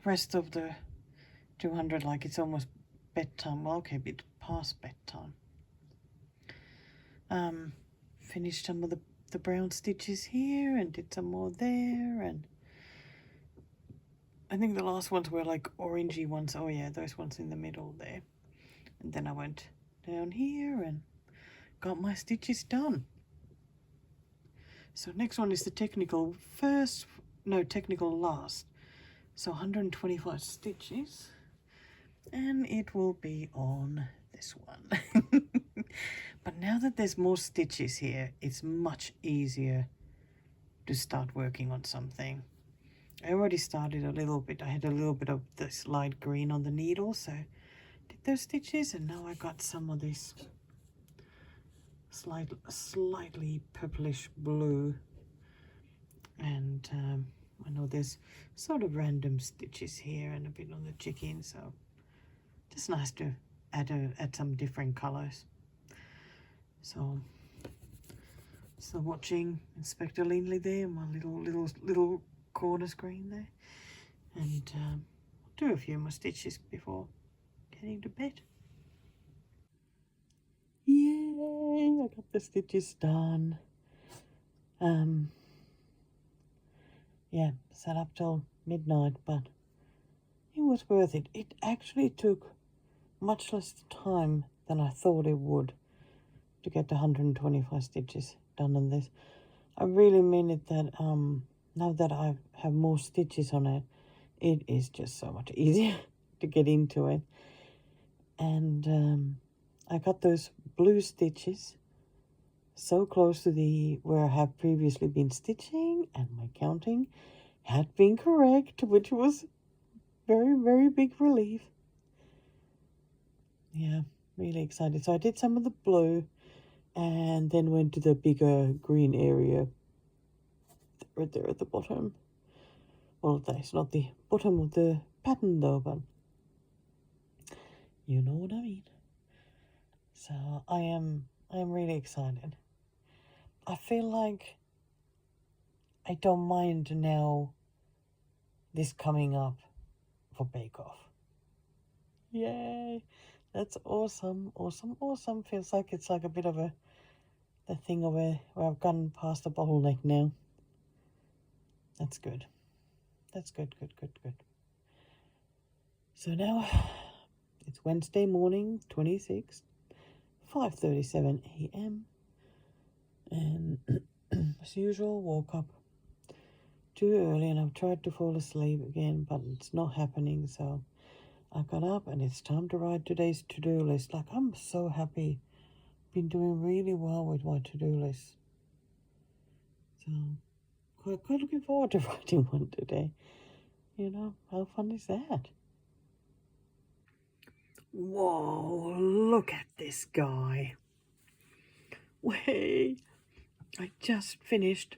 rest of the 200, like it's almost bedtime. Well, okay, a bit past bedtime. Finished some of the brown stitches here and did some more there, and I think the last ones were like orangey ones. Oh yeah, those ones in the middle there. And then I went down here and got my stitches done. So next one is the technical last. So 125 stitches, and it will be on this one. But now that there's more stitches here, it's much easier to start working on something. I already started a little bit. I had a little bit of this light green on the needle, so did those stitches, and now I got some of this slightly purplish blue, and I know there's sort of random stitches here and a bit on the chicken, so just nice to add some different colors. So watching Inspector Lindley there, my little corner screen there, and I'll do a few more stitches before getting to bed. Yay! I got the stitches done. Yeah, sat up till midnight, but it was worth it. It actually took much less time than I thought it would to get the 125 stitches done on this. I really mean it that now that I have more stitches on it, it is just so much easier to get into it. And I got those blue stitches so close to where I have previously been stitching, and my counting had been correct, which was very, very big relief. Yeah, really excited. So I did some of the blue and then went to the bigger green area right there at the bottom. Well, that's not the bottom of the pattern though, but you know what I mean. So I am really excited. I feel like I don't mind now this coming up for Bake Off. Yay! That's awesome, awesome, awesome. Feels like it's like a bit of the thing of where I've gotten past the bottleneck now. That's good. That's good, good, good, good. So now it's Wednesday morning, 26th, 5:37 a.m. And as usual, woke up too early and I've tried to fall asleep again, but it's not happening. So I got up and it's time to write today's to-do list. Like, I'm so happy. Been doing really well with my to-do list. So quite looking forward to writing one today. You know, how fun is that? Whoa, look at this guy. Way, I just finished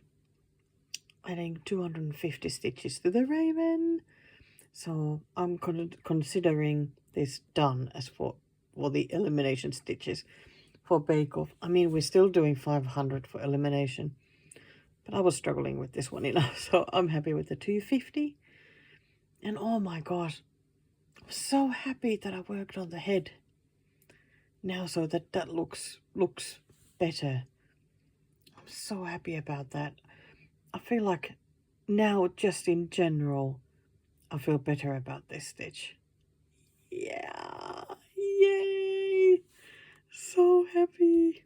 adding 250 stitches to the Raven. So I'm considering this done as for the elimination stitches for Bake Off. I mean, we're still doing 500 for elimination, but I was struggling with this one enough, so I'm happy with the 250. And oh my gosh, I'm so happy that I worked on the head now so that looks better. I'm so happy about that. I feel like now, just in general, I feel better about this stitch. Yeah, yay! So happy.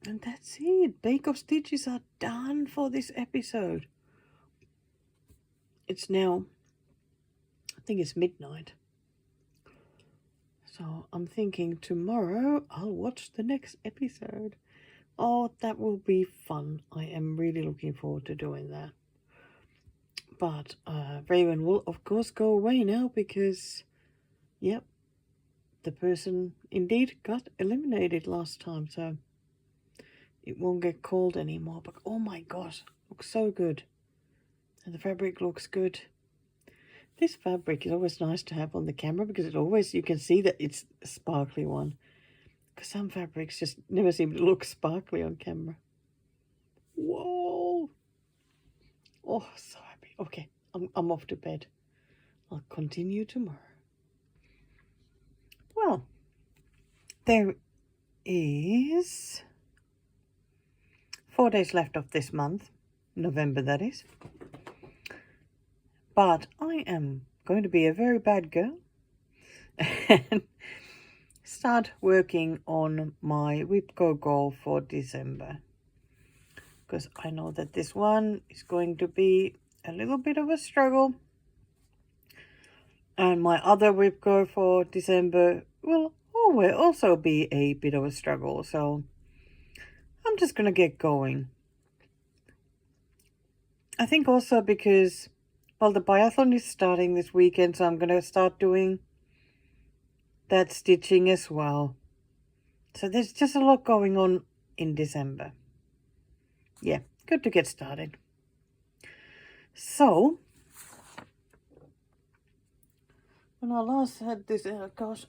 And that's it. Bake Off stitches are done for this episode. It's now, I think it's midnight. So I'm thinking tomorrow I'll watch the next episode. Oh, that will be fun. I am really looking forward to doing that. But Raven will, of course, go away now because, yep, the person indeed got eliminated last time. So it won't get called anymore. But oh my gosh, looks so good. And the fabric looks good. This fabric is always nice to have on the camera because it always, you can see that it's a sparkly one. Because some fabrics just never seem to look sparkly on camera. Whoa! Oh, so happy. Okay, I'm off to bed. I'll continue tomorrow. Well, there is 4 days left of this month. November, that is. But I am going to be a very bad girl and start working on my WIPCO goal for December. Because I know that this one is going to be a little bit of a struggle. And my other WIPCO for December will also be a bit of a struggle. So I'm just going to get going. I think also because, well, the biathlon is starting this weekend, so I'm going to start doing that stitching as well. So there's just a lot going on in December. Yeah, good to get started. So, when I last had this, gosh,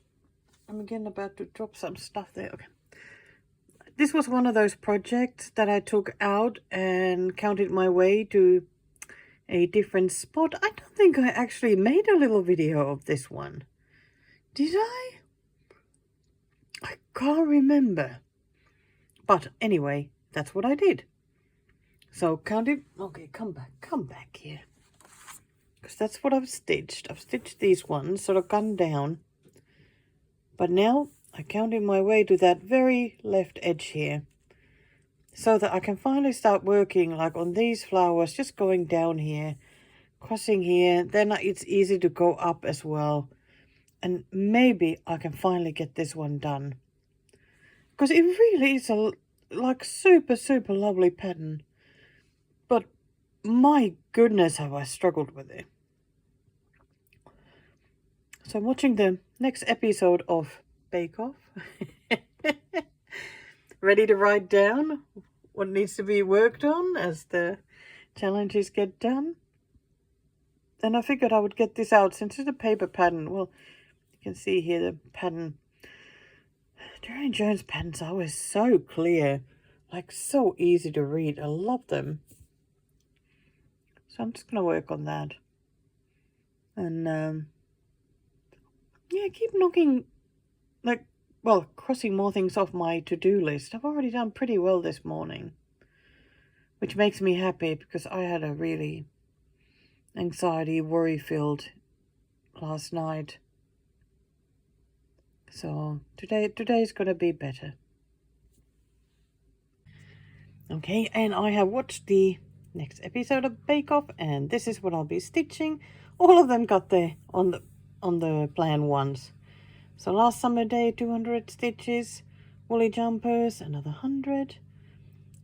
I'm again about to drop some stuff there. Okay. This was one of those projects that I took out and counted my way to a different spot. I don't think I actually made a little video of this one. Did I? I can't remember. But anyway, that's what I did. So counted. Okay, come back here. Because that's what I've stitched. I've stitched these ones, sort of gone down. But now I counted my way to that very left edge here. So that I can finally start working like on these flowers, just going down here, crossing here. Then it's easy to go up as well. And maybe I can finally get this one done. Because it really is a like super lovely pattern. But my goodness, have I struggled with it. So I'm watching the next episode of Bake Off. Ready to write down what needs to be worked on as the challenges get done. And I figured I would get this out since it's a paper pattern. Well, you can see here the pattern Jerry Jones patterns are always so clear, like so easy to read. I love them. So I'm just going to work on that. And yeah, keep knocking, like, well, crossing more things off my to-do list. I've already done pretty well this morning, which makes me happy because I had a really anxiety, worry-filled last night. So today's going to be better. Okay, and I have watched the next episode of Bake Off, and this is what I'll be stitching. All of them got there on the plan ones. So last summer day, 200 stitches. Woolly jumpers, another 100.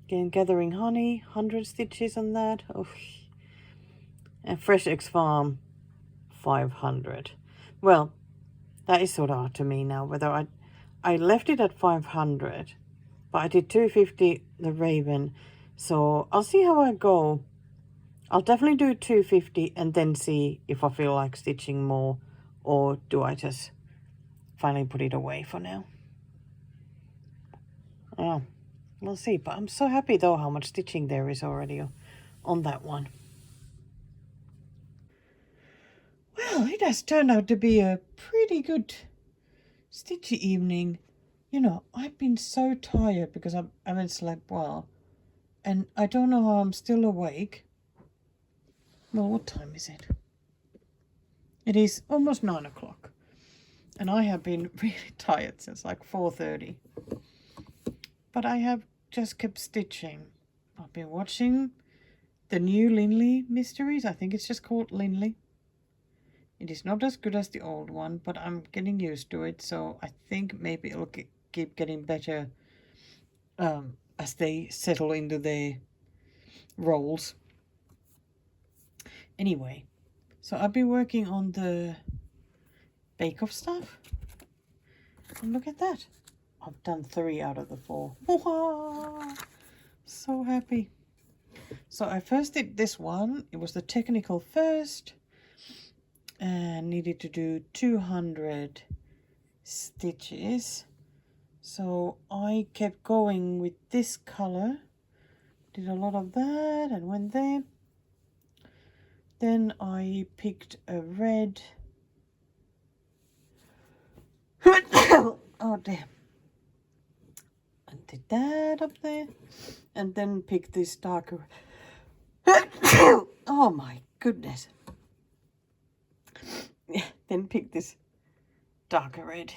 Again, gathering honey, 100 stitches on that. Oh. And Fresh Eggs Farm, 500. Well, that is sort of hard to me now, whether I left it at 500, but I did 250 the Raven, so I'll see how I go. I'll definitely do 250 and then see if I feel like stitching more, or do I just finally put it away for now. Oh, we'll see, but I'm so happy though how much stitching there is already on that one. Well, it has turned out to be a pretty good stitchy evening. You know, I've been so tired because I haven't slept well. And I don't know how I'm still awake. Well, what time is it? It is almost 9 o'clock. And I have been really tired since like 4:30. But I have just kept stitching. I've been watching the new Linley Mysteries. I think it's just called Linley. It is not as good as the old one, but I'm getting used to it. So I think maybe it'll keep getting better as they settle into their roles. Anyway, so I've been working on the Bake Off stuff. And look at that. I've done 3 out of the 4. Wow, so happy. So I first did this one. It was the technical first. And needed to do 200 stitches. So I kept going with this color. Did a lot of that and went there. Then I picked a red. Oh damn. And did that up there. And then picked this darker. Oh my goodness. Yeah, then picked this darker red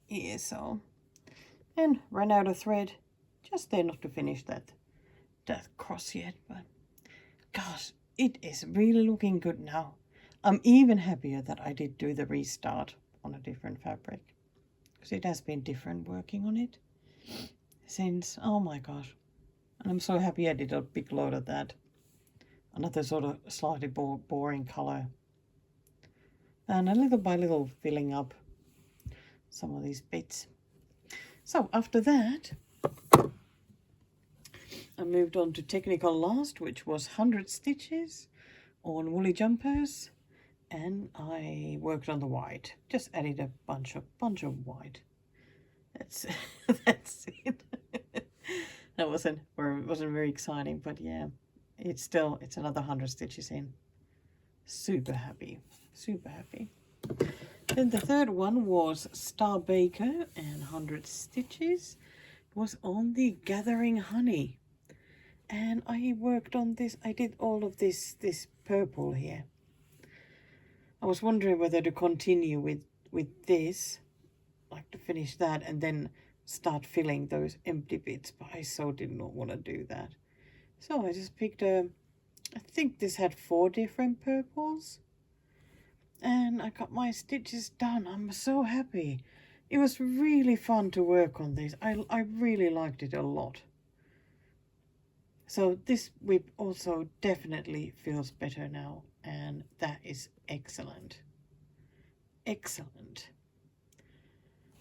here, so. And ran out of thread. Just there not to finish that cross yet, but gosh, it is really looking good now. I'm even happier that I did do the restart on a different fabric, because it has been different working on it since, oh my gosh. And I'm so happy I did a big load of that. Another sort of slightly boring color. And a little by little filling up some of these bits. So after that, I moved on to technical last, which was 100 stitches on woolly jumpers, and I worked on the white. Just added a bunch of white. That's that's it. That wasn't very exciting, but yeah, it's another 100 stitches in. Super happy, super happy. Then the third one was Star Baker, and 100 stitches was on the Gathering Honey. And I worked on this. I did all of this purple here. I was wondering whether to continue with this, like to finish that and then start filling those empty bits, but I so did not want to do that. So I just picked I think this had 4 different purples. And I got my stitches done. I'm so happy. It was really fun to work on this. I really liked it a lot. So this whip also definitely feels better now, and that is excellent. Excellent.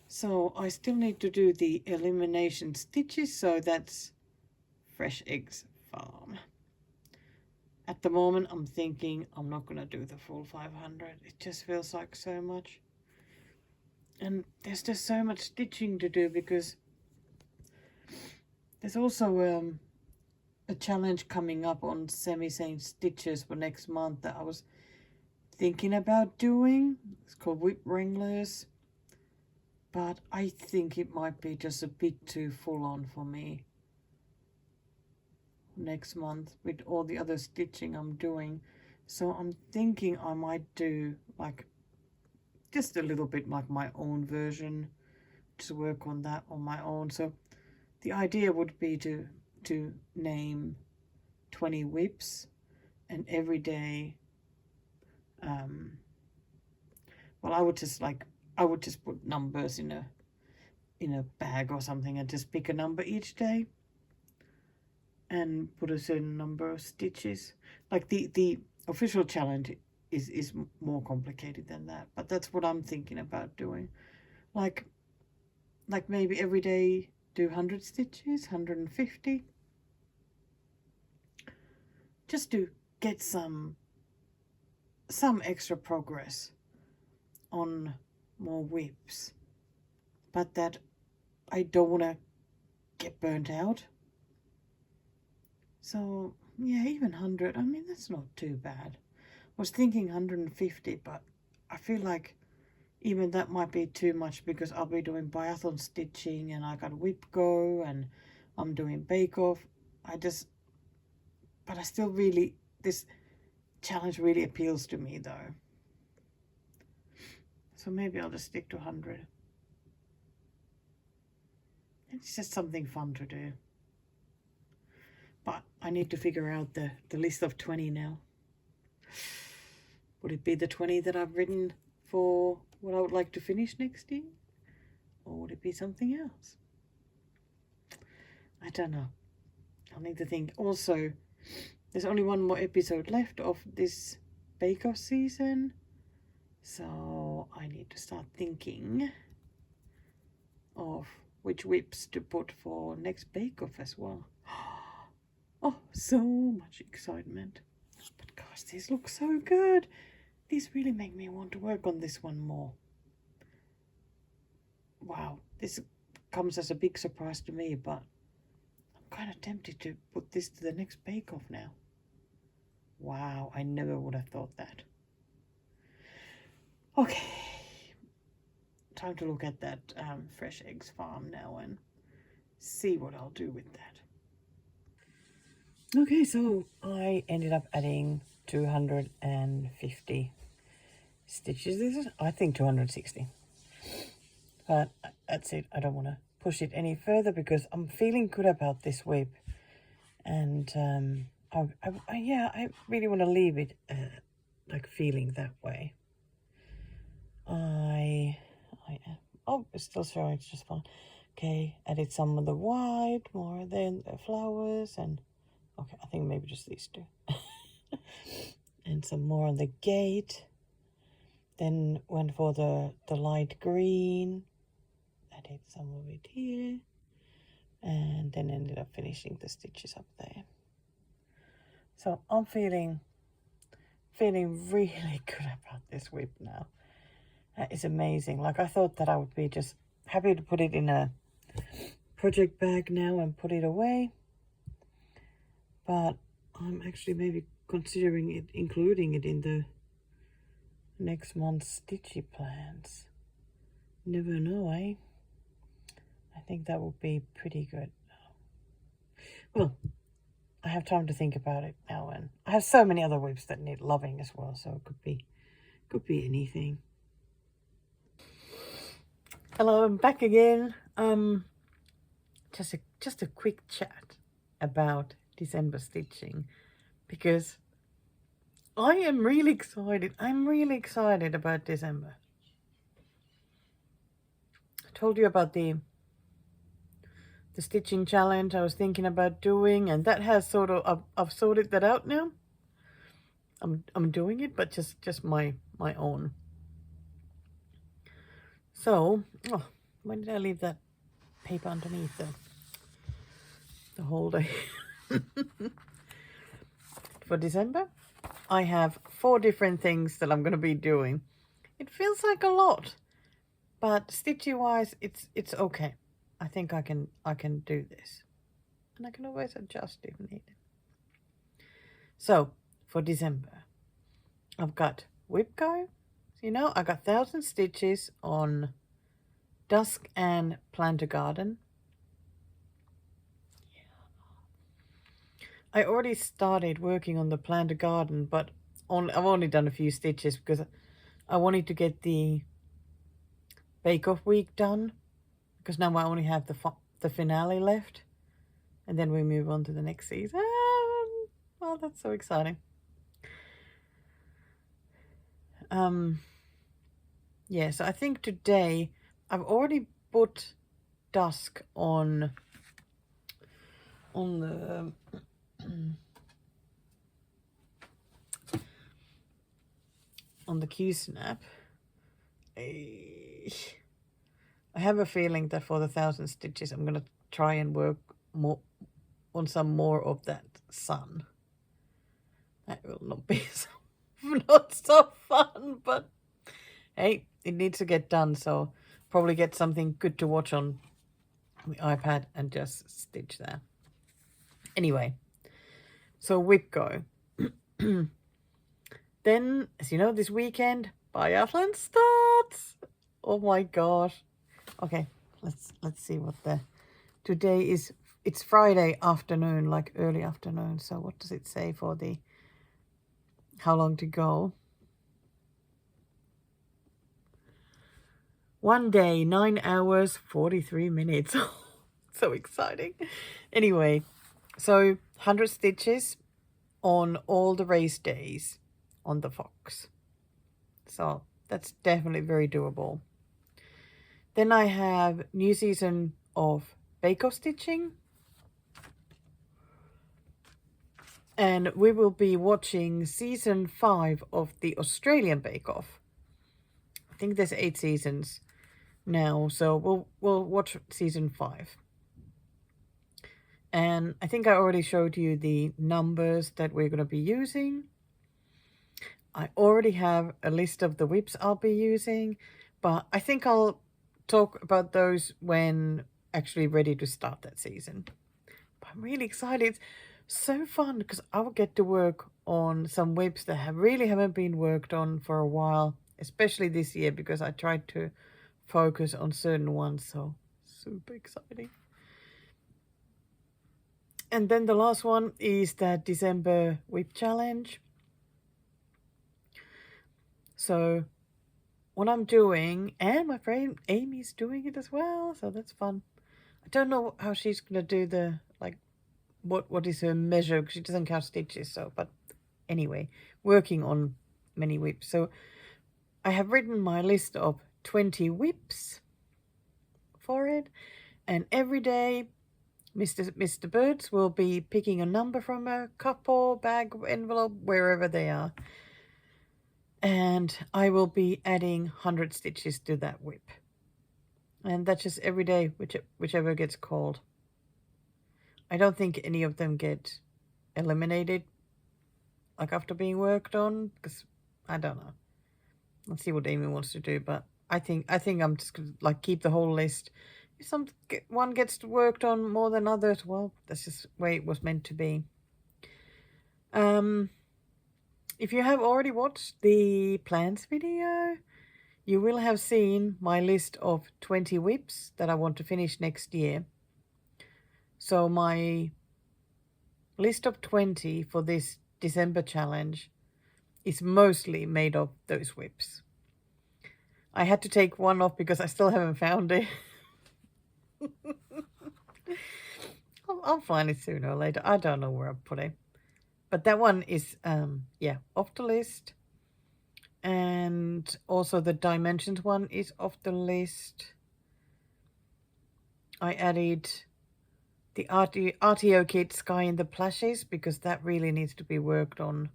So I still need to do the elimination stitches, so that's Fresh Eggs Farm. At the moment, I'm thinking I'm not going to do the full 500. It just feels like so much. And there's just so much stitching to do because there's also a challenge coming up on semi-sane stitches for next month that I was thinking about doing. It's called Whip Wranglers, but I think it might be just a bit too full on for me next month with all the other stitching I'm doing. So I'm thinking I might do like just a little bit like my own version, to work on that on my own. So the idea would be to name 20 whips, and every day well, I would just put numbers in a bag or something and just pick a number each day and put a certain number of stitches. Like the official challenge is more complicated than that, but that's what I'm thinking about doing. Like maybe every day do 100 stitches, 150, just to get some extra progress on more whips, but that I don't want to get burnt out. So yeah, even 100, I mean, that's not too bad. I was thinking 150, but I feel like even that might be too much because I'll be doing biathlon stitching and I got whip go and I'm doing bake off. But I still really, this challenge really appeals to me though. So maybe I'll just stick to 100. It's just something fun to do. But I need to figure out the list of 20 now. Would it be the 20 that I've written for what I would like to finish next year? Or would it be something else? I don't know. I'll need to think. Also, there's only one more episode left of this bake-off season. So I need to start thinking of which whips to put for next bake-off as well. Oh, so much excitement. But gosh, these look so good. These really make me want to work on this one more. Wow, this comes as a big surprise to me, but I'm kind of tempted to put this to the next bake-off now. Wow, I never would have thought that. Okay, time to look at that Fresh Eggs farm now and see what I'll do with that. Okay, so I ended up adding 250 stitches. This is, I think, 260. But that's it. I don't want to push it any further because I'm feeling good about this whip. And I really want to leave it like feeling that way. Oh, it's still showing. It's just fine. Okay, added some of the white, more than the flowers, and okay, I think maybe just these two. And some more on the gate. Then went for the light green. Added some of it here. And then ended up finishing the stitches up there. So I'm feeling really good about this whip now. That is amazing. Like, I thought that I would be just happy to put it in a project bag now and put it away. But I'm actually maybe considering it, including it in the next month's stitchy plans. Never know, eh? I think that would be pretty good. Well, I have time to think about it now, and I have so many other whips that need loving as well, so it could be anything. Hello, I'm back again. Just a quick chat about December stitching, because I am really excited. I'm really excited about December. I told you about the stitching challenge I was thinking about doing, and that has sort of, I've sorted that out now. I'm doing it, but just my own. So, oh, when did I leave that paper underneath the whole day? For December, I have 4 different things that I'm going to be doing. It feels like a lot, But stitchy wise, it's okay. I think I can do this. And I can always adjust if needed. So for December, I've got Whipco. You know, I got 1,000 stitches on Dusk and Planter Garden. I already started working on the Planter Garden, but I've only done a few stitches because I wanted to get the bake-off week done, because now I only have the finale left, and then we move on to the next season. Oh, that's so exciting. Yeah, so I think today I've already put Dusk on the on the Q-snap. I have a feeling that for the 1,000 stitches I'm gonna try and work more on some more of that sun. That will not be not so fun, but hey, it needs to get done, so probably get something good to watch on the iPad and just stitch there. Anyway, so Whipco. Then, as you know, this weekend, biathlon starts. Oh my gosh. Okay, let's see what today is. It's Friday afternoon, like early afternoon. So what does it say for the how long to go? 1 day, 9 hours, 43 minutes. So exciting. Anyway, so 100 stitches on all the race days on the Fox. So that's definitely very doable. Then I have new season of bake-off stitching. And we will be watching season 5 of the Australian bake-off. I think there's 8 seasons now, so we'll watch season 5. And I think I already showed you the numbers that we're going to be using. I already have a list of the whips I'll be using, but I think I'll talk about those when actually ready to start that season. But I'm really excited. It's so fun because I will get to work on some whips that haven't been worked on for a while, especially this year because I tried to focus on certain ones, so super exciting. And then the last one is that December whip challenge. So what I'm doing, and my friend Amy's doing it as well, so that's fun. I don't know how she's gonna do the what is her measure, because she doesn't count stitches. So, but anyway, working on many whips. So I have written my list of 20 whips for it, and every day Mr. Birds will be picking a number from a cup or bag, envelope, wherever they are. And I will be adding 100 stitches to that whip. And that's just every day, whichever gets called. I don't think any of them get eliminated, like after being worked on, because I don't know. Let's see what Amy wants to do, but I think I'm just gonna keep the whole list. If one gets worked on more than others, well, that's just the way it was meant to be. If you have already watched the plans video, you will have seen my list of 20 whips that I want to finish next year. So my list of 20 for this December challenge is mostly made of those whips. I had to take one off because I still haven't found it. I'll find it sooner or later. I don't know where I put it. But that one is, yeah, off the list. And also the dimensions one is off the list. I added the RTO kit Sky in the Plashes because that really needs to be worked on.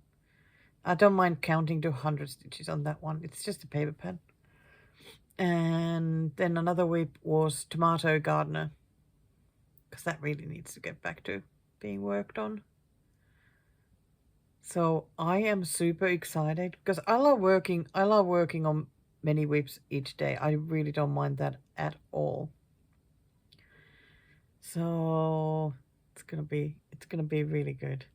I don't mind counting to 100 stitches on that one. It's just a paper pad. And then another whip was Tomato Gardener, because that really needs to get back to being worked on. So I am super excited because I love working on many whips each day. I really don't mind that at all. So it's gonna be really good.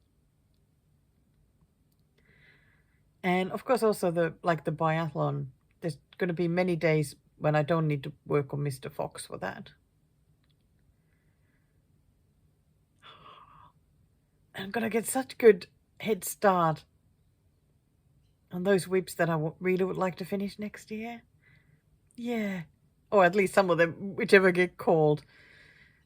And of course also the biathlon, there's gonna be many days when I don't need to work on Mr. Fox for that. I'm gonna get such good head start on those whips that I really would like to finish next year. Yeah. Or at least some of them, whichever get called.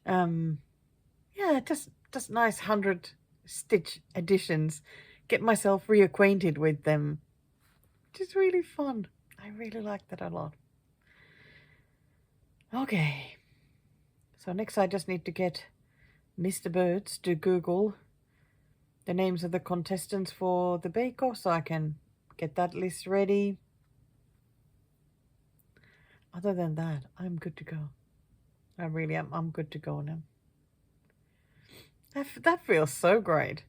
Yeah, just nice 100 stitch additions. Get myself reacquainted with them. Just really fun. I really like that a lot. Okay. So next I just need to get Mr. Birds to Google the names of the contestants for the bake-off so I can get that list ready. Other than that, I'm good to go. I really am. I'm good to go now. That feels so great.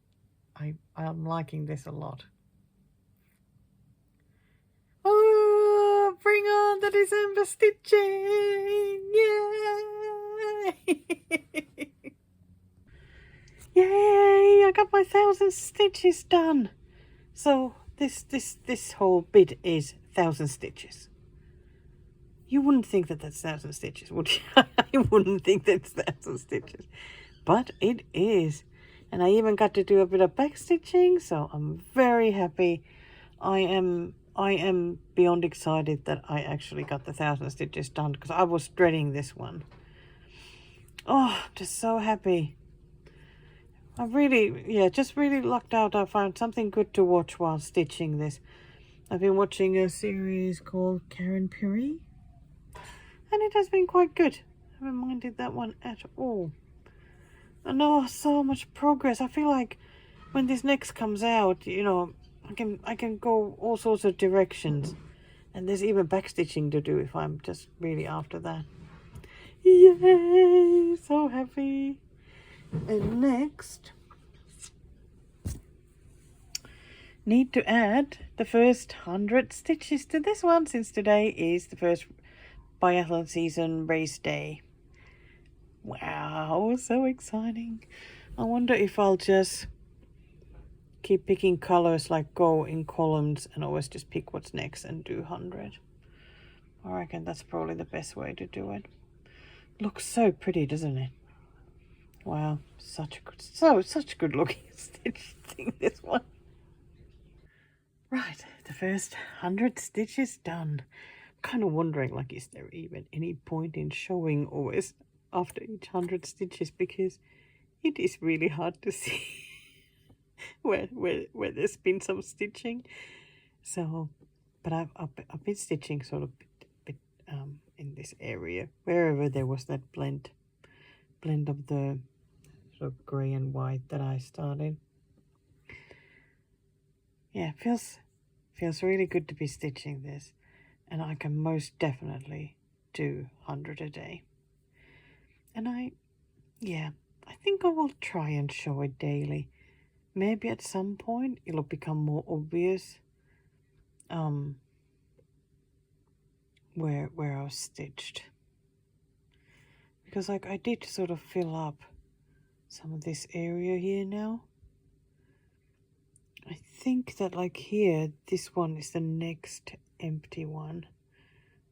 I'm liking this a lot. Oh, bring on the December stitching! Yay! Yay! I got my 1,000 stitches done. So this whole bit is 1,000 stitches. You wouldn't think that that's 1,000 stitches, would you? I wouldn't think that's 1,000 stitches, but it is. And I even got to do a bit of back stitching, so I'm very happy. I am beyond excited that I actually got the 1,000 stitches done because I was dreading this one. Oh, just so happy. I really, just really lucked out. I found something good to watch while stitching this. I've been watching a series called Karen Perry, and it has been quite good. I haven't minded that one at all. And oh, so much progress. I feel like when this next comes out, you know, I can go all sorts of directions. And there's even backstitching to do if I'm just really after that. Yay! So happy. And next, need to add the first 100 stitches to this one, since today is the first biathlon season race day. Wow, so exciting. I wonder if I'll just keep picking colors, like go in columns and always just pick what's next and do 100. I reckon that's probably the best way to do it. Looks so pretty, doesn't it? Wow, such good looking stitch thing, this one. Right, the first 100 stitches done. Kind of wondering, like, is there even any point in showing always after each 100 stitches, because it is really hard to see where there's been some stitching. So, but I've been stitching sort of bit in this area wherever there was that blend of the sort of grey and white that I started. Yeah, feels really good to be stitching this, and I can most definitely do 100 a day. And I think I will try and show it daily. Maybe at some point it'll become more obvious where I was stitched, because like I did sort of fill up some of this area here now. I think that like here, this one is the next empty one,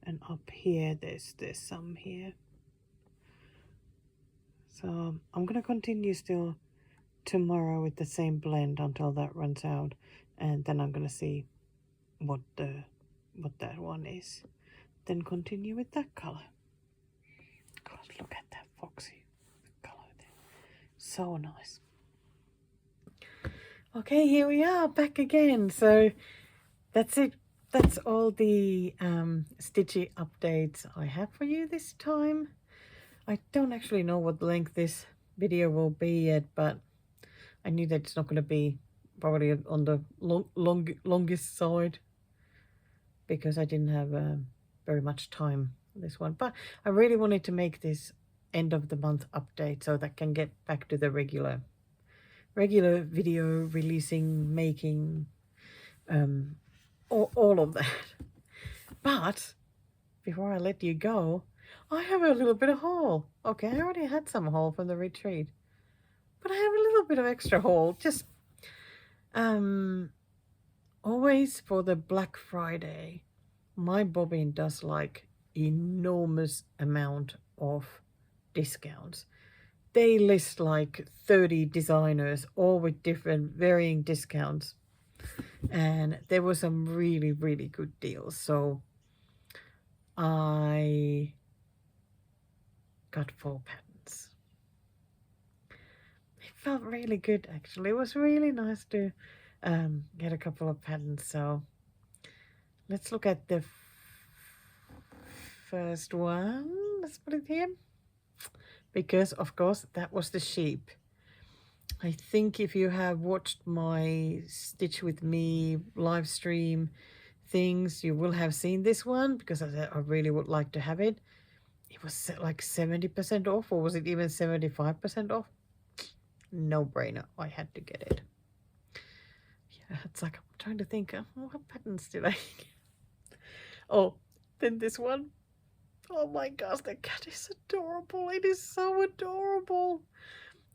and up here there's some here. So I'm gonna continue still tomorrow with the same blend until that runs out, and then I'm gonna see what that one is, then continue with that color. God, look at that foxy color there, so nice. Okay, here we are back again. So that's it. That's all the stitchy updates I have for you this time. I don't actually know what length this video will be yet, but I knew that it's not going to be probably on the longest side, because I didn't have very much time on this one. But I really wanted to make this end of the month update so that I can get back to the regular video releasing, making, all of that. But before I let you go, I have a little bit of haul. Okay, I already had some haul from the retreat, but I have a little bit of extra haul. Just always for the Black Friday, my bobbin does like enormous amount of discounts. They list like 30 designers, all with different varying discounts. And there were some really, really good deals. So I got 4 patents. It felt really good, actually. It was really nice to get a couple of patents. So let's look at the first one. Let's put it here. Because, of course, that was the sheep. I think if you have watched my Stitch With Me live stream things, you will have seen this one, because I really would like to have it. It was like 70% off, or was it even 75% off? No brainer. I had to get it. Yeah, it's like I'm trying to think, what patterns did I get? Oh, then this one. Oh my gosh, the cat is adorable. It is so adorable.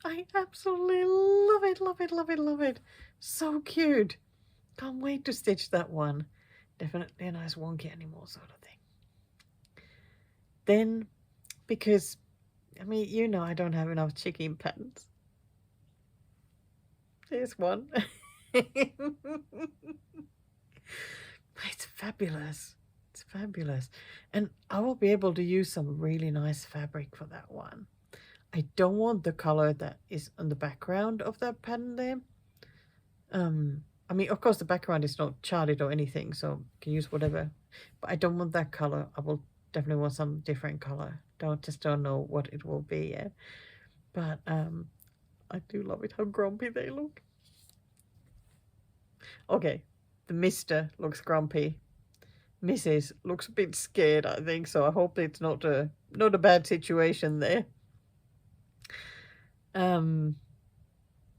I absolutely love it, love it, love it, love it. So cute. Can't wait to stitch that one. Definitely a nice wonky animal sort of thing. Then, because, I mean, you know I don't have enough chicken patterns. There's one. It's fabulous. It's fabulous. And I will be able to use some really nice fabric for that one. I don't want the color that is on the background of that pattern there. I mean, of course, the background is not charted or anything, so you can use whatever. But I don't want that color. I will definitely want some different color. Don't know what it will be yet. But I do love it how grumpy they look. Okay, the Mr. looks grumpy. Mrs. looks a bit scared, I think, so I hope it's not a bad situation there. Then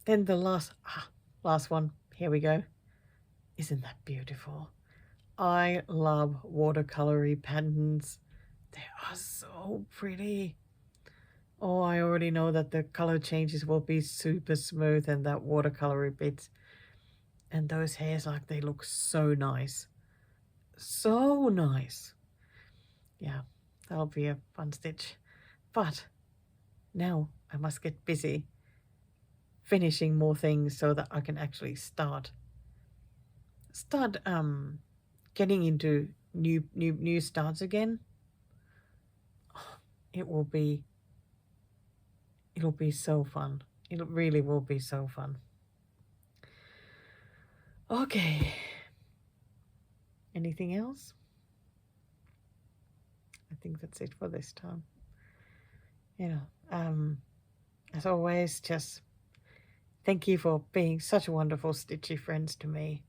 the last one. Here we go. Isn't that beautiful? I love watercolory patterns. They are so pretty. Oh, I already know that the color changes will be super smooth and that watercolory bits. And those hairs, like, they look so nice. So nice. Yeah, that'll be a fun stitch. But now I must get busy finishing more things so that I can actually start getting into new starts again. Oh, it'll be so fun. It really will be so fun. Okay. Anything else? I think that's it for this time. You know, as always, just thank you for being such wonderful stitchy friends to me.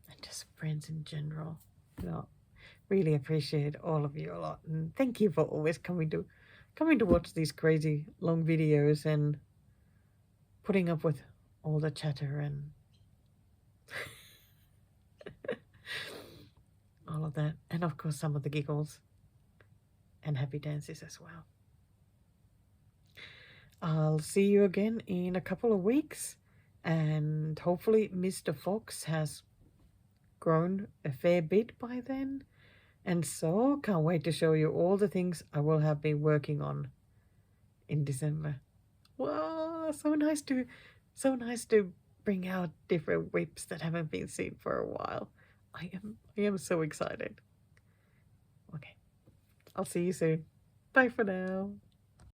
And just friends in general. You know, really appreciate all of you a lot. And thank you for always coming to watch these crazy long videos and putting up with all the chatter and all of that. And of course, some of the giggles and happy dances as well. I'll see you again in a couple of weeks. And hopefully Mr. Fox has grown a fair bit by then. And so can't wait to show you all the things I will have been working on in December. Wow, so nice to bring out different whips that haven't been seen for a while. I am so excited. Okay, I'll see you soon. Bye for now.